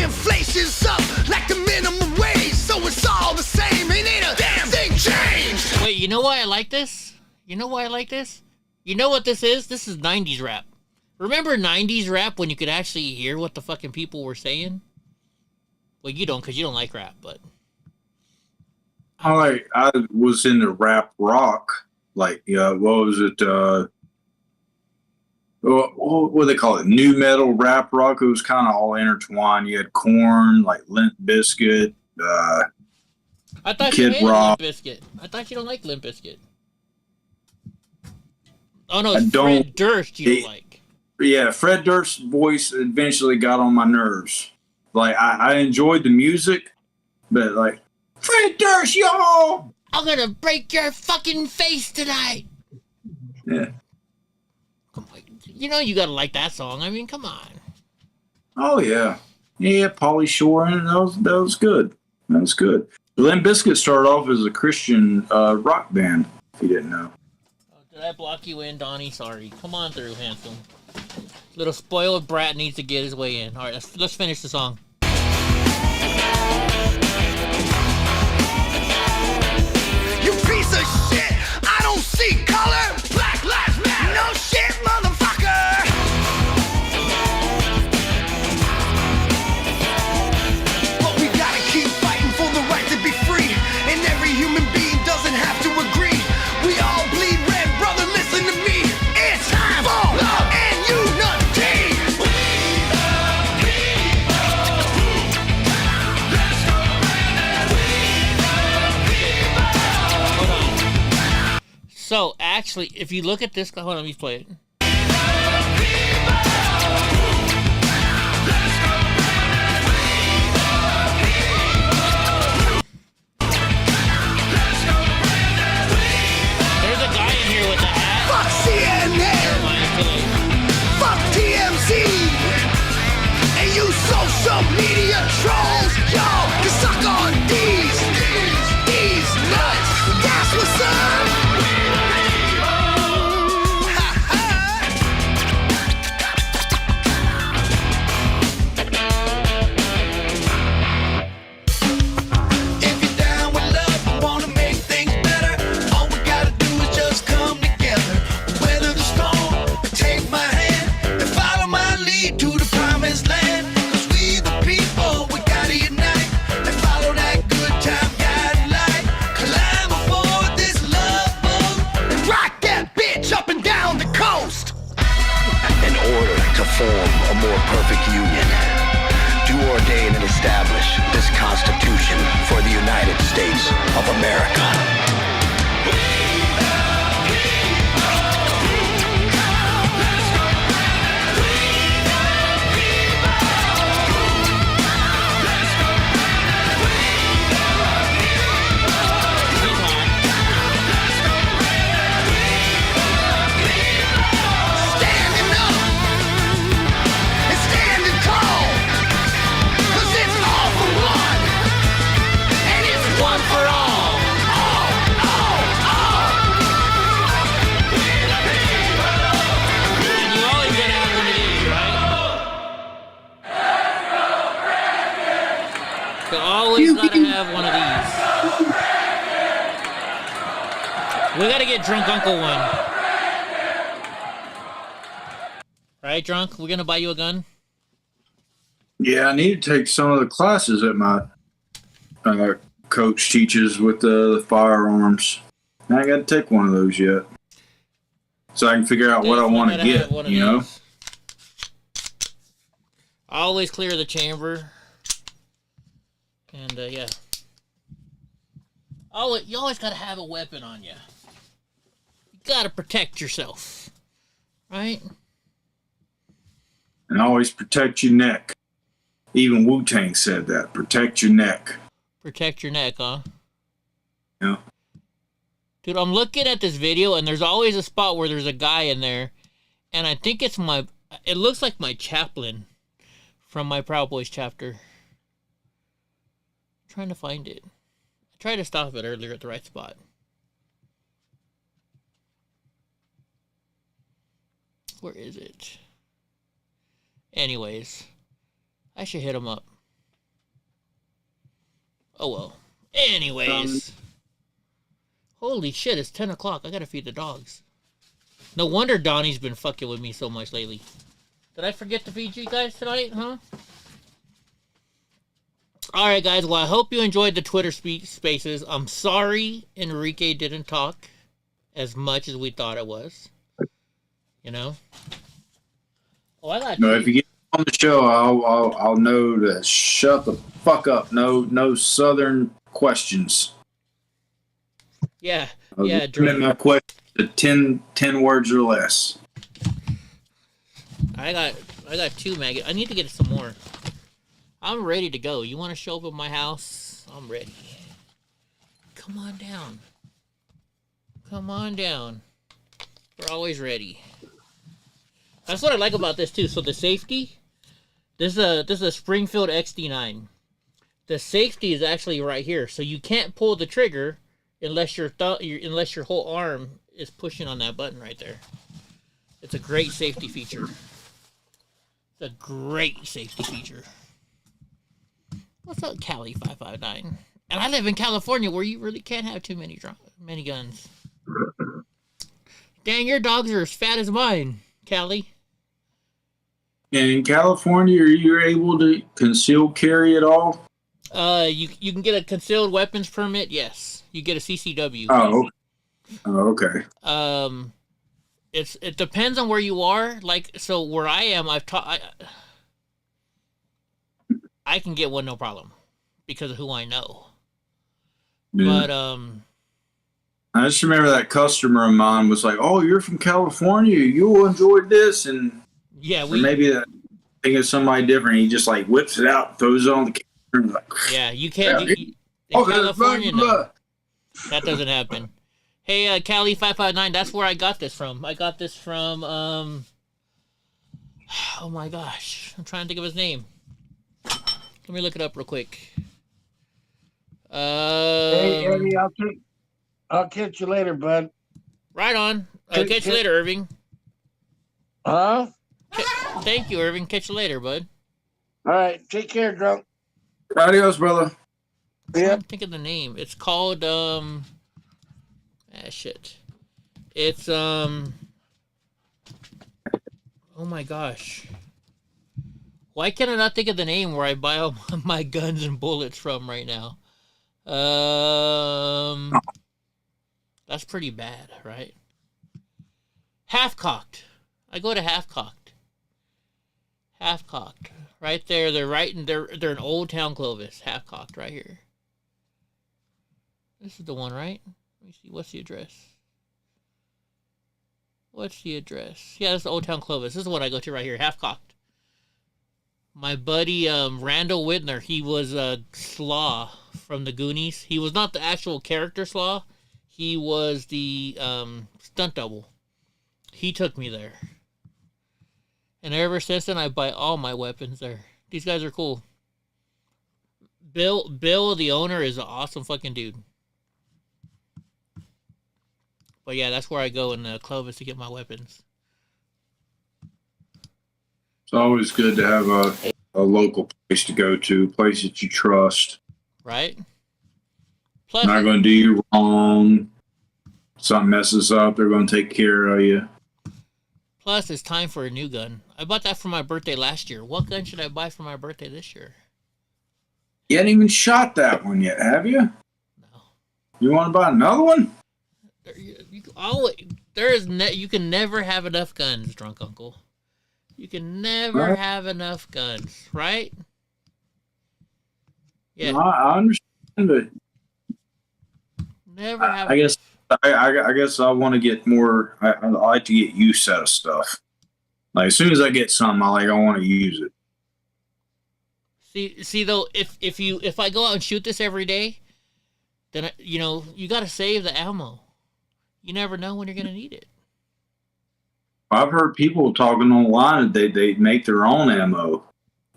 Inflation's up like the minimum wage, so it's all the same, ain't a damn thing changed. Wait, you know why I like this? You know why I like this? You know what this is? This is 90s rap. Remember 90s rap when you could actually hear what the fucking people were saying? Well, you don't because you don't like rap, but... I was into rap rock. Like, what was it? What do they call it? New metal rap rock. It was kind of all intertwined. You had Korn, like Limp Bizkit, I thought Kid you hated Rock. Limp Bizkit. I thought you don't like Limp Bizkit. Oh no, I it's don't. Fred Durst you don't like. Yeah, Fred Durst's voice eventually got on my nerves. Like, I enjoyed the music, but like, Fred Durst, y'all! I'm gonna break your fucking face tonight! Yeah. You know you gotta like that song. I mean, come on. Oh, yeah. Yeah, Pauly Shore, and that was good. That was good. Limp Bizkit started off as a Christian rock band, if you didn't know. Did I block you in, Donnie? Sorry. Come on through, handsome. Little spoiled brat needs to get his way in. All right, let's finish the song. You piece of shit! I don't see color! Black lives matter! No shit, motherfucker! But we gotta keep fighting for the right to be free. And every human being doesn't have to agree. We all bleed red, brother, listen to me. It's time for love and unity! So, actually, if you look at this, hold on, let me play it. There's a guy in here with a hat. Fuck CNN! Fuck TMZ! And you social media trolls, y'all can suck on these nuts. That's what's up! Form a more perfect union. Do ordain and establish this Constitution for the United States of America. Always gotta have one of these. We gotta get Drunk Uncle one. Right, Drunk? We're gonna buy you a gun? Yeah, I need to take some of the classes that my coach teaches with the firearms. I got to take one of those yet, so I can figure out what I want to get. You know, always clear the chamber, and yeah. You always got to have a weapon on you. You got to protect yourself, right? And always protect your neck. Even Wu-Tang said that. Protect your neck. Protect your neck, huh? Yeah. Dude, I'm looking at this video, and there's always a spot where there's a guy in there, and I think it looks like my chaplain from my Proud Boys chapter. I'm trying to find it. I tried to stop it earlier at the right spot. Where is it? Anyways, I should hit him up. Oh well. Anyways. Holy shit, it's 10 o'clock. I gotta feed the dogs. No wonder Donnie's been fucking with me so much lately. Did I forget to feed you guys tonight, huh? All right, guys. Well, I hope you enjoyed the Twitter spaces. I'm sorry Enrique didn't talk as much as we thought it was. You know. Oh, I got. No, if you get on the show, I'll know to shut the fuck up. No Southern questions. Yeah. Yeah. Limit my question to 10 words or less. I got 2 maggots. I need to get some more. I'm ready to go. You want to show up at my house? I'm ready. Come on down. Come on down. We're always ready. That's what I like about this too. So the safety, this is a Springfield XD9. The safety is actually right here, so you can't pull the trigger unless your whole arm is pushing on that button right there. It's a great safety feature. It's a great safety feature. What's up, Cali 559? And I live in California, where you really can't have too many guns. Dang, your dogs are as fat as mine, Cali. In California, are you able to conceal carry at all? You can get a concealed weapons permit. Yes, you get a CCW. Oh, okay. It depends on where you are. Like, so where I am, I can get one no problem because of who I know. Yeah. But I just remember that customer of mine was like, "Oh, you're from California. You'll enjoy this." And yeah, maybe that thing is somebody different. He just like whips it out, throws it on the camera. Like, yeah, you can't. In California, no, that doesn't happen. Hey, Cali 559. That's where I got this from. I got this from. Oh my gosh, I'm trying to think of his name. Let me look it up real quick. Hey, Eddie, I'll catch you later, bud. Right on. Catch you later, Irving. Huh? Thank you, Irving. Catch you later, bud. All right. Take care, drunk. Adios, brother. Yeah. Think of the name. It's called shit. It's oh my gosh. Why can I not think of the name where I buy all my guns and bullets from right now? That's pretty bad, right? Half-cocked. I go to half-cocked. Half-cocked. Right there. They're in Old Town Clovis. Half-cocked right here. This is the one, right? Let me see. What's the address? What's the address? Yeah, this is Old Town Clovis. This is what I go to right here. Half-cocked. My buddy Randall Whitner, he was Slaw from the Goonies. He was not the actual character Slaw. He was the stunt double. He took me there. And ever since then, I buy all my weapons there. These guys are cool. Bill, the owner, is an awesome fucking dude. But yeah, that's where I go in Clovis to get my weapons. It's always good to have a local place to go to, a place that you trust. Right? Plus, not going to do you wrong. Something messes up, they're going to take care of you. Plus, it's time for a new gun. I bought that for my birthday last year. What gun should I buy for my birthday this year? You haven't even shot that one yet, have you? No. You want to buy another one? You can never have enough guns, drunk uncle. You can never have enough guns, right? Yeah, no, I understand, but never have. I guess I want to get more. I like to get use out of stuff. Like as soon as I get something, I want to use it. See though, if I go out and shoot this every day, then you got to save the ammo. You never know when you're gonna need it. I've heard people talking online that they make their own ammo.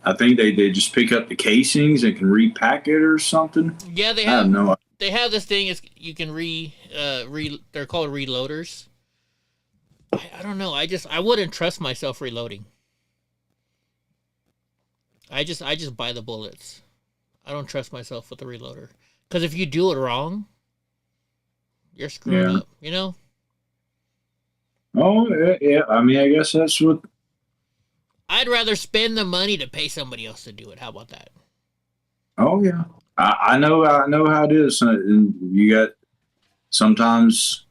I think they just pick up the casings and can repack it or something. Yeah, they have. They have this thing. You can they're called reloaders. I don't know. I wouldn't trust myself reloading. I just buy the bullets. I don't trust myself with the reloader because if you do it wrong, you're screwed up. You know. Oh, yeah. I mean, I guess that's what... I'd rather spend the money to pay somebody else to do it. How about that? Oh yeah, I know how it is. And you got sometimes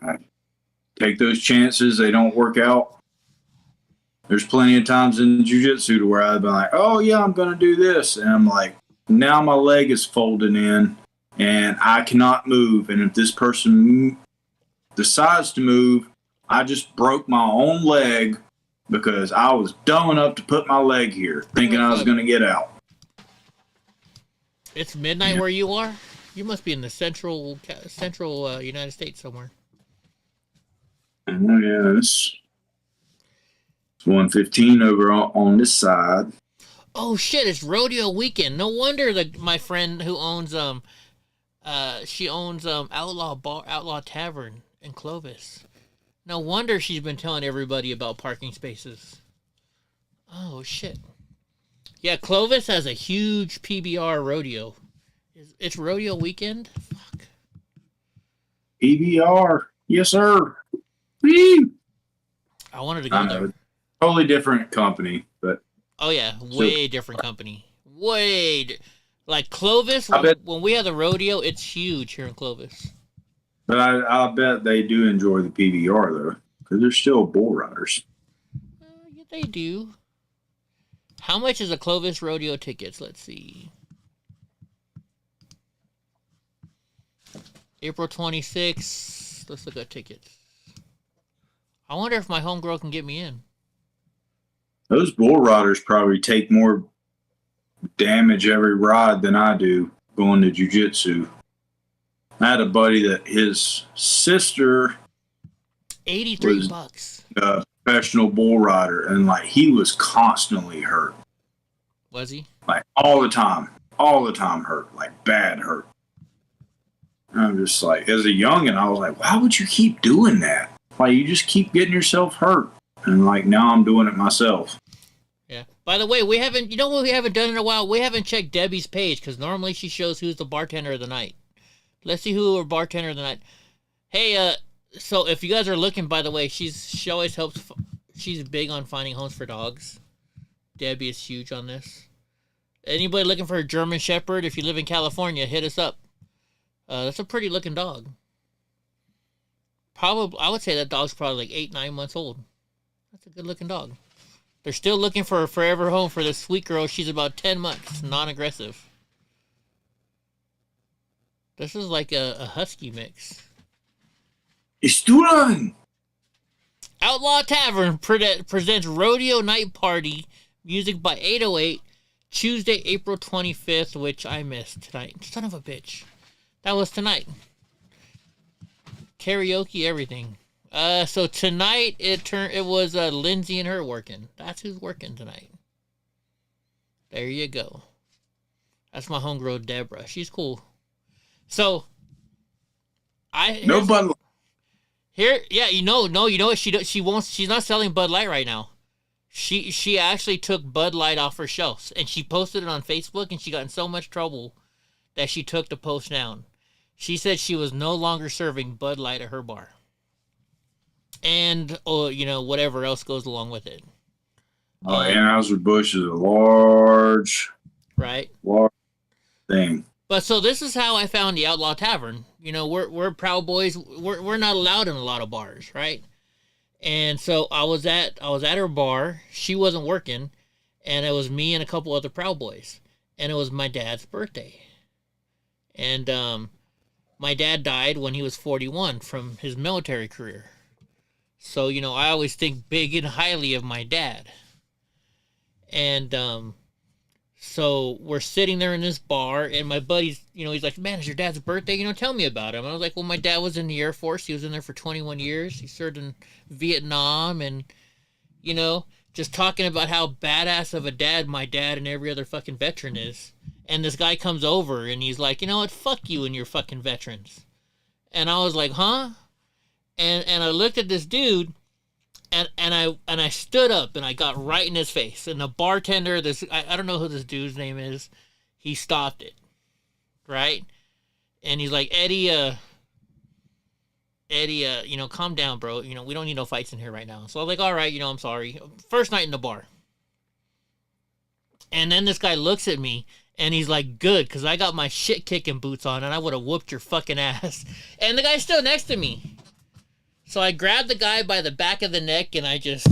I take those chances. They don't work out. There's plenty of times in jiu-jitsu to where I've been like, oh yeah, I'm gonna do this, and I'm like, now my leg is folding in, and I cannot move. And if this person decides to move, I just broke my own leg because I was dumb enough to put my leg here, thinking I was gonna get out. It's midnight where you are? You must be in the central United States somewhere. Oh, yeah, it's 1:15 over on this side. Oh shit! It's rodeo weekend. No wonder my friend who owns she owns Outlaw Tavern in Clovis. No wonder she's been telling everybody about parking spaces. Oh shit! Yeah, Clovis has a huge PBR rodeo. It's rodeo weekend. Fuck. PBR, yes sir. Whee! I wanted to go there. Totally different company, but oh yeah, way different company. Like Clovis. When we have the rodeo, it's huge here in Clovis. But I bet they do enjoy the PBR though, because they're still bull riders. Yeah, they do. How much is a Clovis rodeo tickets? Let's see. April 26th. Let's look at tickets. I wonder if my homegirl can get me in. Those bull riders probably take more damage every ride than I do going to jiu-jitsu. I had a buddy that his sister $83. A professional bull rider, and like he was constantly hurt. Was he? Like all the time hurt, like bad hurt. And I'm just like, as a youngin', I was like, why would you keep doing that? Like you just keep getting yourself hurt, and like now I'm doing it myself. Yeah. By the way, we haven't done in a while? We haven't checked Debbie's page because normally she shows who's the bartender of the night. Let's see who our bartender of the night. Hey, so if you guys are looking, by the way, she always helps. She's big on finding homes for dogs. Debbie is huge on this. Anybody looking for a German Shepherd? If you live in California, hit us up. That's a pretty looking dog. Probably, I would say that dog's probably like 8-9 months old. That's a good looking dog. They're still looking for a forever home for this sweet girl. She's about 10 months, non-aggressive. This is like a husky mix. Esturan! Outlaw Tavern presents Rodeo Night Party, music by 808, Tuesday, April 25th, which I missed tonight. Son of a bitch. That was tonight. Karaoke, everything. So tonight it was Lindsay and her working. That's who's working tonight. There you go. That's my homegirl Deborah. She's cool. So you know what she's not selling Bud Light right now. She actually took Bud Light off her shelves and she posted it on Facebook and she got in so much trouble that she took the post down. She said she was no longer serving Bud Light at her bar. And whatever else goes along with it. Anheuser-Busch is a large thing. But so this is how I found the Outlaw Tavern. We're Proud Boys. We're not allowed in a lot of bars, right? And so I was at her bar. She wasn't working, and it was me and a couple other Proud Boys, and it was my dad's birthday. And my dad died when he was 41 from his military career. So I always think big and highly of my dad. And so we're sitting there in this bar, and my buddy's, he's like, man, it's your dad's birthday? Tell me about him. And I was like, well, my dad was in the Air Force. He was in there for 21 years. He served in Vietnam, and, just talking about how badass of a dad my dad and every other fucking veteran is. And this guy comes over, and he's like, you know what, fuck you and your fucking veterans. And I was like, huh? And I looked at this dude, and I stood up and I got right in his face. And the bartender, I don't know who this dude's name is, he stopped it, right? And he's like, Eddie, calm down, bro. We don't need no fights in here right now. So I was like, all right, I'm sorry. First night in the bar. And then this guy looks at me, and he's like, good, because I got my shit-kicking boots on, and I would have whooped your fucking ass. And the guy's still next to me. So I grab the guy by the back of the neck, and I just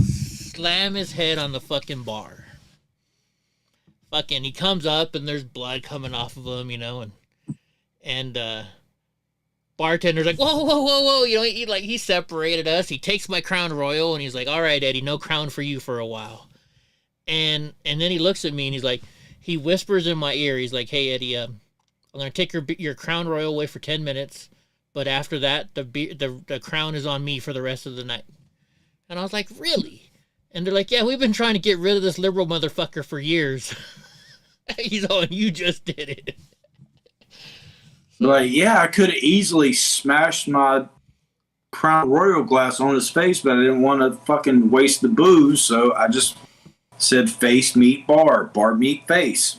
slam his head on the fucking bar. Fucking, he comes up, and there's blood coming off of him, you know, and bartender's like, whoa, whoa, whoa, whoa, you know, he separated us. He takes my Crown Royal, and he's like, all right, Eddie, no crown for you for a while. And then he looks at me, and he's like, he whispers in my ear, he's like, hey, Eddie, I'm going to take your Crown Royal away for 10 minutes, but after that, the crown is on me for the rest of the night. And I was like, really? And they're like, yeah, we've been trying to get rid of this liberal motherfucker for years. He's all, you just did it. Like, yeah, I could have easily smashed my Crown Royal glass on his face, but I didn't want to fucking waste the booze, so I just said face, meat, bar meat, face.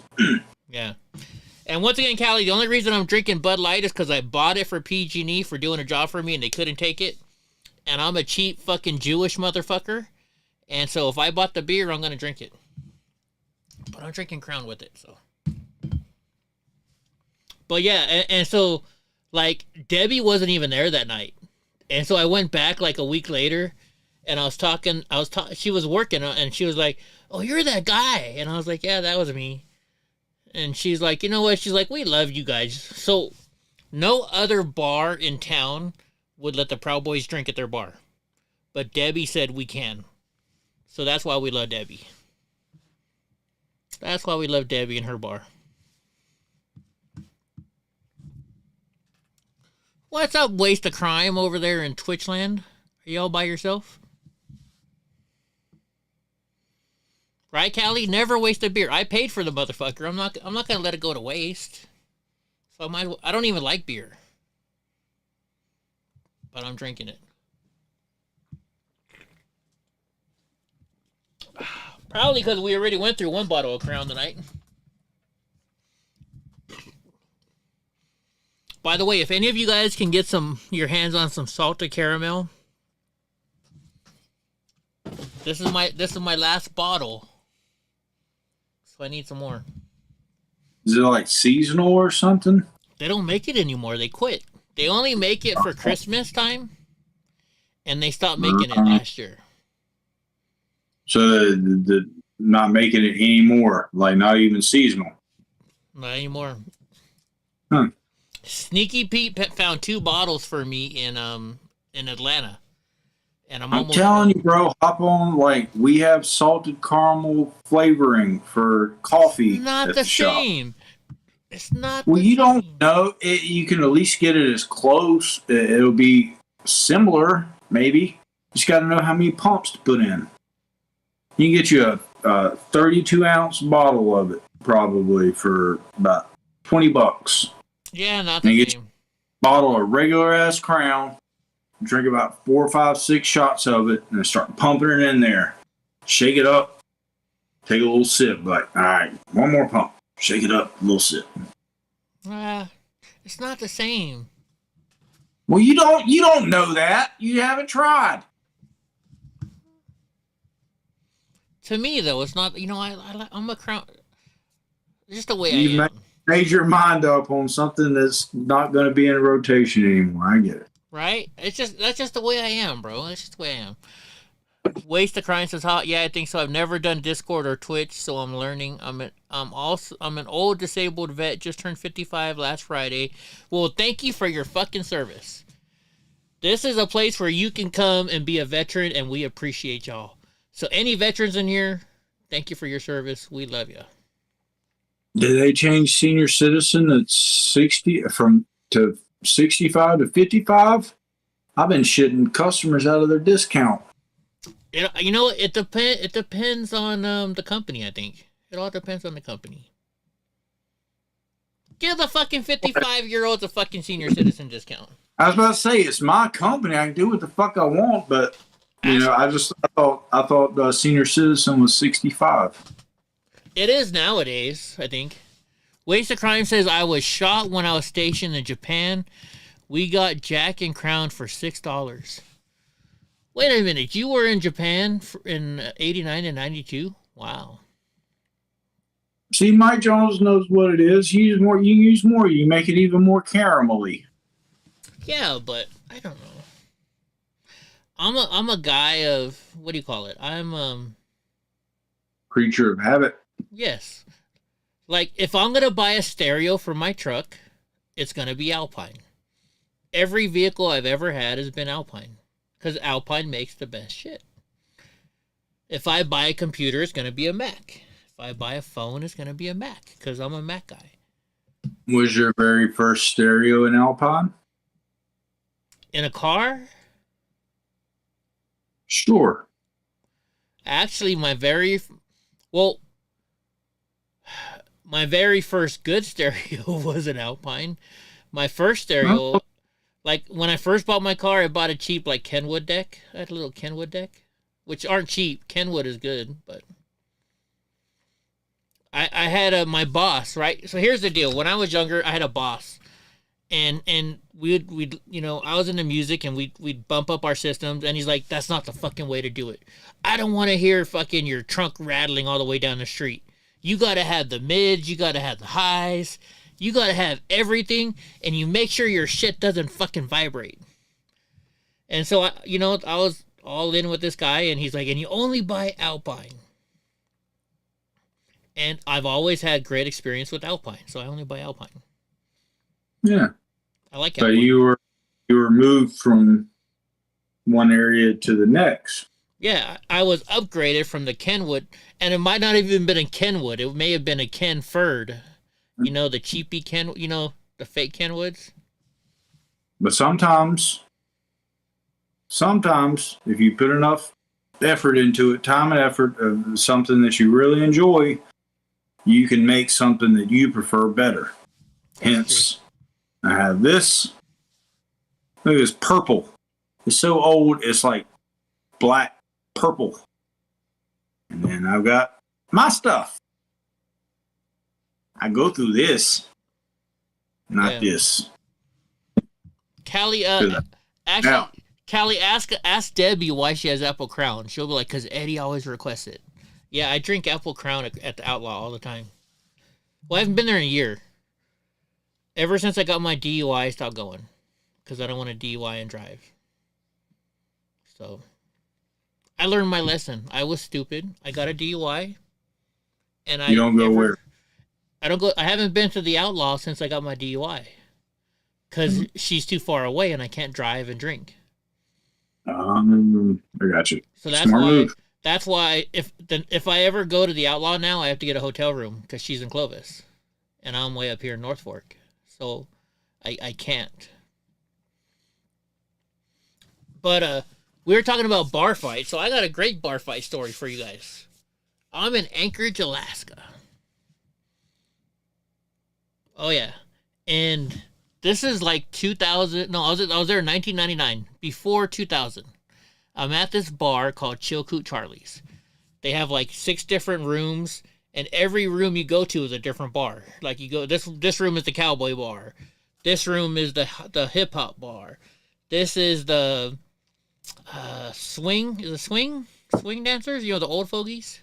Yeah. And once again, Callie, the only reason I'm drinking Bud Light is because I bought it for PG&E for doing a job for me, and they couldn't take it. And I'm a cheap fucking Jewish motherfucker. And so if I bought the beer, I'm going to drink it. But I'm drinking Crown with it, so. But yeah, and so, like, Debbie wasn't even there that night. And so I went back, like, a week later, and she was working, and she was like, oh, you're that guy. And I was like, yeah, that was me. And she's like, you know what? She's like, we love you guys. So no other bar in town would let the Proud Boys drink at their bar. But Debbie said we can. So that's why we love Debbie. That's why we love Debbie and her bar. What's up, Waste of Crime over there in Twitchland? Are y'all by yourself? Right, Callie? Never waste a beer. I paid for the motherfucker. I'm not gonna let it go to waste. So I don't even like beer. But I'm drinking it. Probably because we already went through one bottle of Crown tonight. By the way, if any of you guys can get your hands on some salted caramel, this is my last bottle. So I need some more. Is it like seasonal or something? They don't make it anymore. They quit. They only make it for Christmas time, and they stopped making it last year. So the not making it anymore, like not even seasonal. Not anymore. Huh. Sneaky Pete found 2 bottles for me in Atlanta, and I'm telling you, bro, hop on. Like, we have salted caramel flavoring for coffee. It's not the same. It's not. Well, you don't know. You can at least get it as close. It'll be similar, maybe. Just got to know how many pumps to put in. You can get you a 32-ounce bottle of it, probably for about $20. Yeah, not the same. Get you a bottle of regular ass Crown, drink about 4, 5, 6 shots of it, and then start pumping it in there. Shake it up, take a little sip. Like, all right, one more pump. Shake it up, a little sip. It's not the same. Well, you don't know that. You haven't tried. To me, though, it's not. You know, I'm a Crown. Just the way I am. Made your mind up on something that's not going to be in rotation anymore. I get it. Right? That's just the way I am, bro. That's just the way I am. Waste of Crime says, "How? Yeah, I think so. I've never done Discord or Twitch, so I'm learning. I'm an old disabled vet. Just turned 55 last Friday. Well, thank you for your fucking service. This is a place where you can come and be a veteran, and we appreciate y'all. So, any veterans in here, thank you for your service. We love you." Did they change senior citizen at 60 to 65 to 55? I've been shitting customers out of their discount. You know, it depends on the company, I think. It all depends on the company. Give the fucking 55-year-olds a fucking senior citizen discount. I was about to say, it's my company. I can do what the fuck I want, but you know, I thought senior citizen was 65. It is nowadays, I think. Waste of Crime says, I was shot when I was stationed in Japan. We got Jack and Crown for $6. Wait a minute. You were in Japan in 89 and 92? Wow. See, Mike Jones knows what it is. You use more. You use more. You make it even more caramelly. Yeah, but I don't know. I'm a guy of, what do you call it? I'm creature of habit. Yes. Like, if I'm gonna buy a stereo for my truck, it's gonna be Alpine. Every vehicle I've ever had has been Alpine, because Alpine makes the best shit. If I buy a computer, it's gonna be a Mac. If I buy a phone, it's gonna be a Mac, because I'm a Mac guy. Was your very first stereo an Alpine? In a car? Sure. Actually, my very first good stereo was an Alpine. My first stereo, like when I first bought my car, I bought a cheap like Kenwood deck. I had a little Kenwood deck, which aren't cheap. Kenwood is good, but I had my Boss, right? So here's the deal. When I was younger, I had a Boss. And we'd I was into music, and we'd bump up our systems, and he's like, that's not the fucking way to do it. I don't want to hear fucking your trunk rattling all the way down the street. You got to have the mids, you got to have the highs, you got to have everything, and you make sure your shit doesn't fucking vibrate. And so, I was all in with this guy, and he's like, and you only buy Alpine. And I've always had great experience with Alpine, so I only buy Alpine. Yeah. I like Alpine. But you were moved from one area to the next. Yeah, I was upgraded from the Kenwood, and it might not have even been a Kenwood. It may have been a Kenford. The cheapy Ken, the fake Kenwoods. But sometimes, if you put enough effort into it, time and effort of something that you really enjoy, you can make something that you prefer better. Hence, I have this. Look at this purple. It's so old, it's like black purple. And then I've got my stuff. I go through this, not this. Callie, Callie, ask Debbie why she has Apple Crown. She'll be like, because Eddie always requests it. Yeah, I drink Apple Crown at the Outlaw all the time. Well, I haven't been there in a year. Ever since I got my DUI, I stopped going. Because I don't want to DUI and drive. So, I learned my lesson. I was stupid. I got a DUI. And you don't go where? I haven't been to the Outlaw since I got my DUI. Because she's too far away and I can't drive and drink. I got you. So that's why if I ever go to the Outlaw now, I have to get a hotel room because she's in Clovis. And I'm way up here in North Fork. So I can't. But we were talking about bar fights, so I got a great bar fight story for you guys. I'm in Anchorage, Alaska. Oh yeah. And this is like 2000. No, I was there in 1999, before 2000. I'm at this bar called Chilkoot Charlie's. They have like 6 different rooms, and every room you go to is a different bar. Like you go, this room is the cowboy bar. This room is the hip hop bar. This is the swing. Is it swing dancers? The old fogies.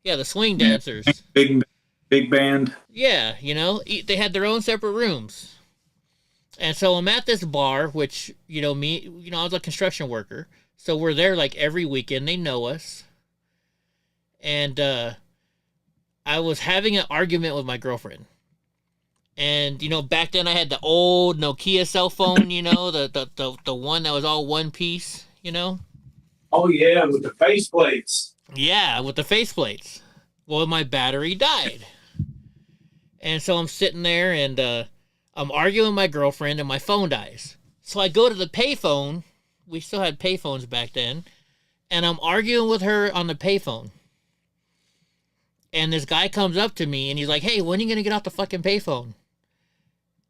Yeah, the swing dancers. Big band. Yeah, they had their own separate rooms. And so I'm at this bar, which, I was a construction worker. So we're there like every weekend. They know us. And I was having an argument with my girlfriend. And, back then I had the old Nokia cell phone, the one that was all one piece, Oh, yeah, with the faceplates. Yeah, with the faceplates. Well, my battery died. And so I'm sitting there and I'm arguing with my girlfriend and my phone dies. So I go to the payphone. We still had payphones back then. And I'm arguing with her on the payphone. And this guy comes up to me and he's like, hey, when are you going to get off the fucking payphone?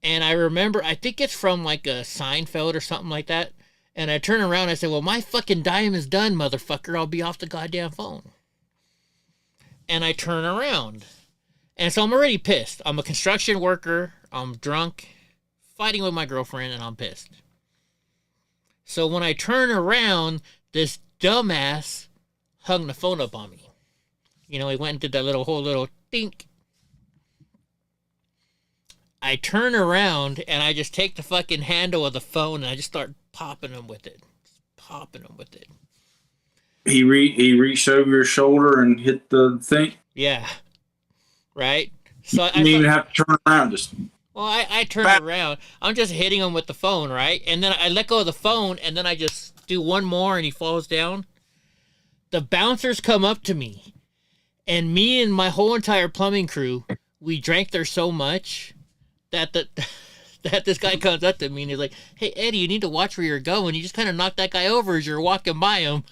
And I remember, I think it's from like a Seinfeld or something like that. And I turn around and I say, well, my fucking dime is done, motherfucker. I'll be off the goddamn phone. And I turn around. And so I'm already pissed. I'm a construction worker. I'm drunk, fighting with my girlfriend, and I'm pissed. So when I turn around, this dumbass hung the phone up on me. He went and did that whole little think, I turn around and I just take the fucking handle of the phone and I just start popping him with it. He reached over your shoulder and hit the thing? Yeah. Right? So you didn't even have to turn around. Well, I turned around. I'm just hitting him with the phone, right? And then I let go of the phone, and then I just do one more, and he falls down. The bouncers come up to me, and me and my whole entire plumbing crew, we drank there so much that that this guy comes up to me, and he's like, "Hey, Eddie, you need to watch where you're going. You just kind of knocked that guy over as you're walking by him."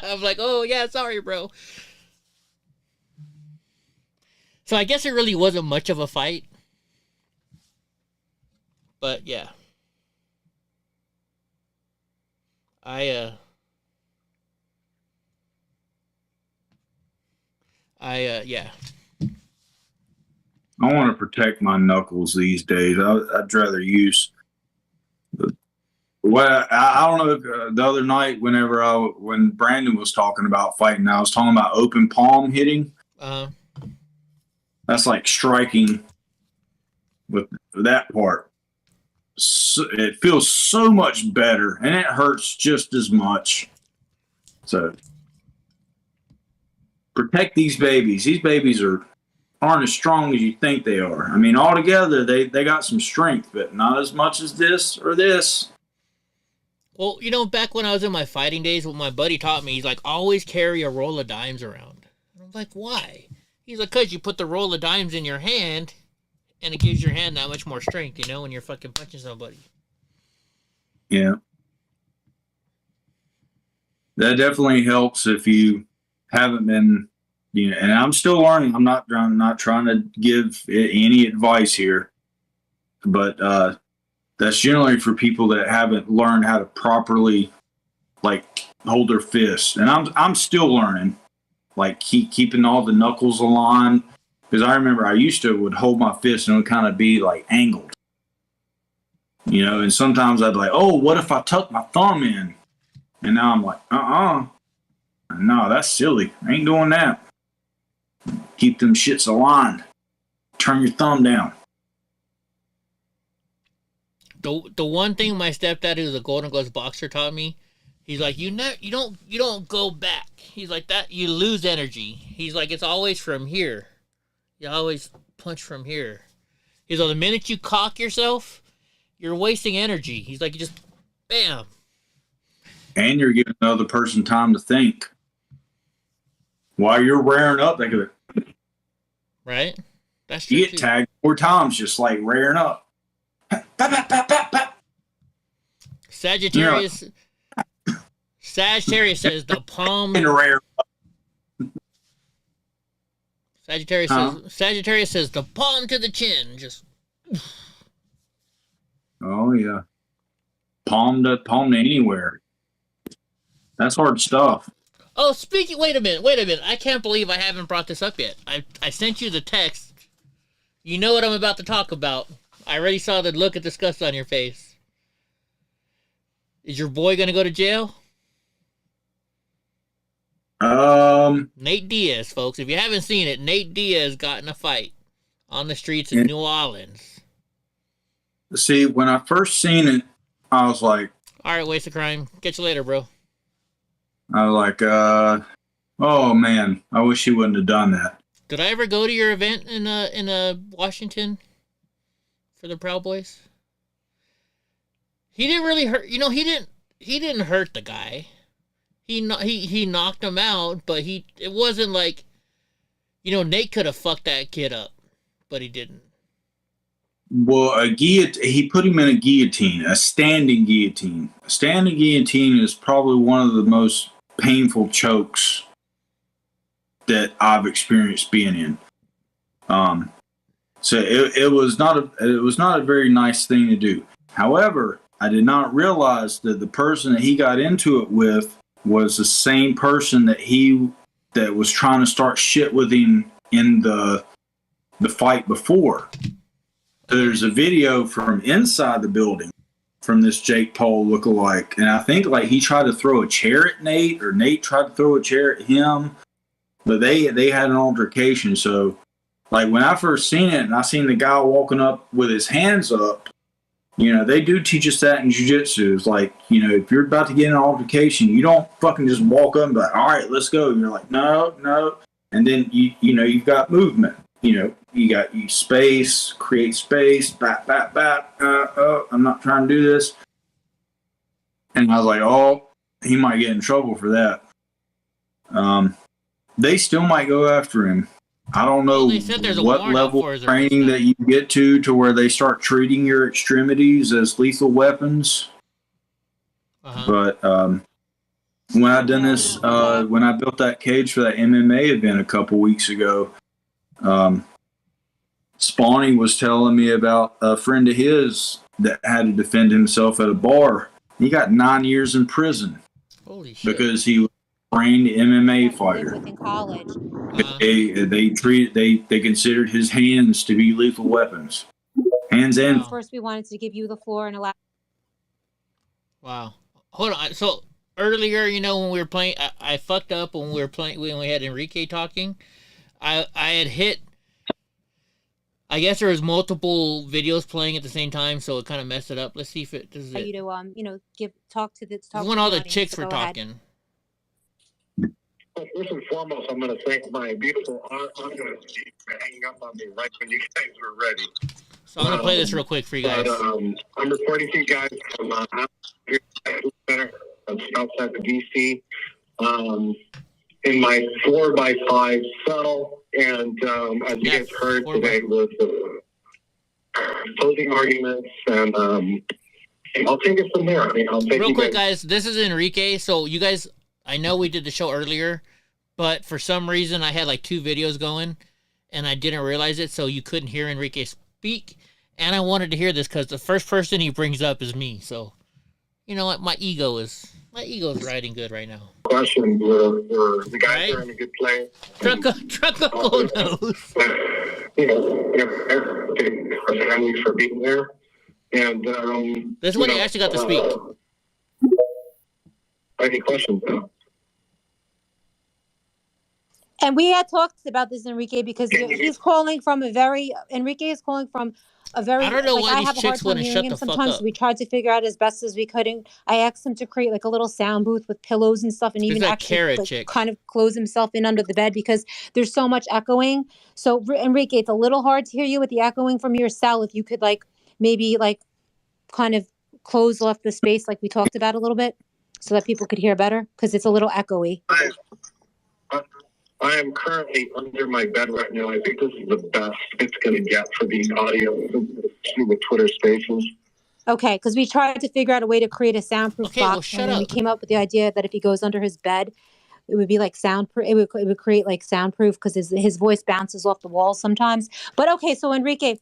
I'm like, "Oh, yeah, sorry, bro." So I guess it really wasn't much of a fight. But yeah, yeah. I want to protect my knuckles these days. I'd rather use well, I don't know if, the other night when Brandon was talking about fighting, I was talking about open palm hitting. That's like striking with that part. So it feels so much better, and it hurts just as much. So protect these babies. These babies aren't as strong as you think they are. I mean, altogether they got some strength, but not as much as this or this. Well, back when I was in my fighting days, what my buddy taught me, he's like, always carry a roll of dimes around. And I'm like, why? He's like, because you put the roll of dimes in your hand, and it gives your hand that much more strength, when you're fucking punching somebody. Yeah. That definitely helps if you haven't been, and I'm still learning. I'm not trying to give any advice here, but that's generally for people that haven't learned how to properly, like, hold their fists. And I'm still learning, like, keeping all the knuckles aligned. Because I remember I would hold my fist and it would kind of be like angled. And sometimes I'd be like, oh, what if I tuck my thumb in? And now I'm like, no, that's silly. I ain't doing that. Keep them shits aligned. Turn your thumb down. The one thing my stepdad, who's a Golden Gloves boxer, taught me, he's like, you don't go back. He's like, that you lose energy. He's like, it's always from here. You always punch from here. He's like, the minute you cock yourself, you're wasting energy. He's like, you just, bam. And you're giving the other person time to think. While you're rearing up, they could. Right? That's true. You get tagged 4 times just like rearing up. Sagittarius. Sagittarius says the palm. Sagittarius says the palm to the chin. Just. Oh yeah. Palm to anywhere. That's hard stuff. Oh, wait a minute. I can't believe I haven't brought this up yet. I sent you the text. You know what I'm about to talk about. I already saw the look of disgust on your face. Is your boy gonna go to jail? Nate Diaz, folks. If you haven't seen it, Nate Diaz got in a fight on the streets of New Orleans. See, when I first seen it, I was like, all right, waste of crime. Catch you later, bro. I was like, oh man, I wish he wouldn't have done that. Did I ever go to your event in Washington for the Proud Boys? He didn't really hurt. He didn't hurt the guy. He knocked him out, but it wasn't like, Nate could have fucked that kid up, but he didn't. Well, he put him in a guillotine, a standing guillotine. A standing guillotine is probably one of the most painful chokes that I've experienced being in. So it was not a very nice thing to do. However, I did not realize that the person that he got into it with was the same person that was trying to start shit with him in the fight before. So there's a video from inside the building from this Jake Paul lookalike, and I think like he tried to throw a chair at Nate, or Nate tried to throw a chair at him, but they had an altercation. So Like when I first seen it and I seen the guy walking up with his hands up, you know, they do teach us that in jiu-jitsu. It's like, you know, if you're about to get in an altercation, you don't fucking just walk up and be like, all right, let's go. And you're like, no. And then, you know, you've got movement. You know, you space, create space, bat, I'm not trying to do this. And I was like, oh, he might get in trouble for that. They still might go after him. I don't know what level of training that you get to where they start treating your extremities as lethal weapons. But when I done this, when I built that cage for that MMA event a couple weeks ago, Spawny was telling me about a friend of his that had to defend himself at a bar. He got 9 years in prison. Holy shit. Because he was a trained MMA fighter. In college. They considered his hands to be lethal weapons. Hands and first, we wanted to give you the floor and allow. Wow. Hold on. So earlier, you know, when we were playing, I fucked up when we were playing when we had Enrique talking. I had hit. I guess there was multiple videos playing at the same time, so it kind of messed it up. Let's see if it. This is it. You to you know, talk to the. Talk when all the chicks were talking. First and foremost, I'm going to thank my beautiful audience for hanging up on me right when you guys were ready. So I'm going to play this real quick for you guys. I'm reporting to you guys from Center outside of DC in my 4x5 cell. And as you guys heard today was closing arguments. And I'll take it from there. I mean, I'll take real quick, guys. This is Enrique. So you guys... I know we did the show earlier, but for some reason I had like 2 videos going, and I didn't realize it, so you couldn't hear Enrique speak. And I wanted to hear this because the first person he brings up is me. So, you know what? My ego is riding good right now. Question: were the guys are in a good place? Truckle knows. You know, our family for being there, and this is when he actually got to speak. Any questions? And we had talked about this, Enrique, because he's calling from a very. Enrique is calling from a very. I don't know why I these have a hard chicks time wouldn't hearing shut him the fuck sometimes. up. We tried to figure out as best as we could. And I asked him to create like a little sound booth with pillows and stuff, and even actually kind of close himself in under the bed because there's so much echoing. So Enrique, it's a little hard to hear you with the echoing from your cell. If you could maybe kind of close off the space like we talked about a little bit, so that people could hear better because it's a little echoey. I am currently under my bed right now. I think this is the best it's going to get for the audio with Twitter Spaces. Okay, because we tried to figure out a way to create a soundproof box, and then we came up with the idea that if he goes under his bed, it would be like soundproof. It would create like soundproof because his voice bounces off the walls sometimes. But okay, so Enrique,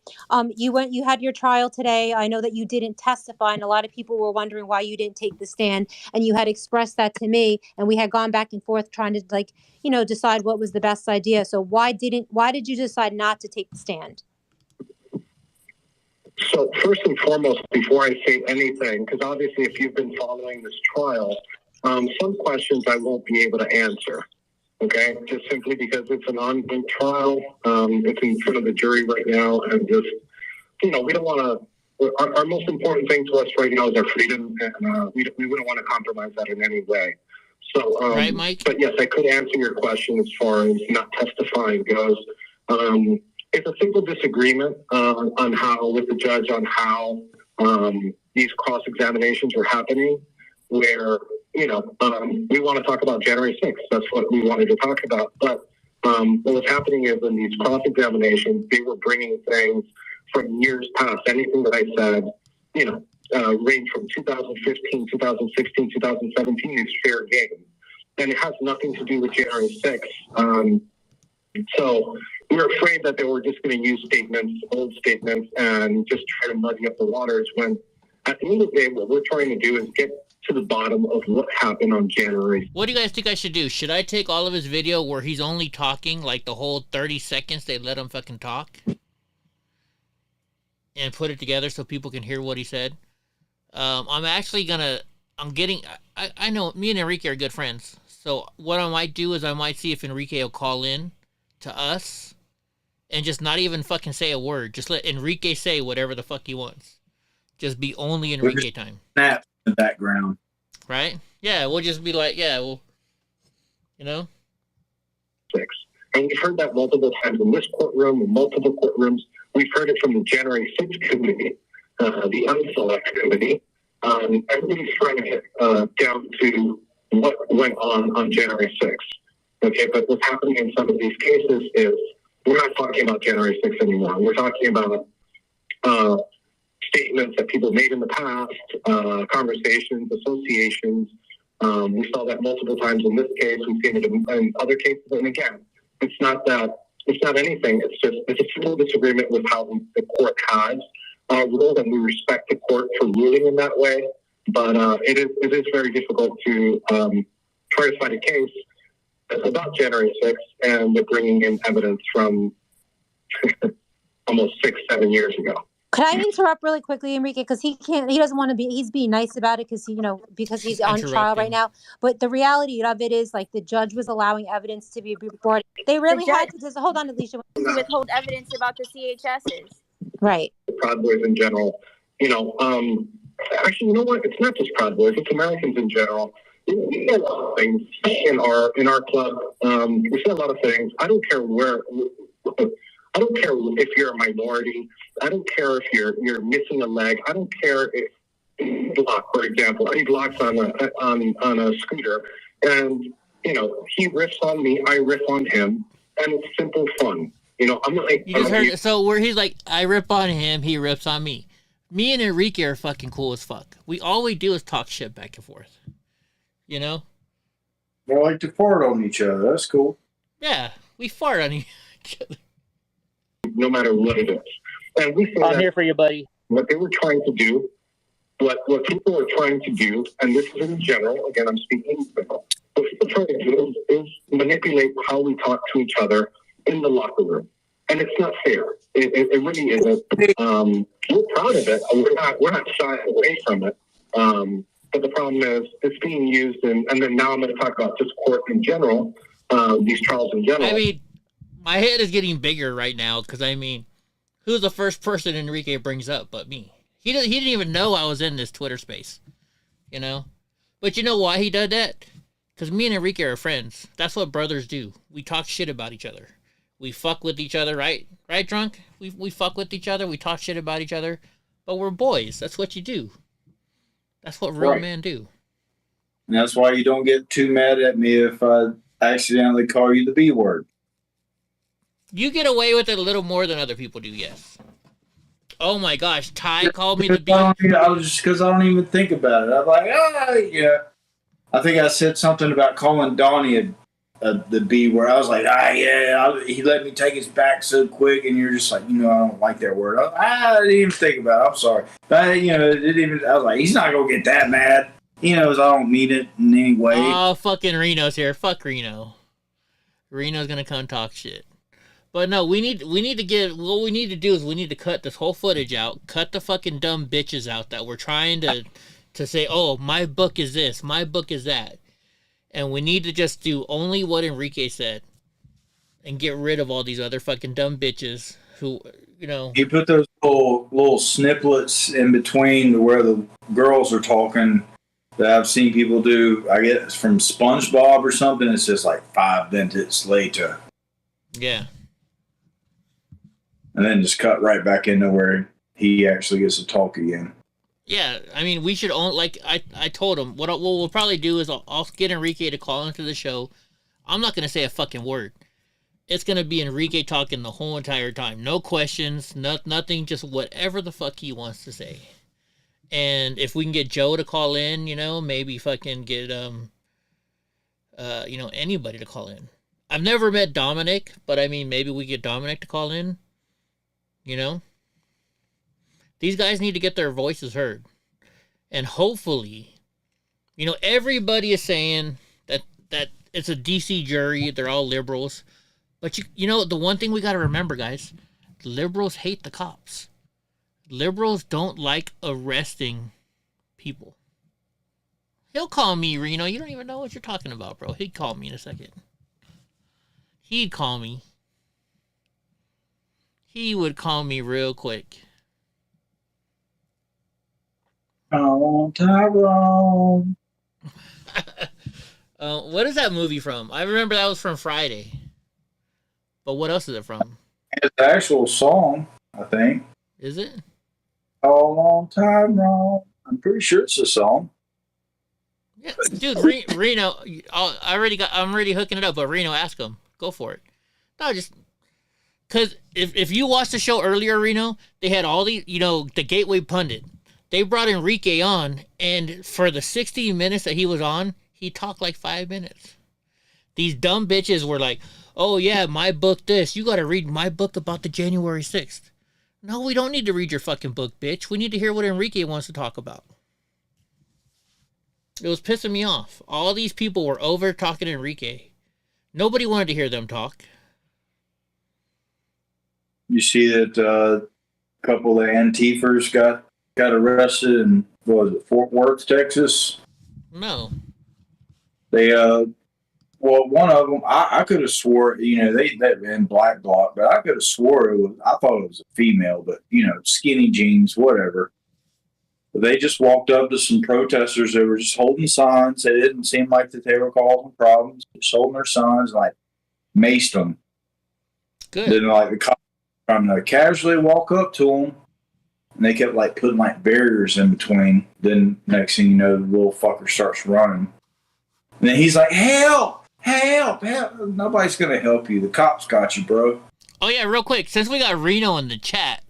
you had your trial today. I know that you didn't testify, and a lot of people were wondering why you didn't take the stand. And you had expressed that to me, and we had gone back and forth trying to decide what was the best idea. So why did you decide not to take the stand? So first and foremost, before I say anything, because obviously if you've been following this trial. Some questions I won't be able to answer, okay? Just simply because it's an ongoing trial. It's in front of the jury right now, and just, we don't want to, our most important thing to us right now is our freedom, and we wouldn't want to compromise that in any way. So, right, Mike? But yes, I could answer your question as far as not testifying goes. It's a simple disagreement on how, with the judge on how these cross-examinations were happening, where we want to talk about January 6th. That's what we wanted to talk about. But what was happening is in these cross-examinations, they were bringing things from years past. Anything that I said, range from 2015, 2016, 2017 is fair game. And it has nothing to do with January 6th. So we were afraid that they were just going to use old statements, and just try to muddy up the waters when at the end of the day, what we're trying to do is get to the bottom of what happened on January. What do you guys think I should do? Should I take all of his video where he's only talking, like the whole 30 seconds they let him fucking talk, and put it together so people can hear what he said? I know me and Enrique are good friends. So what I might do is I might see if Enrique will call in to us and just not even fucking say a word. Just let Enrique say whatever the fuck he wants. Just be only Enrique time. Snap in the background. Right? Yeah, we'll just be like, yeah, well, you know? And we've heard that multiple times in this courtroom, in multiple courtrooms. We've heard it from the January 6th committee, the unselect committee. Everybody's trying to get down to what went on January 6th. Okay, but what's happening in some of these cases is we're not talking about January 6th anymore. We're talking about statements that people made in the past, conversations, associations. We saw that multiple times in this case. We've seen it in other cases. And again, it's not anything. It's a simple disagreement with how the court has ruled, and we respect the court for ruling in that way. But it is very difficult to try to fight a case about January 6th, and they're bringing in evidence from almost 6-7 years ago. Could I interrupt really quickly, Enrique? Because he doesn't want to be, he's being nice about it because because he's on trial right now. But the reality of it is, like, the judge was allowing evidence to be brought. They really had to just, hold on, Alicia. To withhold evidence about the CHSs. Right. Proud Boys in general, actually, you know what? It's not just Proud Boys. It's Americans in general. We see a lot of things in our club. We see a lot of things. I don't care where. I don't care if you're a minority. I don't care if you're missing a leg. I don't care if block, for example. He blocks on a scooter, and he riffs on me. I riff on him, and it's simple fun. I'm like. You just heard it. So where he's like, I rip on him, he rips on me. Me and Enrique are fucking cool as fuck. All we do is talk shit back and forth. They like to fart on each other. That's cool. Yeah, we fart on each other. No matter what it is. And we I'm here for you, buddy. What they were trying to do, what people are trying to do, and this is in general, again, I'm speaking, what people are trying to do is manipulate how we talk to each other in the locker room. And it's not fair. It really isn't. We're proud of it. We're not shy away from it. But the problem is it's being used, and then now I'm going to talk about just court in general, these trials in general. I mean, my head is getting bigger right now because, who's the first person Enrique brings up but me? He didn't even know I was in this Twitter space, But you know why he did that? Because me and Enrique are friends. That's what brothers do. We talk shit about each other. We fuck with each other, right? Right, Drunk? We fuck with each other. We talk shit about each other. But we're boys. That's what you do. That's what real men do. And that's why you don't get too mad at me if I accidentally call you the B word. You get away with it a little more than other people do, yes. Oh my gosh, Ty called me the B. I was just because I don't even think about it. I'm like, yeah. I think I said something about calling Donnie the B word. I was like, yeah. He let me take his back so quick, and you're just like, I don't like that word. I didn't even think about it. I'm sorry, but it didn't even. I was like, he's not gonna get that mad. He knows I don't mean it in any way. Oh, fucking Reno's here. Fuck Reno. Reno's gonna come talk shit. But no, we need to get. What we need to do is we need to cut this whole footage out. Cut the fucking dumb bitches out that we're trying to say, oh, my book is this, my book is that. And we need to just do only what Enrique said and get rid of all these other fucking dumb bitches who, You put those little snippets in between where the girls are talking that I've seen people do, I guess, from SpongeBob or something. It's just like 5 minutes later. Yeah. And then just cut right back into where he actually gets to talk again. Yeah, we should I told him, what we'll probably do is I'll get Enrique to call into the show. I'm not going to say a fucking word. It's going to be Enrique talking the whole entire time. No questions, nothing, just whatever the fuck he wants to say. And if we can get Joe to call in, maybe fucking get, anybody to call in. I've never met Dominic, but maybe we get Dominic to call in. These guys need to get their voices heard. And hopefully, everybody is saying that it's a DC jury, they're all liberals. But the one thing we got to remember, guys, liberals hate the cops. Liberals don't like arresting people. He'll call me, Reno. You don't even know what you're talking about, bro. He'd call me in a second. He'd call me. He would call me real quick. Oh, Tyrone. What is that movie from? I remember that was from Friday. But what else is it from? It's the actual song, I think. Is it? All on Tyrone. I'm pretty sure it's a song. Yeah, dude, Reno. I'm already hooking it up. But Reno, ask him. Go for it. No, just because if you watched the show earlier, Reno, they had all the the Gateway Pundit. They brought Enrique on, and for the 60 minutes that he was on, he talked like 5 minutes. These dumb bitches were like, "Oh yeah, my book. This you got to read my book about the January 6th." No, we don't need to read your fucking book, bitch. We need to hear what Enrique wants to talk about. It was pissing me off. All these people were over talking to Enrique. Nobody wanted to hear them talk. You see that a couple of Antifers got arrested in, what was it, Fort Worth, Texas? No. They, well, one of them, I could have swore, they in Black Bloc, but I could have swore I thought it was a female, but, skinny jeans, whatever. But they just walked up to some protesters that were just holding signs. They didn't seem like that they were causing problems. Just holding their signs, like, maced them. Good. Then, like, the cops trying to casually walk up to them, and they kept, like, putting, like, barriers in between. Then, next thing you know, the little fucker starts running. And then he's like, help! Help! Help! Nobody's going to help you. The cops got you, bro. Oh, yeah, real quick. Since we got Reno in the chat,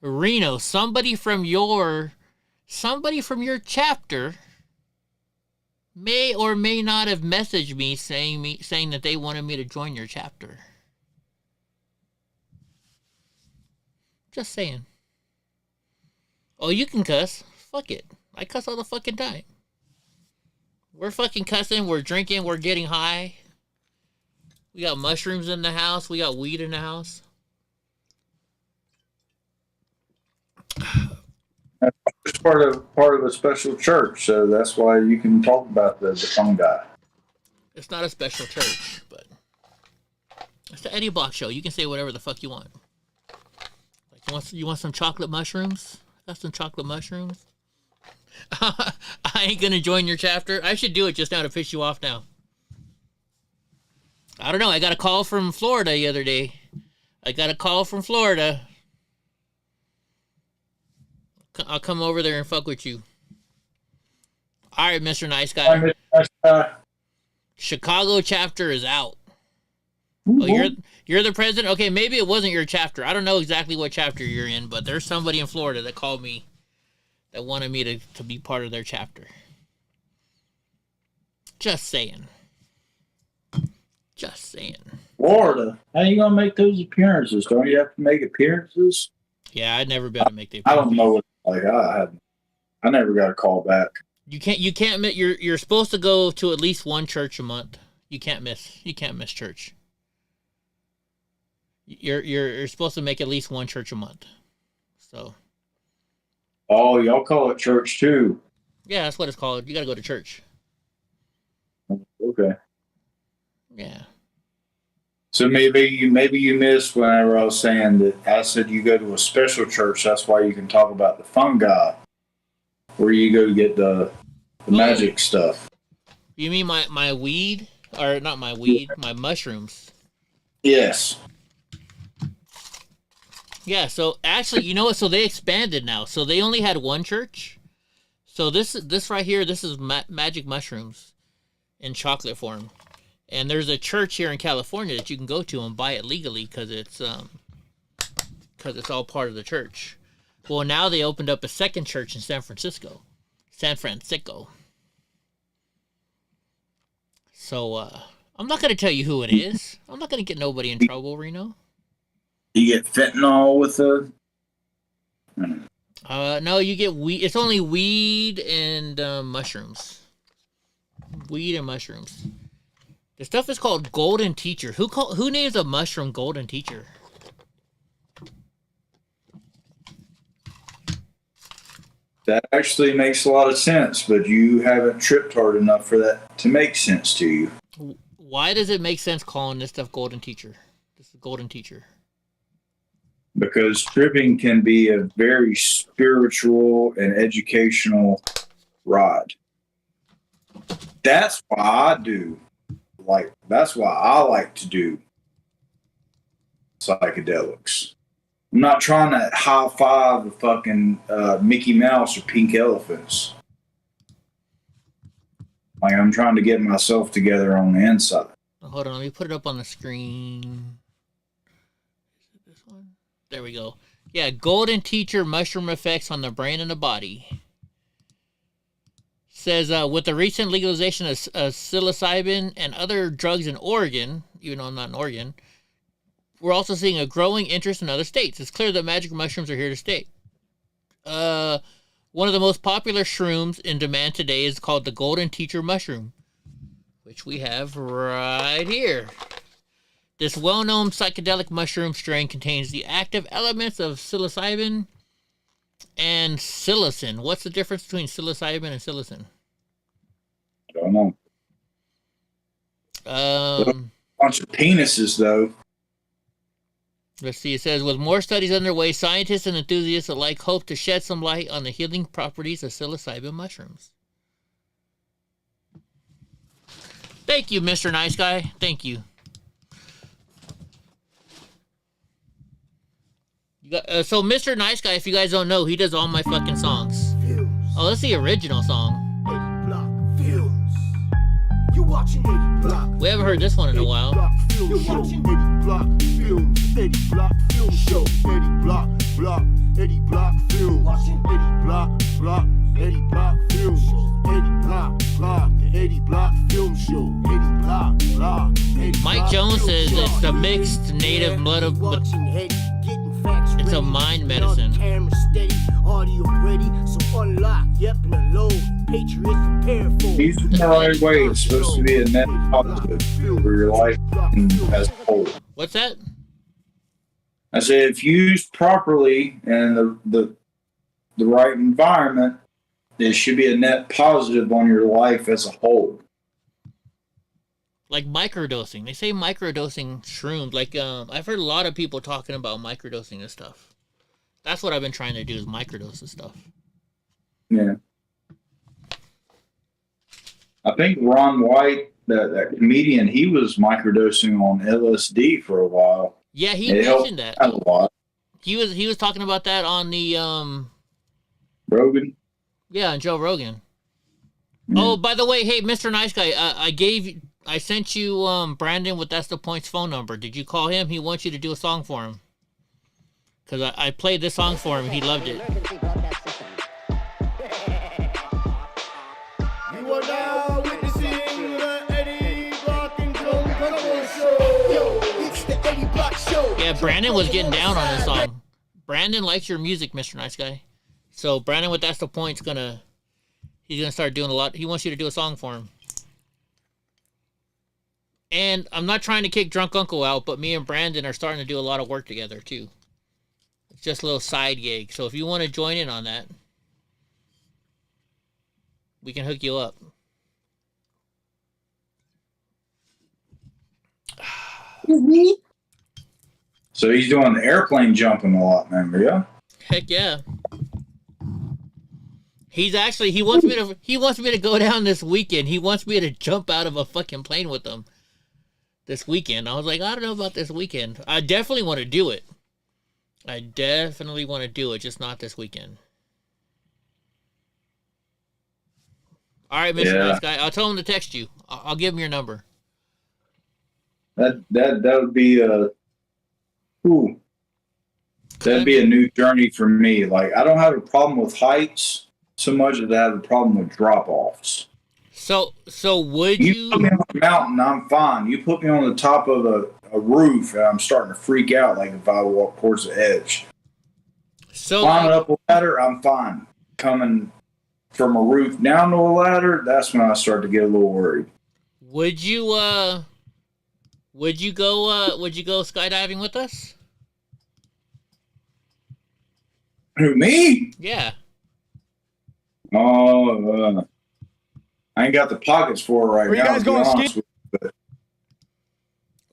Reno, somebody from your chapter may or may not have messaged me saying that they wanted me to join your chapter. Just saying. Oh, you can cuss. Fuck it. I cuss all the fucking time. We're fucking cussing. We're drinking. We're getting high. We got mushrooms in the house. We got weed in the house. It's part of a special church, so that's why you can talk about the fungi. It's not a special church, but it's the Eddie Block Show. You can say whatever the fuck you want. Like, you want some chocolate mushrooms? I got some chocolate mushrooms. I ain't gonna join your chapter. I should do it just now to piss you off now. I don't know. I got a call from Florida the other day. I'll come over there and fuck with you. All right, Mr. Nice Guy. Chicago chapter is out. Oh, you're the president? Okay, maybe it wasn't your chapter. I don't know exactly what chapter you're in, but there's somebody in Florida that called me that wanted me to be part of their chapter. Just saying. Florida? How you going to make those appearances? Don't you have to make appearances? Yeah, I'd never be able to make the appearances. I don't know what, I never got a call back. You can't miss. You're supposed to go to at least one church a month. You can't miss church. You're supposed to make at least one church a month. So. Oh, y'all call it church too? Yeah, that's what it's called. You got to go to church. Okay. Yeah. So maybe you missed whenever I was saying that I said you go to a special church. That's why you can talk about the fungi, where you go to get the magic stuff. You mean my weed? Or not my weed, my mushrooms. Yes. Yeah, so actually, you know what? So they expanded now. So they only had one church. So this right here, this is magic mushrooms in chocolate form. And there's a church here in California that you can go to and buy it legally because it's all part of the church. Well, now they opened up a second church in San Francisco. So I'm not going to tell you who it is. I'm not going to get nobody in trouble, Reno. You get fentanyl with the... No, you get weed. It's only weed and mushrooms. Weed and mushrooms. The stuff is called Golden Teacher. Who names a mushroom Golden Teacher? That actually makes a lot of sense, but you haven't tripped hard enough for that to make sense to you. Why does it make sense calling this stuff Golden Teacher? This is Golden Teacher. because tripping can be a very spiritual and educational ride. That's why I do. That's why I like to do psychedelics. I'm not trying to high five the fucking Mickey Mouse or pink elephants. Like, I'm trying to get myself together on the inside. Hold on, let me put it up on the screen. Is it this one? There we go. Yeah, golden teacher mushroom effects on the brain and the body. Says, with the recent legalization of psilocybin and other drugs in Oregon, even though I'm not in Oregon, we're also seeing a growing interest in other states. It's clear that magic mushrooms are here to stay. One of the most popular shrooms in demand today is called the golden teacher mushroom, which we have right here. This well-known psychedelic mushroom strain contains the active elements of psilocybin and psilocin. What's the difference between psilocybin and psilocin? I don't know. A bunch of penises, though. Let's see. It says, with more studies underway, scientists and enthusiasts alike hope to shed some light on the healing properties of psilocybin mushrooms. Thank you, Mr. Nice Guy. Thank you. So, Mr. Nice Guy, if you guys don't know, he does all my fucking songs. Oh, that's the original song. We haven't heard this one in a while. You're watching Eddie Block Films, Eddie Block Film Show, Eddie Block, Eddie Block Film, watching Eddie Block, Eddie Block Film Show, Eddie Block, the Eddie Block Film Show, Eddie Block, Eddie Mike Jones says it's the mixed native blood of... It's a mind medicine. Camera steady, audio ready, so unlock, yep, and alone. Patriots prepared for. These are the right way. It's supposed to be a net positive for your life as a whole. What's that? I said, if used properly and the right environment, there should be a net positive on your life as a whole. Like microdosing. They say microdosing shrooms. Like, I've heard a lot of people talking about microdosing this stuff. That's what I've been trying to do, is microdose this stuff. Yeah. I think Ron White, that comedian, he was microdosing on LSD for a while. Yeah, he mentioned that. A lot. He was talking about that on the Rogan. Yeah, on Joe Rogan. Yeah. Oh, by the way, hey, Mr. Nice Guy, I sent you Brandon with That's the Point's phone number. Did you call him? He wants you to do a song for him. Because I played this song for him. He loved it. You are now witnessing the Eddie Block and Joe Rogan Show. Yo, it's the Eddie Block Show. Yeah, Brandon was getting down on this song. Brandon likes your music, Mr. Nice Guy. So Brandon with That's the Point's he's gonna start doing a lot. He wants you to do a song for him. And I'm not trying to kick Drunk Uncle out, but me and Brandon are starting to do a lot of work together too. It's just a little side gig. So if you want to join in on that, we can hook you up. So he's doing the airplane jumping a lot, remember? Yeah. Heck yeah. He wants me to go down this weekend. He wants me to jump out of a fucking plane with him this weekend. I was like, I don't know about this weekend. I definitely want to do it. Just not this weekend. All right, Mr. Nice Guy. I'll tell him to text you. I'll give him your number. That would be that'd be a new journey for me. Like, I don't have a problem with heights so much as I have a problem with drop-offs. So would you put me on a mountain, I'm fine. You put me on the top of a roof, and I'm starting to freak out. Like if I walk towards the edge. So climbing up a ladder, I'm fine. Coming from a roof down to a ladder, that's when I start to get a little worried. Would you go skydiving with us? Who, me? Yeah. Oh, I ain't got the pockets for it right now. Where you guys going skiing?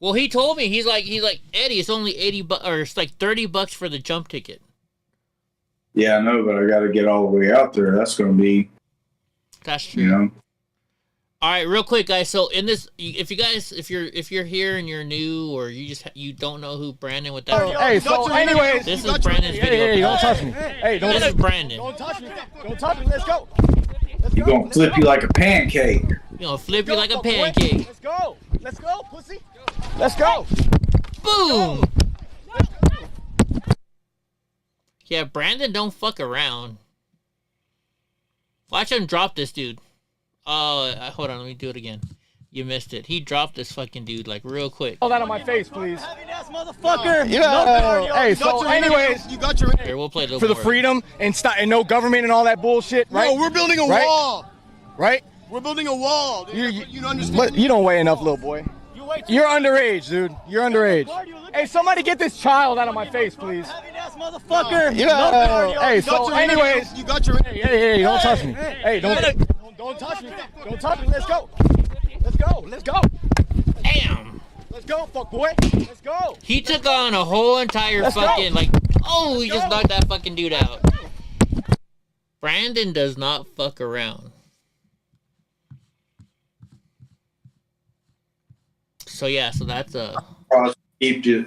Well, he told me he's like Eddie. It's only $80 or it's like $30 for the jump ticket. Yeah, I know, but I got to get all the way out there. That's going to be. That's true. You know. All right, real quick, guys. So in this, if you're here and you're new or you don't know who Brandon with that. Hey, so anyways, this is Brandon's video. Hey, don't touch me. Hey, don't. This is Brandon. Don't touch me. Don't touch me. Let's go. You're going to flip you like a pancake. You're going to flip you like a pancake. Let's go. Let's go, pussy. Let's go. Boom. Yeah, Brandon don't fuck around. Watch him drop this dude. Oh, hold on, let me do it again. You missed it. He dropped this fucking dude like real quick. Hold that on my face, please. Motherfucker. Yeah. Hey, so anyways, you got your here. We'll play a little for the more. Freedom and no government and all that bullshit, right? No, we're building a wall. Right? We're building a wall. You don't understand. But you don't weigh enough, little boy. You're underage, dude. You're underage. Hey, somebody get this child out of my face, please. Motherfucker. Yeah. Hey, so anyways, you got your. Hey, don't touch me. Hey, don't touch me. Don't touch me. Let's go. Let's go. Let's go. Damn. Let's go, fuck boy. Let's go. He took on a whole entire fucking he just knocked that fucking dude out. Brandon does not fuck around. So yeah, so that's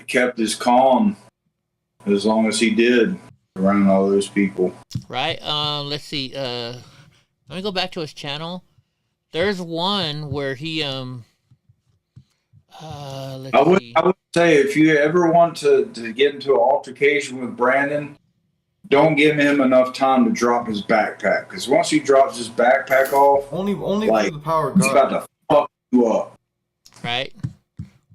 kept his calm as long as he did around all those people. Right. Let's see. Let me go back to his channel. There's one where he I would say if you ever want to get into an altercation with Brandon, don't give him enough time to drop his backpack, because once he drops his backpack off, only like, the power of God. He's about to fuck you up. Right.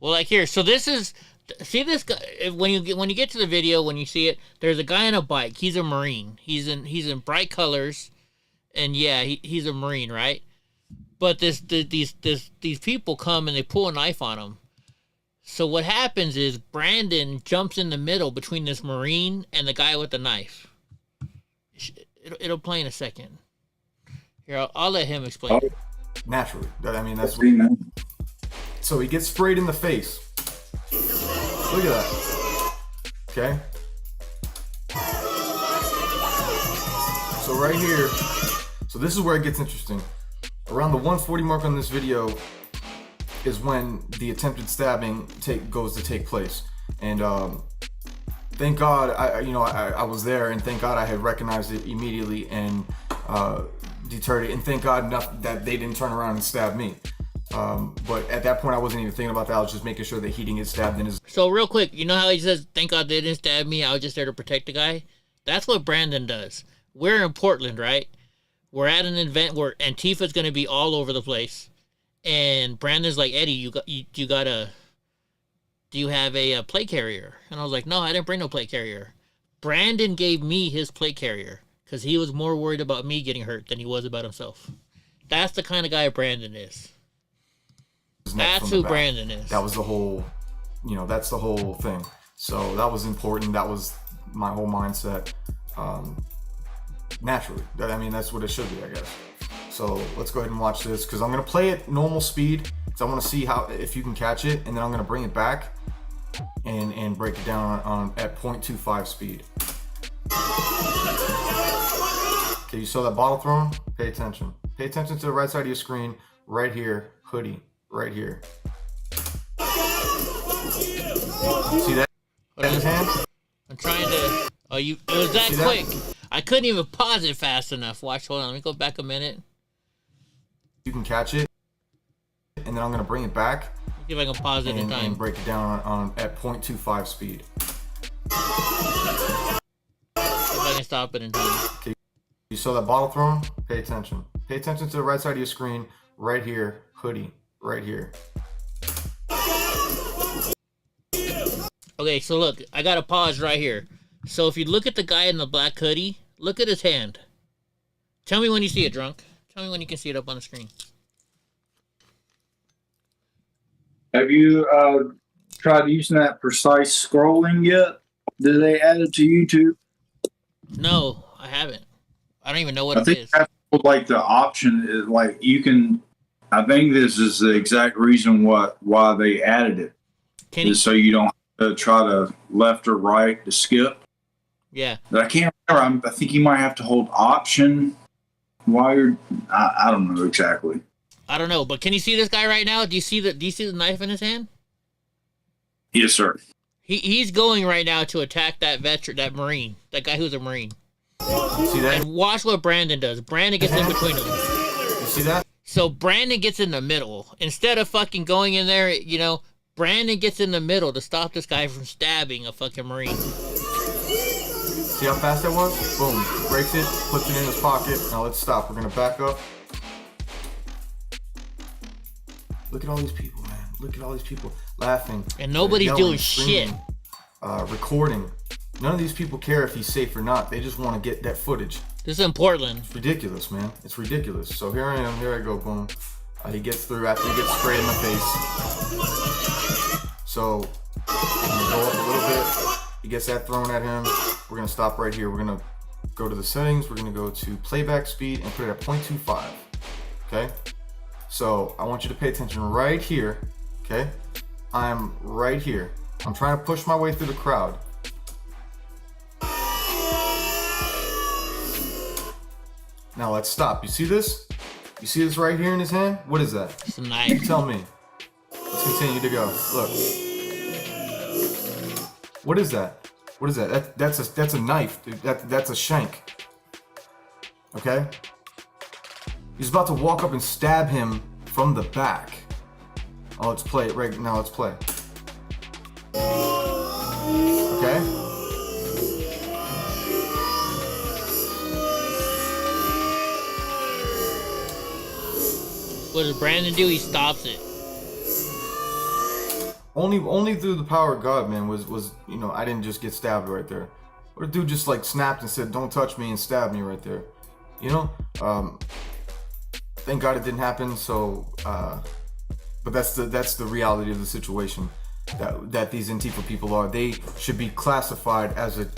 Well, like here, so this is see this guy when you get to the video, when you see it, there's a guy on a bike. He's a Marine. He's in bright colors, and yeah, he's a Marine, right? But these people come and they pull a knife on him. So what happens is Brandon jumps in the middle between this Marine and the guy with the knife. It'll play in a second. Here, I'll let him explain it. Naturally. I mean, that's what... So he gets sprayed in the face. Look at that. Okay? So right here, so this is where it gets interesting. Around the 140 mark on this video is when the attempted stabbing goes to take place. And thank God I was there, and thank God I had recognized it immediately and deterred it, and thank God that they didn't turn around and stab me. But at that point I wasn't even thinking about that. I was just making sure that he didn't get stabbed in his... So real quick, you know how he says, thank God they didn't stab me, I was just there to protect the guy? That's what Brandon does. We're in Portland, right? We're at an event where Antifa's going to be all over the place. And Brandon's like, Eddie, do you have a plate carrier? And I was like, no, I didn't bring no plate carrier. Brandon gave me his plate carrier because he was more worried about me getting hurt than he was about himself. That's the kind of guy Brandon is. That's who Brandon is. That was the whole, that's the whole thing. So that was important. That was my whole mindset. Naturally. I mean, that's what it should be, I guess. So let's go ahead and watch this, because I'm going to play it normal speed, because I want to see if you can catch it, and then I'm going to bring it back and break it down at 0.25 speed. Okay, you saw that bottle thrown? Pay attention. Pay attention to the right side of your screen, right here, hoodie, right here. See that in his hand? I'm trying to... Oh, it was that quick. I couldn't even pause it fast enough. Watch, hold on, let me go back a minute. You can catch it, and then I'm going to bring it back. See if I can pause it in time. And break it down at 0.25 speed. See if I can stop it in time. Okay, you saw that bottle thrown? Pay attention. Pay attention to the right side of your screen, right here, hoodie, right here. Okay, so look, I got a pause right here. So if you look at the guy in the black hoodie, look at his hand. Tell me when you see it, drunk. Tell me when you can see it up on the screen. Have you tried using that precise scrolling yet? Did they add it to YouTube? No, I haven't. I don't even know what it is. That's like the option is like you can. I think this is the exact reason why they added it. so you don't have to try to left or right to skip. Yeah. But I can't remember. I think you might have to hold Option while you're. I don't know exactly. I don't know, but can you see this guy right now? Do you see the knife in his hand? Yes, sir. He's going right now to attack that veteran, that Marine, that guy who's a Marine. See that? And watch what Brandon does. Brandon gets in between them. You see that? So Brandon gets in the middle. Instead of fucking going in there, Brandon gets in the middle to stop this guy from stabbing a fucking Marine. See how fast that was? Boom. Breaks it, puts it in his pocket. Now let's stop. We're going to back up. Look at all these people, man. Look at all these people laughing. And nobody's yelling, doing screaming, shit. Recording. None of these people care if he's safe or not. They just want to get that footage. This is in Portland. It's ridiculous, man. It's ridiculous. So here I am. Here I go. Boom. He gets through after he gets sprayed in the face. So we're going to go up a little bit. He gets that thrown at him. We're going to stop right here. We're going to go to the settings. We're going to go to playback speed and put it at 0.25. Okay? So I want you to pay attention right here. Okay? I'm right here. I'm trying to push my way through the crowd. Now let's stop. You see this? You see this right here in his hand? What is that? It's a knife. You tell me. Let's continue to go. Look. What is that? What is that? That's a knife, dude. That's a shank. Okay? He's about to walk up and stab him from the back. Oh, let's play it right now. Let's play. Okay? What does Brandon do? He stops it. Only through the power of God, man, was I didn't just get stabbed right there. Or the dude just like snapped and said, "Don't touch me," and stabbed me right there. Thank God it didn't happen. So, but that's the reality of the situation that these Antifa people are. They should be classified as a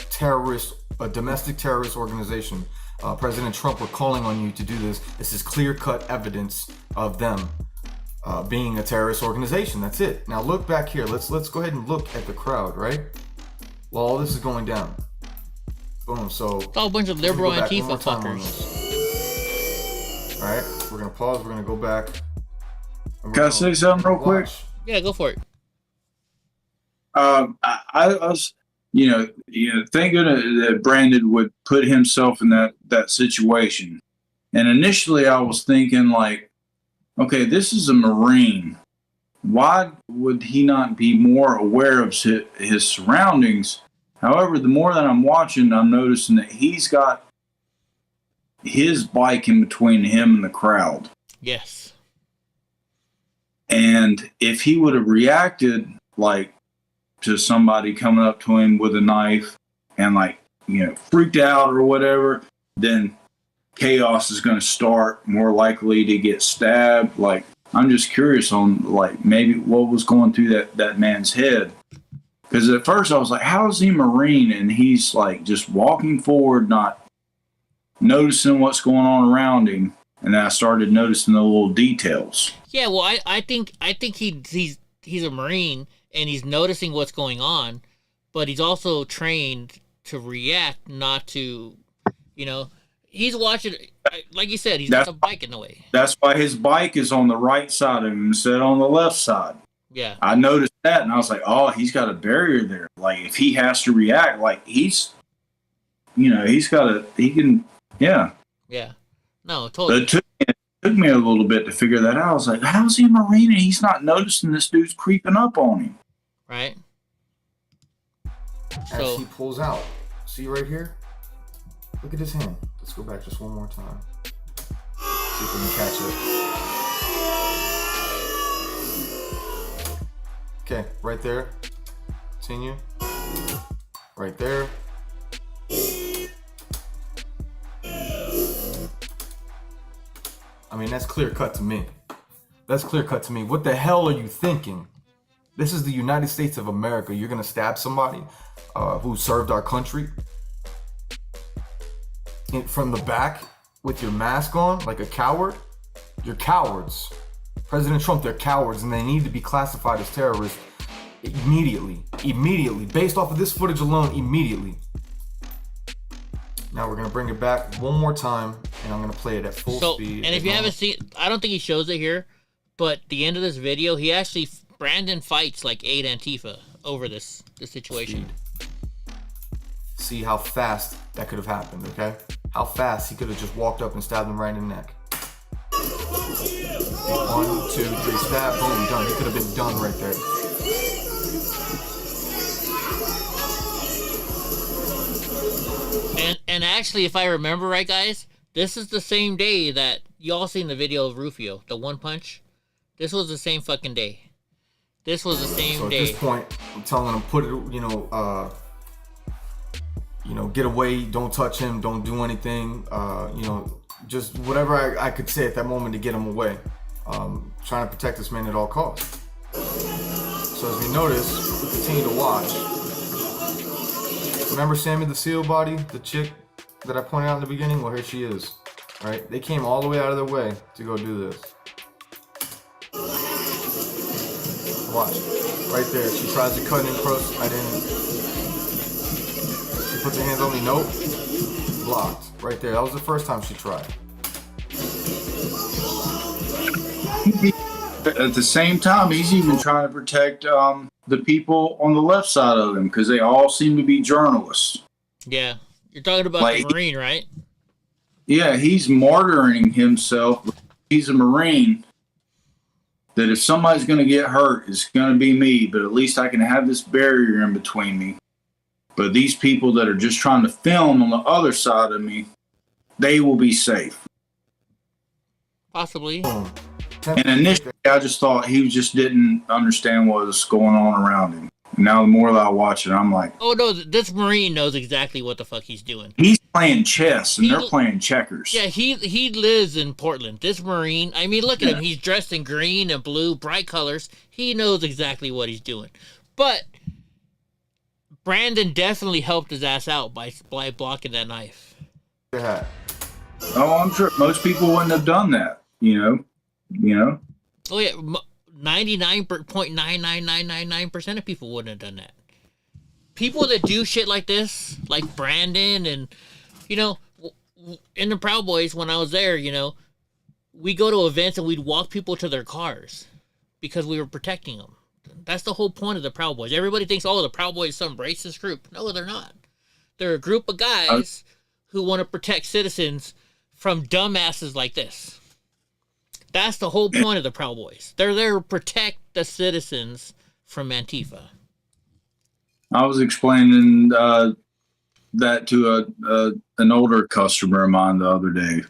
domestic terrorist organization. President Trump, we're calling on you to do this. This is clear-cut evidence of them being a terrorist organization. That's it. Now look back here. Let's go ahead and look at the crowd, right? While all this is going down. Boom. So it's all a bunch of liberal Antifa fuckers. All right, we're gonna pause. We're gonna go back. Can I say something real quick? Yeah, go for it. I was, thank goodness that Brandon would put himself in that situation. And initially, I was thinking like, okay, this is a Marine. Why would he not be more aware of his surroundings? However, the more that I'm watching, I'm noticing that he's got his bike in between him and the crowd. Yes. And if he would have reacted like to somebody coming up to him with a knife and freaked out or whatever, then chaos is going to start, more likely to get stabbed. Like, I'm just curious on maybe what was going through that man's head. Because at first I was like, how is he a Marine? And he's just walking forward, not noticing what's going on around him. And then I started noticing the little details. Yeah, well, I think he's a Marine and he's noticing what's going on, but he's also trained to react, not to, he's watching, like you said, he's got the bike in the way. That's why his bike is on the right side of him instead of on the left side. Yeah. I noticed that and I was like, oh, he's got a barrier there. Like, if he has to react, he's he can, yeah. Yeah. No, totally. But it took me a little bit to figure that out. I was like, how's he a Marine and he's not noticing this dude's creeping up on him? Right. As he pulls out. See right here? Look at his hand. Let's go back just one more time. See if we can catch it. Okay, right there. Continue. Right there. I mean, that's clear cut to me. That's clear cut to me. What the hell are you thinking? This is the United States of America. You're gonna stab somebody who served our country from the back with your mask on like a coward? You're cowards. President Trump, they're cowards and they need to be classified as terrorists Immediately, based off of this footage alone, immediately. Now we're gonna bring it back one more time, and I'm gonna play it at full speed. And if you haven't seen, I don't think he shows it here, but the end of this video, Brandon fights like 8 Antifa over this situation. See how fast that could have happened, okay? How fast he could have just walked up and stabbed him right in the neck. 1, 2, 3, stab, boom, done. He could have been done right there. And actually, if I remember right, guys, this is the same day that y'all seen the video of Rufio, the one punch. This was the same fucking day. This was the same day. At this point, I'm telling him, put it, get away, don't touch him, don't do anything, just whatever I could say at that moment to get him away. Trying to protect this man at all costs. So as we notice, we continue to watch. Remember Sammy the Seal Body, the chick that I pointed out in the beginning? Well, here she is. All right, they came all the way out of their way to go do this. Watch, right there. She tries to cut in close. I didn't. She puts her hands on me. Nope. Blocked. Right there. That was the first time she tried. At the same time, he's even trying to protect the people on the left side of him because they all seem to be journalists. Yeah. You're talking about the Marine, right? Yeah, he's martyring himself. He's a Marine. That if somebody's going to get hurt, it's going to be me, but at least I can have this barrier in between me. But these people that are just trying to film on the other side of me, they will be safe. Possibly. And initially, I just thought he just didn't understand what was going on around him. Now, the more that I watch it, I'm like, oh no, this Marine knows exactly what the fuck he's doing. He's playing chess, and they're playing checkers. Yeah, he lives in Portland. This Marine, I mean, look at him. He's dressed in green and blue, bright colors. He knows exactly what he's doing. But Brandon definitely helped his ass out by blocking that knife. Yeah. Oh, I'm sure most people wouldn't have done that, you know? Oh, yeah. 99.99999% of people wouldn't have done that. People that do shit like this, like Brandon and, in the Proud Boys, when I was there, we go to events and we'd walk people to their cars because we were protecting them. That's the whole point of the Proud Boys. Everybody thinks, the Proud Boys is some racist group. No, they're not. They're a group of guys who want to protect citizens from dumbasses like this. That's the whole point of the Proud Boys. They're there to protect the citizens from Antifa. I was explaining that to an older customer of mine the other day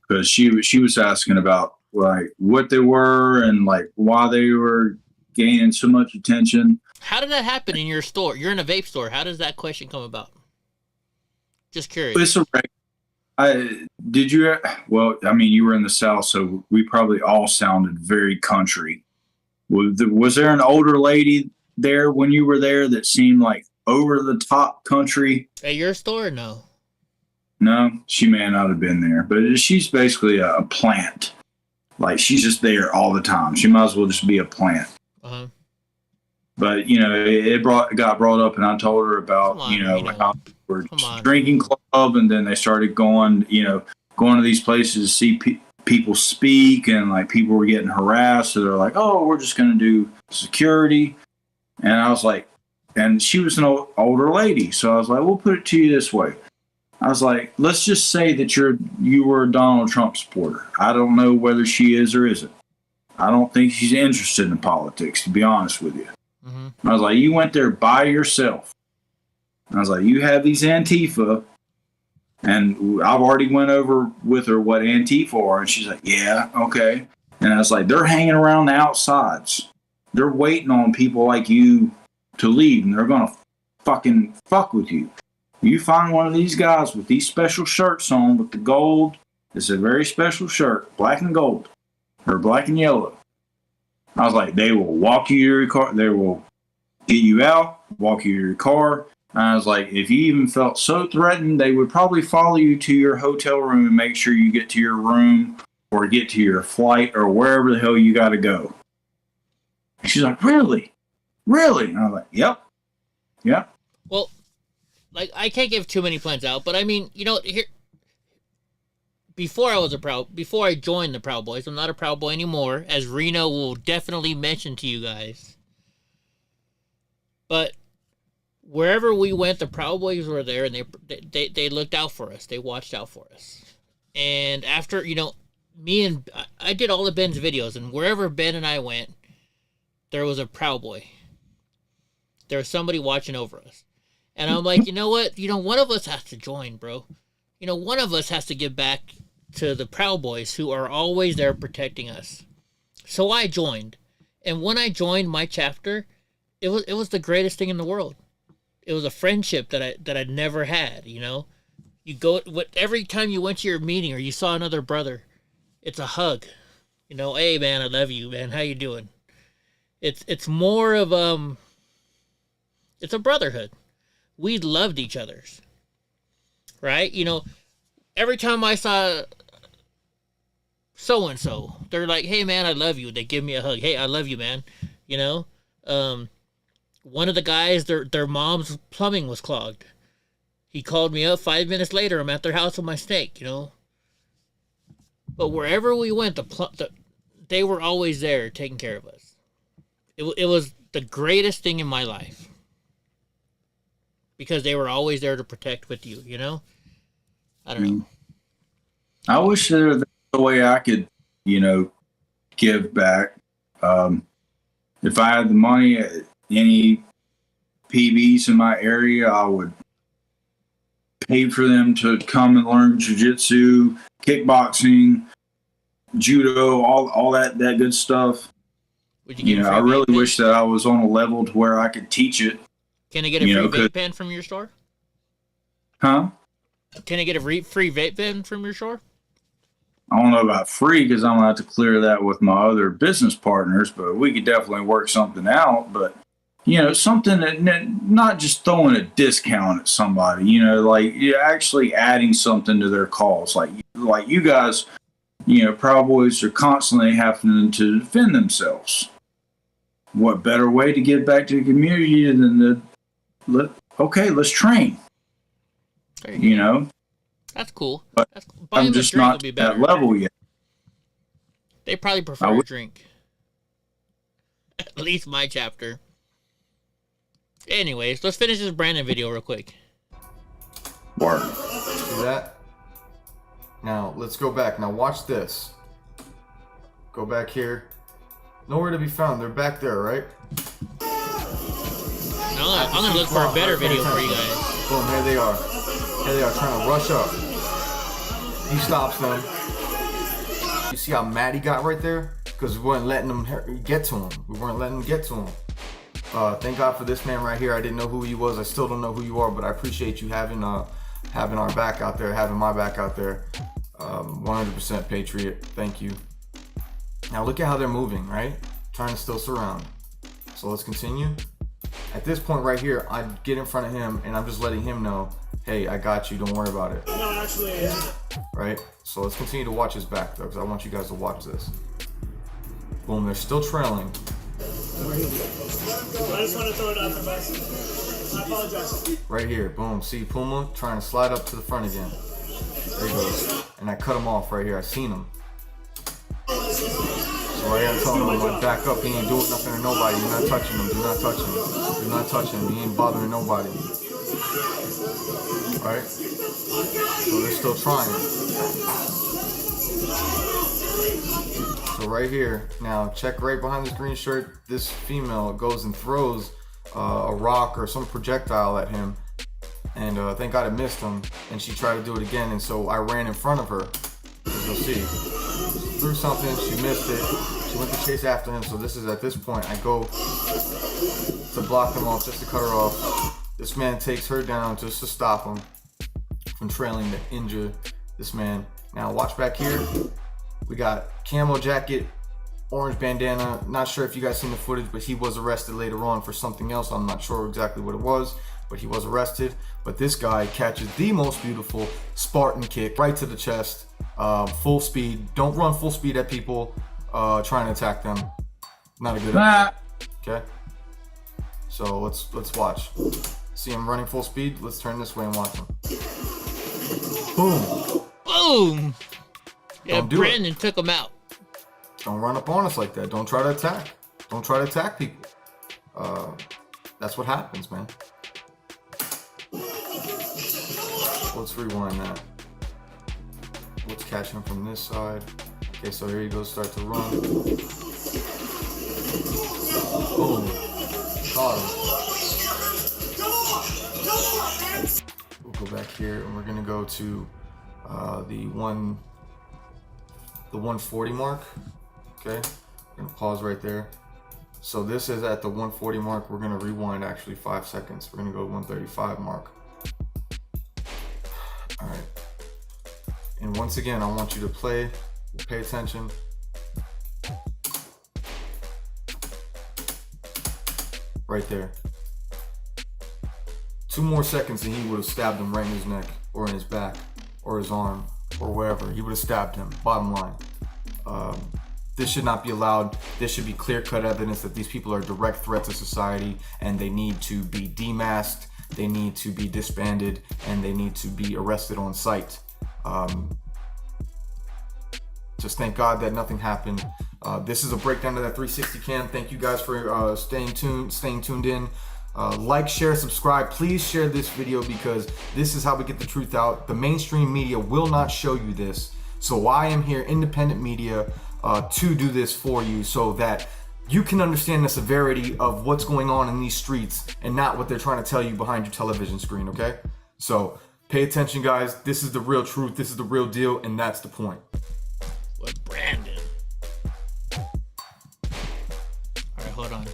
because she was asking about like what they were and like why they were gaining so much attention. How did that happen in your store? You're in a vape store. How does that question come about? Just curious. It's a well, I mean, you were in the South, so we probably all sounded very country. Was there an older lady there when you were there that seemed like over the top country? At your store? No. No, she may not have been there, but she's basically a plant. Like she's just there all the time. She might as well just be a plant. Uh-huh. But it got brought up, and I told her about how we're drinking club, and then they started going to these places to see people speak, and like people were getting harassed. So they're like, "Oh, we're just going to do security," and I was like, and she was an older lady, so I was like, "We'll put it to you this way." I was like, "Let's just say that you were a Donald Trump supporter. I don't know whether she is or isn't. I don't think she's interested in politics, to be honest with you." Mm-hmm. I was like, "You went there by yourself." And I was like, "You have these Antifa," and I've already went over with her what Antifa are, and she's like, "Yeah, okay." And I was like, "They're hanging around the outsides. They're waiting on people like you to leave, and they're gonna fucking fuck with you. You find one of these guys with these special shirts on with the gold. It's a very special shirt, black and gold, or black and yellow." I was like, "They will walk you to your car. They will get you out, walk you to your car." And I was like, "If you even felt so threatened, they would probably follow you to your hotel room and make sure you get to your room or get to your flight or wherever the hell you got to go." And she's like, "Really?" Really? And I was like, yep. Yeah. Well, like, I can't give too many plans out, but I mean, you know, here, before I joined the Proud Boys, I'm not a Proud Boy anymore, as Reno will definitely mention to you guys. But wherever we went, the Proud Boys were there, and they looked out for us. They watched out for us. And after, you know, I did all of Ben's videos, and wherever Ben and I went, there was a Proud Boy. There was somebody watching over us. And I'm like, you know what? You know, one of us has to join, bro. You know, one of us has to give back to the Proud Boys who are always there protecting us. So I joined. And when I joined my chapter, it was the greatest thing in the world. It was a friendship that I'd never had, you know? Every time you went to your meeting or you saw another brother, it's a hug. You know, hey man, I love you, man. How you doing? It's more of it's a brotherhood. We loved each other's. Right? You know, every time I saw so and so, they're like, hey man, I love you. They give me a hug. Hey, I love you, man. You know? One of the guys, their mom's plumbing was clogged. He called me up 5 minutes later. I'm at their house with my snake, you know? But wherever we went, they were always there taking care of us. It was the greatest thing in my life. Because they were always there to protect with you, you know? I don't know. I wish there was a way I could, you know, give back. If I had the money, any PBs in my area, I would pay for them to come and learn jiu-jitsu, kickboxing, judo, all that good stuff. You know, I really wish that I was on a level to where I could teach it. Can I get a free vape pen from your store? Huh? Can I get a free vape pen from your store? I don't know about free because I'm going to have to clear that with my other business partners, but we could definitely work something out. But, you know, something that not just throwing a discount at somebody, you know, like you're actually adding something to their cause. Like you guys, you know, Proud Boys are constantly having to defend themselves. What better way to give back to the community than let's train. You know? That's cool. But I'm just not at that level yet. They probably prefer a drink. At least my chapter. Anyways, let's finish this Brandon video real quick. Word. See that? Now, let's go back. Now, watch this. Go back here. Nowhere to be found. They're back there, right? No, I'm going to look for a better video for you guys. Boom, here they are. Here they are trying to rush up. He stops them. You see how mad he got right there? Because we weren't letting them get to him. We weren't letting them get to him. Thank God for this man right here. I didn't know who he was. I still don't know who you are, but I appreciate you having our back out there, having my back out there. 100% patriot. Thank you. Now look at how they're moving, right? Trying to still surround. So let's continue. At this point right here, I get in front of him and I'm just letting him know, hey, I got you. Don't worry about it. No, actually, yeah. Right? So let's continue to watch his back though, because I want you guys to watch this. Boom, they're still trailing. I just want to throw it out there, guys. I apologize. Right here, boom. See Puma trying to slide up to the front again. There he goes. And I cut him off right here. I seen him. So right here I'm telling him, I'm like, back up. He ain't doing nothing to nobody. You're not touching him. Do not touch him. Do not touch him. He ain't bothering nobody. Alright? So they're still trying. So right here, now check right behind this green shirt. This female goes and throws a rock or some projectile at him. And thank God it missed him. And she tried to do it again. And so I ran in front of her. As you'll see. She threw something. She missed it. She went to chase after him. So this is at this point. I go to block them off, just to cut her off. This man takes her down just to stop him from trailing to injure this man. Now watch back here. We got camo jacket, orange bandana. Not sure if you guys seen the footage, but he was arrested later on for something else. I'm not sure exactly what it was, but he was arrested. But this guy catches the most beautiful Spartan kick right to the chest, full speed. Don't run full speed at people trying to attack them. Not a good idea. Okay. So let's watch. See him running full speed. Let's turn this way and watch him. Boom. Boom. Yeah, Don't do Brandon took him out. Don't run up on us like that. Don't try to attack. Don't try to attack people. That's what happens, man. Let's rewind that. Let's catch him from this side. Okay, so here he goes, start to run. Boom. Caught him. We'll go back here and we're gonna go to the 140 mark. Okay, we're gonna pause right there. So this is at the 140 mark. We're gonna rewind actually 5 seconds. We're gonna go 135 mark. All right. And once again, I want you to pay attention. Right there. 2 more seconds and he would have stabbed him right in his neck or in his back or his arm or wherever. He would have stabbed him, bottom line. This should not be allowed. This should be clear-cut evidence that these people are a direct threat to society and they need to be demasked, they need to be disbanded, and they need to be arrested on sight. Just thank God that nothing happened. This is a breakdown of that 360 cam. Thank you guys for staying tuned in. Like, share, subscribe. Please share this video because this is how we get the truth out. The mainstream media will not show you this. So I am here, independent media, to do this for you so that you can understand the severity of what's going on in these streets and not what they're trying to tell you behind your television screen, okay? So pay attention, guys. This is the real truth. This is the real deal, and that's the point. What, Brandon? All right, hold on.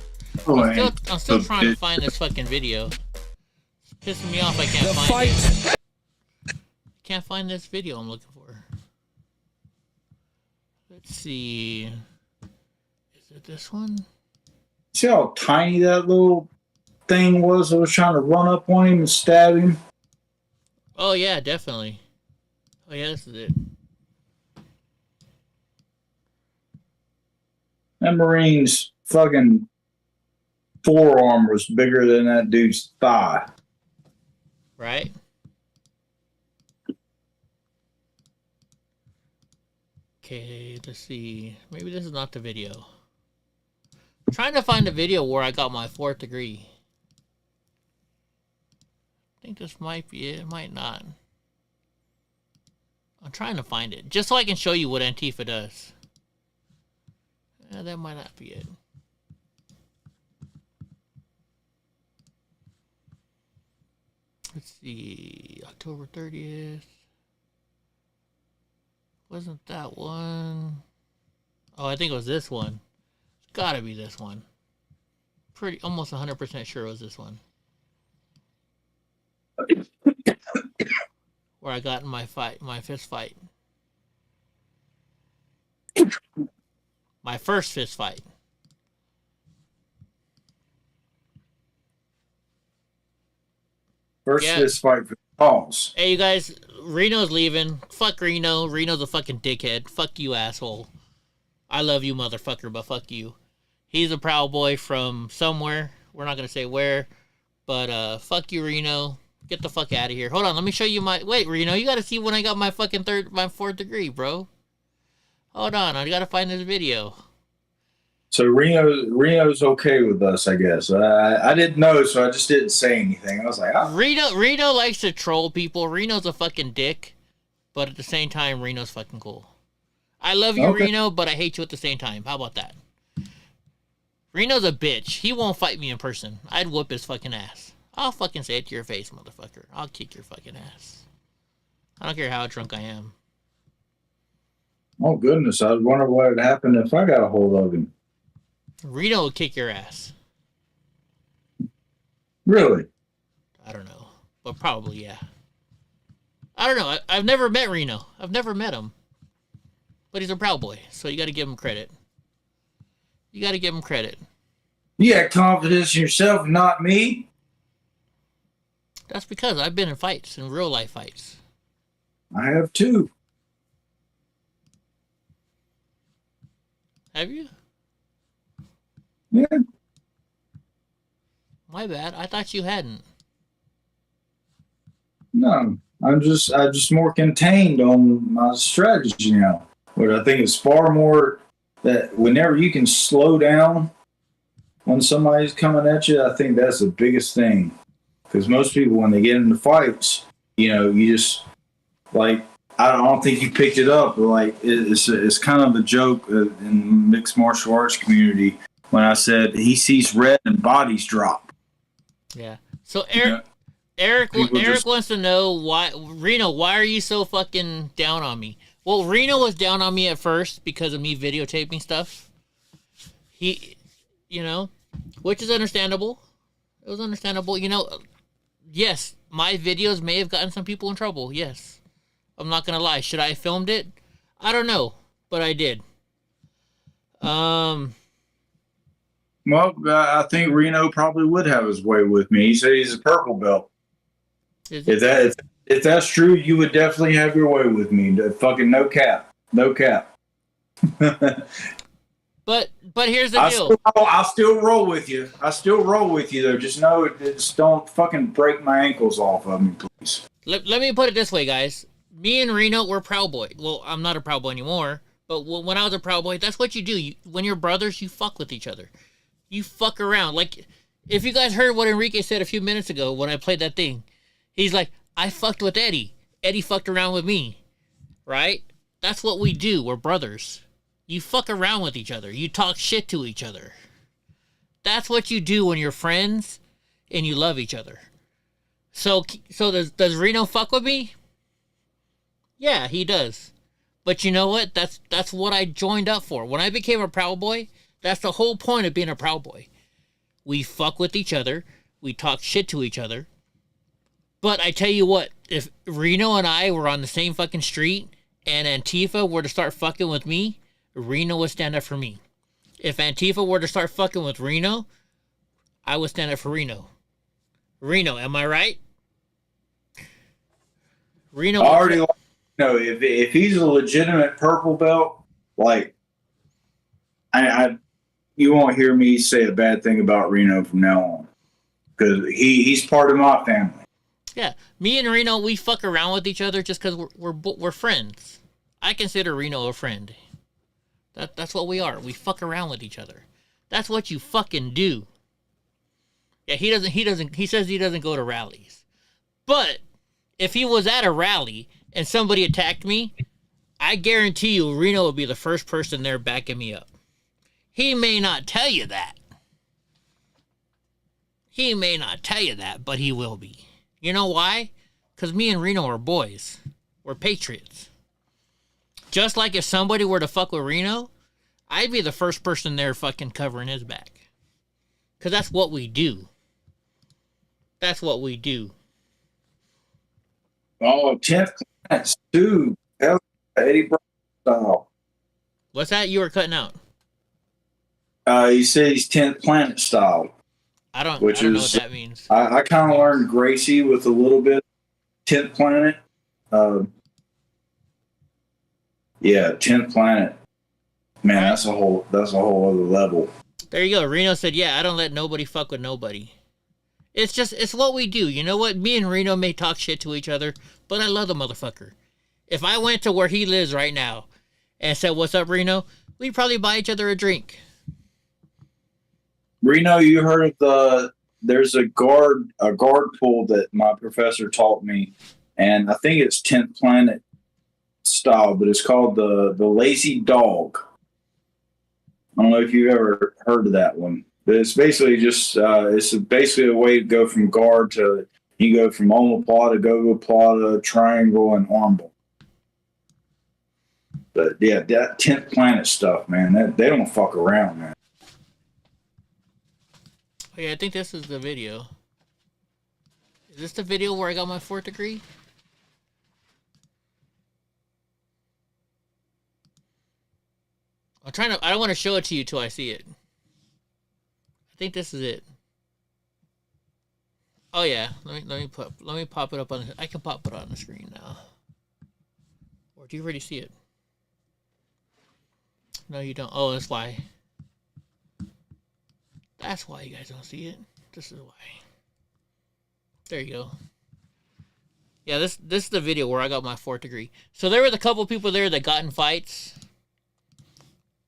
I'm still trying to find this fucking video. It's pissing me off. I can't find it. Can't find this video I'm looking for. Let's see. Is it this one? See how tiny that little thing was that was trying to run up on him and stab him? Oh, yeah, definitely. Oh, yeah, this is it. That Marine's fucking forearm was bigger than that dude's thigh. Right? Okay, let's see. Maybe this is not the video. I'm trying to find a video where I got my 4th degree. I think this might be it. It might not. I'm trying to find it. Just so I can show you what Antifa does. That might not be it. Let's see. October 30th. Wasn't that one? Oh, I think it was this one. It's gotta be this one. Almost 100% sure it was this one. Where I got in my fist fight. My first fist fight. Fist fight for the cause. Hey, you guys, Reno's leaving. Fuck Reno. Reno's a fucking dickhead. Fuck you, asshole. I love you, motherfucker, but fuck you. He's a Proud Boy from somewhere. We're not gonna say where, but fuck you, Reno. Get the fuck out of here. Hold on, let me show you my. Wait, Reno, you gotta see when I got my fucking my 4th degree, bro. Hold on, I gotta find this video. So Reno's okay with us, I guess. I didn't know, so I just didn't say anything. I was like, oh. Reno likes to troll people. Reno's a fucking dick, but at the same time, Reno's fucking cool. I love you, okay. Reno, but I hate you at the same time. How about that? Reno's a bitch. He won't fight me in person. I'd whoop his fucking ass. I'll fucking say it to your face, motherfucker. I'll kick your fucking ass. I don't care how drunk I am. Oh, goodness. I was wondering what would happen if I got a hold of him. Reno will kick your ass. Really? I don't know. But probably, yeah. I don't know. I've never met Reno. I've never met him. But he's a Proud Boy, so you got to give him credit. You got to give him credit. You got confidence in yourself, not me? That's because I've been in fights, in real life fights. I have too. Have you? Yeah. My bad. I thought you hadn't. No, I'm just more contained on my strategy now. But I think it's far more that whenever you can slow down when somebody's coming at you, I think that's the biggest thing. Because most people, when they get into fights, you just like, I don't think you picked it up, but like it's kind of a joke in mixed martial arts community when I said he sees red and bodies drop. Yeah. So Eric wants to know why are you so fucking down on me? Well, Reno was down on me at first because of me videotaping stuff. He, which is understandable. It was understandable. Yes, my videos may have gotten some people in trouble. Yes. I'm not going to lie. Should I have filmed it? I don't know, but I did. Well, I think Reno probably would have his way with me. He said he's a purple belt. If that's true, you would definitely have your way with me. Fucking no cap. No cap. But here's the deal. I'll still roll with you. I still roll with you, though. Just know, just don't fucking break my ankles off of me, please. Let me put it this way, guys. Me and Reno, we're Proud Boy. Well, I'm not a Proud Boy anymore, but when I was a Proud Boy, that's what you do. When you're brothers, you fuck with each other. You fuck around. Like, if you guys heard what Enrique said a few minutes ago when I played that thing, he's like, I fucked with Eddie. Eddie fucked around with me. Right? That's what we do. We're brothers. You fuck around with each other. You talk shit to each other. That's what you do when you're friends and you love each other. So does Reno fuck with me? Yeah, he does. But you know what? That's what I joined up for. When I became a Proud Boy, that's the whole point of being a Proud Boy. We fuck with each other. We talk shit to each other. But I tell you what, if Reno and I were on the same fucking street and Antifa were to start fucking with me, Reno would stand up for me. If Antifa were to start fucking with Reno, I would stand up for Reno. Reno, am I right? Reno. Already, if he's a legitimate purple belt, like, you won't hear me say a bad thing about Reno from now on, because he's part of my family. Yeah, me and Reno, we fuck around with each other just because we're friends. I consider Reno a friend. That's what we are. We fuck around with each other. That's what you fucking do. Yeah, he says he doesn't go to rallies. But if he was at a rally and somebody attacked me, I guarantee you Reno would be the first person there backing me up. He may not tell you that. But he will be. You know why? Because me and Reno are boys. We're patriots. Just like if somebody were to fuck with Reno, I'd be the first person there fucking covering his back. Because that's what we do. That's what we do. Oh, 10th class, too. Eddie Brown style. What's that? You were cutting out. He said he's 10th planet style. I don't know what that means. I kind of learned Gracie with a little bit 10th planet. Yeah, 10th planet. Man, that's a whole other level. There you go. Reno said, yeah, I don't let nobody fuck with nobody. It's what we do. You know what? Me and Reno may talk shit to each other, but I love the motherfucker. If I went to where he lives right now and said, what's up, Reno? We'd probably buy each other a drink. Reno, you heard of there's a guard pool that my professor taught me, and I think it's 10th planet style, but it's called the lazy dog. I don't know if you've ever heard of that one, but it's basically just it's basically a way to go from guard to, you go from omoplata, gogoplata, triangle, and armbar. But yeah, that 10th planet stuff, man, they don't fuck around, man. Oh, yeah, I think this is the video. Is this the video where I got my 4th degree? I don't want to show it to you till I see it. I think this is it. Oh yeah, let me pop it up on. I can pop it on the screen now. Or do you already see it? No, you don't. Oh, that's why. That's why you guys don't see it. This is why. There you go. Yeah, this is the video where I got my 4th degree. So there were a couple people there that got in fights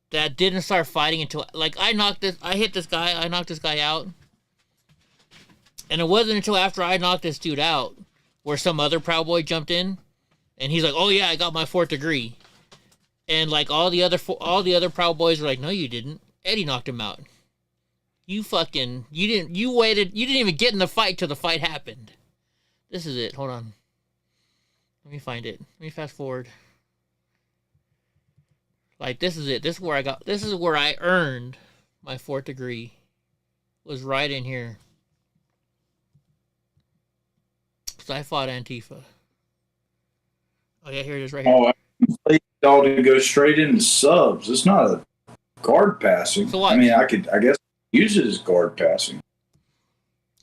that didn't start fighting until, like, I hit this guy, I knocked this guy out. And it wasn't until after I knocked this dude out where some other Proud Boy jumped in, and he's like, "Oh yeah, I got my 4th degree." And like all the other Proud Boys were like, "No, you didn't. Eddie knocked him out. You didn't even get in the fight till the fight happened." This is it. Hold on. Let me find it. Let me fast forward. Like, this is it. This is where I earned my 4th degree. Was right in here. Because I fought Antifa. Oh yeah, here it is right here. Oh, I y'all to go straight into subs. It's not a guard passing. So what? I mean, I guess use it as guard passing.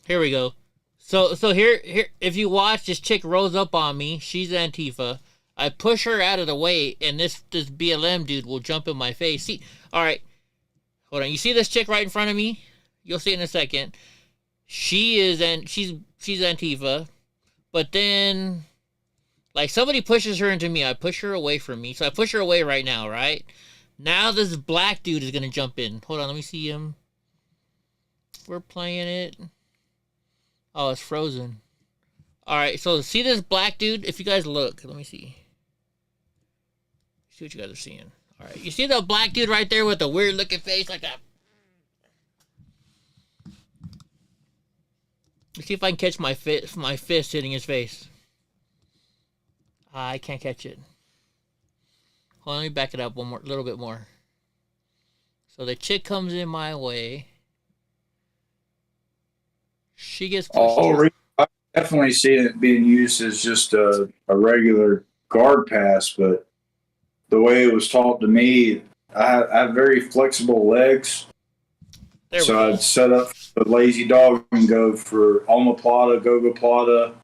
Here we go. So here, if you watch, this chick rolls up on me. She's Antifa. I push her out of the way, and this BLM dude will jump in my face. See, all right, hold on. You see this chick right in front of me? You'll see it in a second. She's Antifa, but then, like, somebody pushes her into me. I push her away from me, so I push her away right now. Right now, this black dude is gonna jump in. Hold on, let me see him. We're playing it. Oh, it's frozen. Alright, so see this black dude? If you guys look, let me see. See what you guys are seeing. Alright, you see the black dude right there with the weird looking face like that? Let's see if I can catch my fist hitting his face. I can't catch it. Hold on, let me back it up a little bit more. So the chick comes in my way. She gets pushed. I definitely see it being used as just a regular guard pass, but the way it was taught to me, I have very flexible legs. So I'd set up the lazy dog and go for omoplata, gogoplata.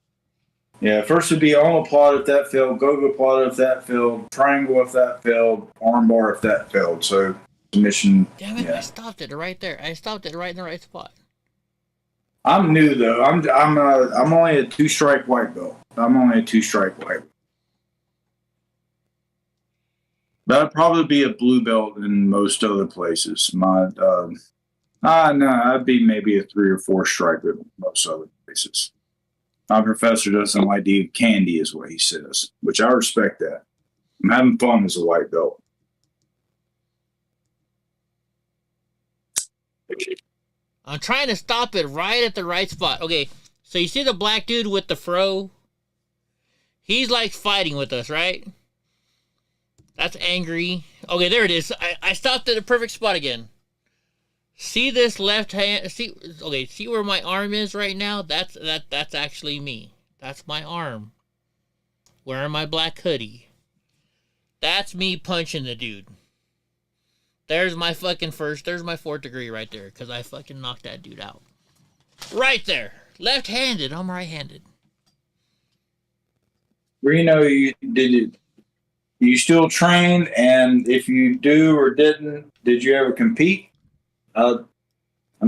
Yeah, first would be omoplata if that failed, gogoplata if that failed, triangle if that failed, armbar if that failed. So submission. Damn it! Yeah. I stopped it right there. I stopped it right in the right spot. I'm new though. I'm only a 2-strike white belt. But I'd probably be a blue belt in most other places. No, I'd be maybe a 3 or 4 striker in most other places. My professor doesn't like to eat candy, is what he says, which I respect that. I'm having fun as a white belt. I'm trying to stop it right at the right spot. Okay, so you see the black dude with the fro? He's like fighting with us, right? That's angry. Okay, there it is. I stopped at the perfect spot again. See this left hand? See where my arm is right now? That's actually me. That's my arm. Wearing my black hoodie. That's me punching the dude. There's my 4th degree right there, because I fucking knocked that dude out. Right there. Left-handed. I'm right-handed. Reno, you still train? And if you do or did you ever compete? I'm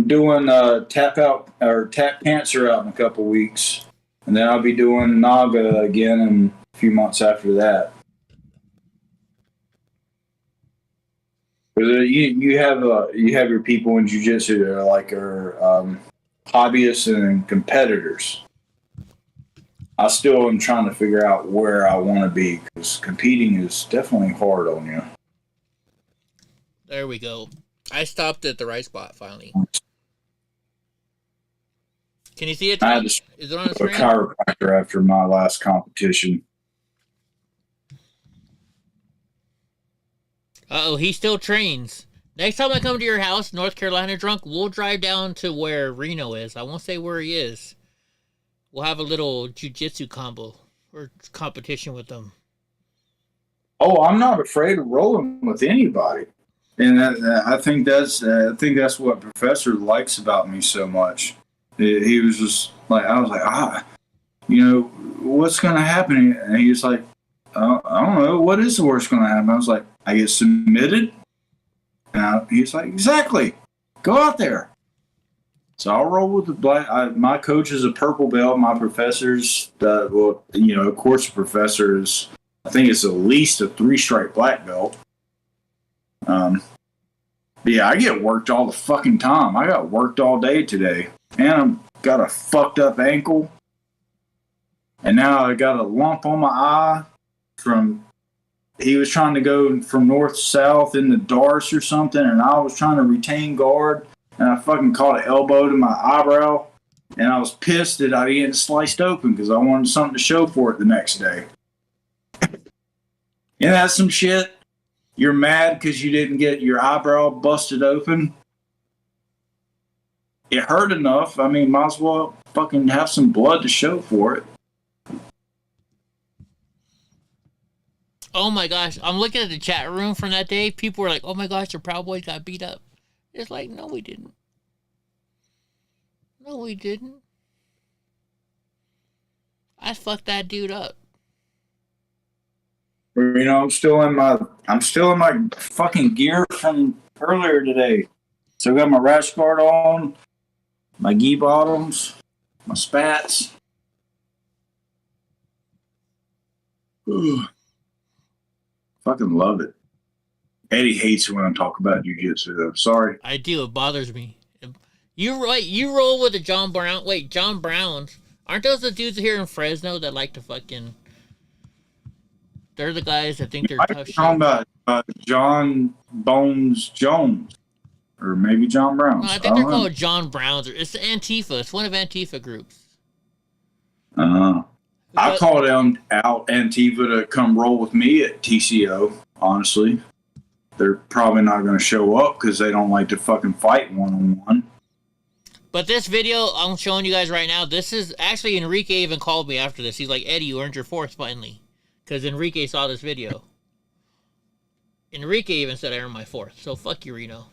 doing tap pantser out in a couple weeks. And then I'll be doing Naga again in a few months after that. You have your people in jiu-jitsu that are hobbyists and competitors. I still am trying to figure out where I want to be, because competing is definitely hard on you. There we go. I stopped at the right spot finally. Can you see it? I had to Is it on the screen? a chiropractor after my last competition. Uh-oh, he still trains. Next time I come to your house, North Carolina drunk, we'll drive down to where Reno is. I won't say where he is. We'll have a little jiu-jitsu combo or competition with them. Oh, I'm not afraid of rolling with anybody. And I think that's what Professor likes about me so much. He was just like, I was like, what's going to happen? And he was like, I don't know. What is the worst going to happen? I was like, I get submitted. And he's like, exactly. Go out there. So I'll roll with the black. My coach is a purple belt. My professor's, well, you know, of course, the professor is, I think it's at least a 3-stripe black belt. But yeah, I get worked all the fucking time. I got worked all day today. And I've got a fucked up ankle. And now I got a lump on my eye from, he was trying to go from north to south in the darts or something, and I was trying to retain guard. And I fucking caught an elbow to my eyebrow, and I was pissed that I didn't get sliced open because I wanted something to show for it the next day. And that's some shit. You're mad because you didn't get your eyebrow busted open. It hurt enough. I mean, might as well fucking have some blood to show for it. Oh my gosh, I'm looking at the chat room from that day. People were like, oh my gosh, the Proud Boys got beat up. It's like, no, we didn't. No, we didn't. I fucked that dude up. You know, I'm still in my fucking gear from earlier today. So I got my rash guard on, my gi bottoms, my spats. Ooh. Fucking love it. Eddie hates it when I talk about jiu-jitsu, though. Sorry. I do. It bothers me. You roll with the John Brown. Wait, John Browns. Aren't those the dudes here in Fresno that like to fucking... They're the guys that think they're tough shit. Talking about John Bones Jones. Or maybe John Brown. No, I think they're called John Browns. It's Antifa. It's one of Antifa groups. I called out Antifa to come roll with me at TCO, honestly. They're probably not going to show up because they don't like to fucking fight one-on-one. But this video I'm showing you guys right now, this is actually Enrique even called me after this. He's like, Eddie, you earned your fourth finally. Because Enrique saw this video. Enrique even said I earned my fourth. So fuck you, Reno.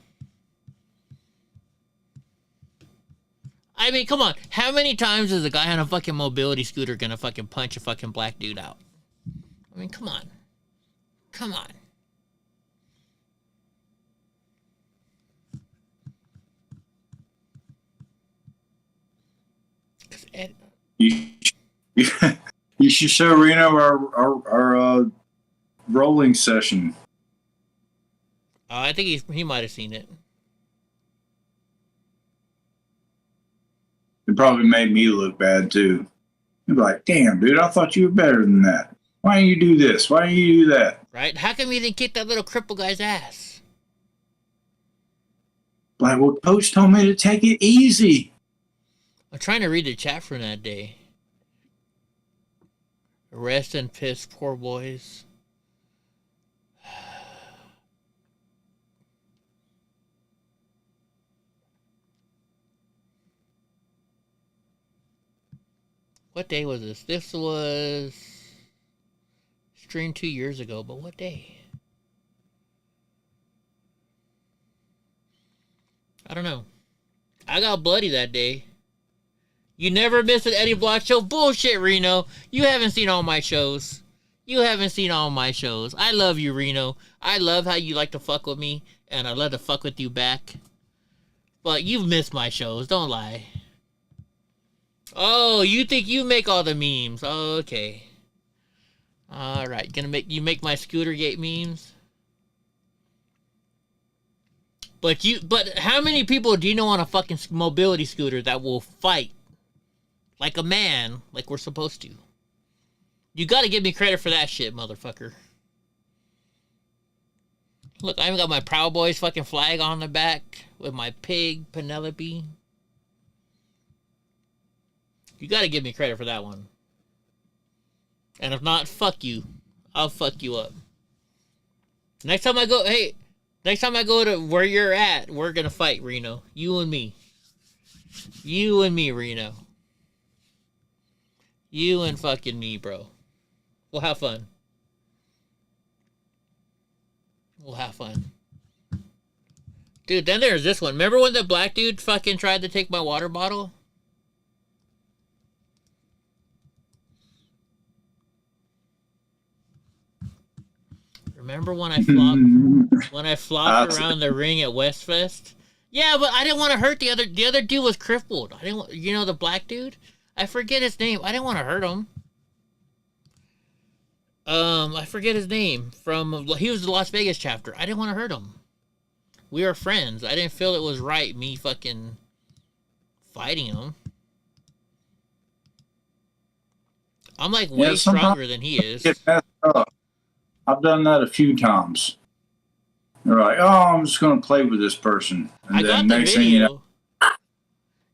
I mean, come on. How many times is a guy on a fucking mobility scooter gonna fucking punch a fucking black dude out? I mean, come on. Come on. You should show Reno our rolling session. I think he might have seen it. It probably made me look bad too. You'd be like, damn, dude, I thought you were better than that. Why don't you do this? Why don't you do that? Right? How come you didn't kick that little cripple guy's ass? Like, well, coach told me to take it easy. I'm trying to read the chat from that day. Rest in piss, poor boys. What day was this? This was streamed 2 years ago, but what day? I don't know. I got bloody that day. You never missed an Eddie Block show? Bullshit, Reno. You haven't seen all my shows. You haven't seen all my shows. I love you, Reno. I love how you like to fuck with me, and I love to fuck with you back. But you've missed my shows. Don't lie. Oh, you think you make all the memes? Oh, okay. All right, you make my Scooter Gate memes? But how many people do you know on a fucking mobility scooter that will fight like a man, like we're supposed to? You got to give me credit for that shit, motherfucker. Look, I even got my Proud Boys fucking flag on the back with my pig Penelope. You gotta give me credit for that one. And if not, fuck you. I'll fuck you up. Next time I go to where you're at, we're gonna fight, Reno. You and me. You and me, Reno. You and fucking me, bro. We'll have fun. We'll have fun. Dude, then there's this one. Remember when the black dude fucking tried to take my water bottle? Remember when I flopped around the ring at Westfest? Yeah, but I didn't want to hurt the other dude was crippled. I didn't want, the black dude? I forget his name. I didn't want to hurt him. I forget his name. He was the Las Vegas chapter. I didn't want to hurt him. We were friends. I didn't feel it was right me fucking fighting him. I'm like way stronger than he is. I've done that a few times. They're like, "Oh, I'm just gonna play with this person," and I then got the next video. thing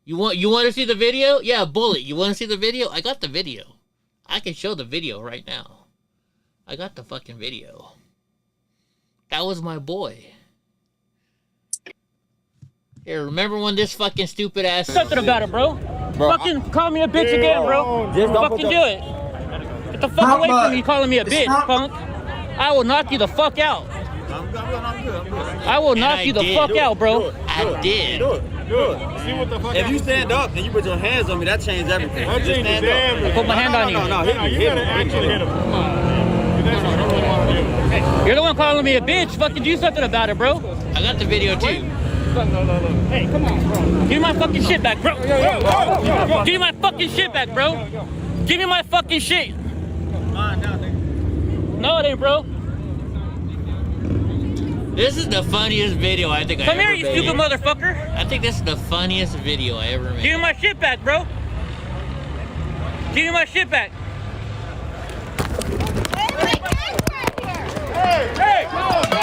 you know, You want to see the video? Yeah, Bullet. You want to see the video? I got the video. I can show the video right now. I got the fucking video. That was my boy. Here, remember when this fucking stupid ass... Something about it, bro. Fucking call me a bitch again, bro. Just fucking do it. Get the fuck away from me calling me a bitch, punk. I will knock you the fuck out. I will knock you the fuck out, bro. I did. Do it. See what the fuck. If you stand up and you put your hands on me, that changes everything. That changes everything. I put my hand on you. No, you gotta actually hit him. You're the one calling me a bitch. Fucking do something about it, bro. I got the video too. No. Hey, come on, bro. Give me my fucking shit back, bro. Give me my fucking shit back, bro. Give me my fucking shit. No, it ain't, bro. This is the funniest video I think I ever made. Come here, you stupid motherfucker. I think this is the funniest video I ever made. Give me my shit back, bro. Give me my shit back. Hey, come on, bro.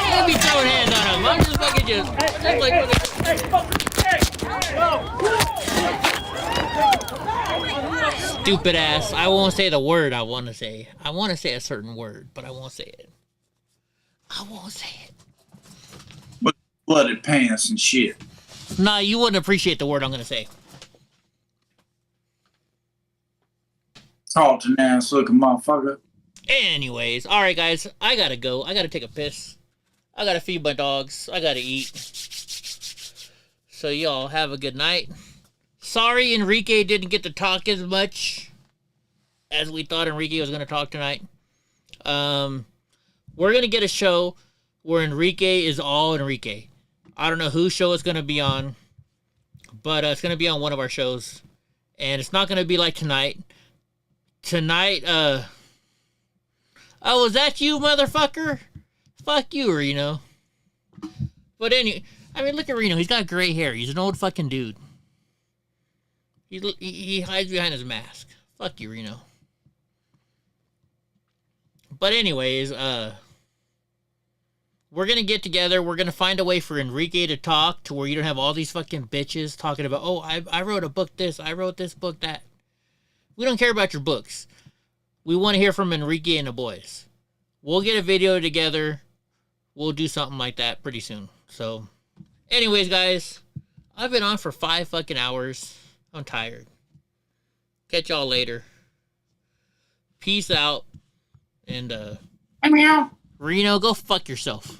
Don't be throwing hands on him. I'm just fucking stupid ass. I won't say the word I want to say. I want to say a certain word, but I won't say it. I won't say it. Blooded pants and shit. Nah, you wouldn't appreciate the word I'm gonna say. Talk to ass looking motherfucker. Anyways, alright guys, I gotta go. I gotta take a piss. I gotta feed my dogs. I gotta eat. So y'all have a good night. Sorry Enrique didn't get to talk as much as we thought Enrique was gonna talk tonight. We're gonna get a show where Enrique is all Enrique. I don't know whose show it's gonna be on, but it's gonna be on one of our shows, and it's not gonna be like tonight. Tonight, oh, was that you, motherfucker? Fuck you, Reno. But anyway, I mean, look at Reno. He's got gray hair. He's an old fucking dude. He hides behind his mask. Fuck you, Reno. But anyways, we're gonna get together. We're gonna find a way for Enrique to talk to where you don't have all these fucking bitches talking about, oh, I wrote a book this, I wrote this book that. We don't care about your books. We want to hear from Enrique and the boys. We'll get a video together. We'll do something like that pretty soon. So, anyways, guys, I've been on for 5 fucking hours. I'm tired. Catch y'all later. Peace out. And, meow. Reno, go fuck yourself.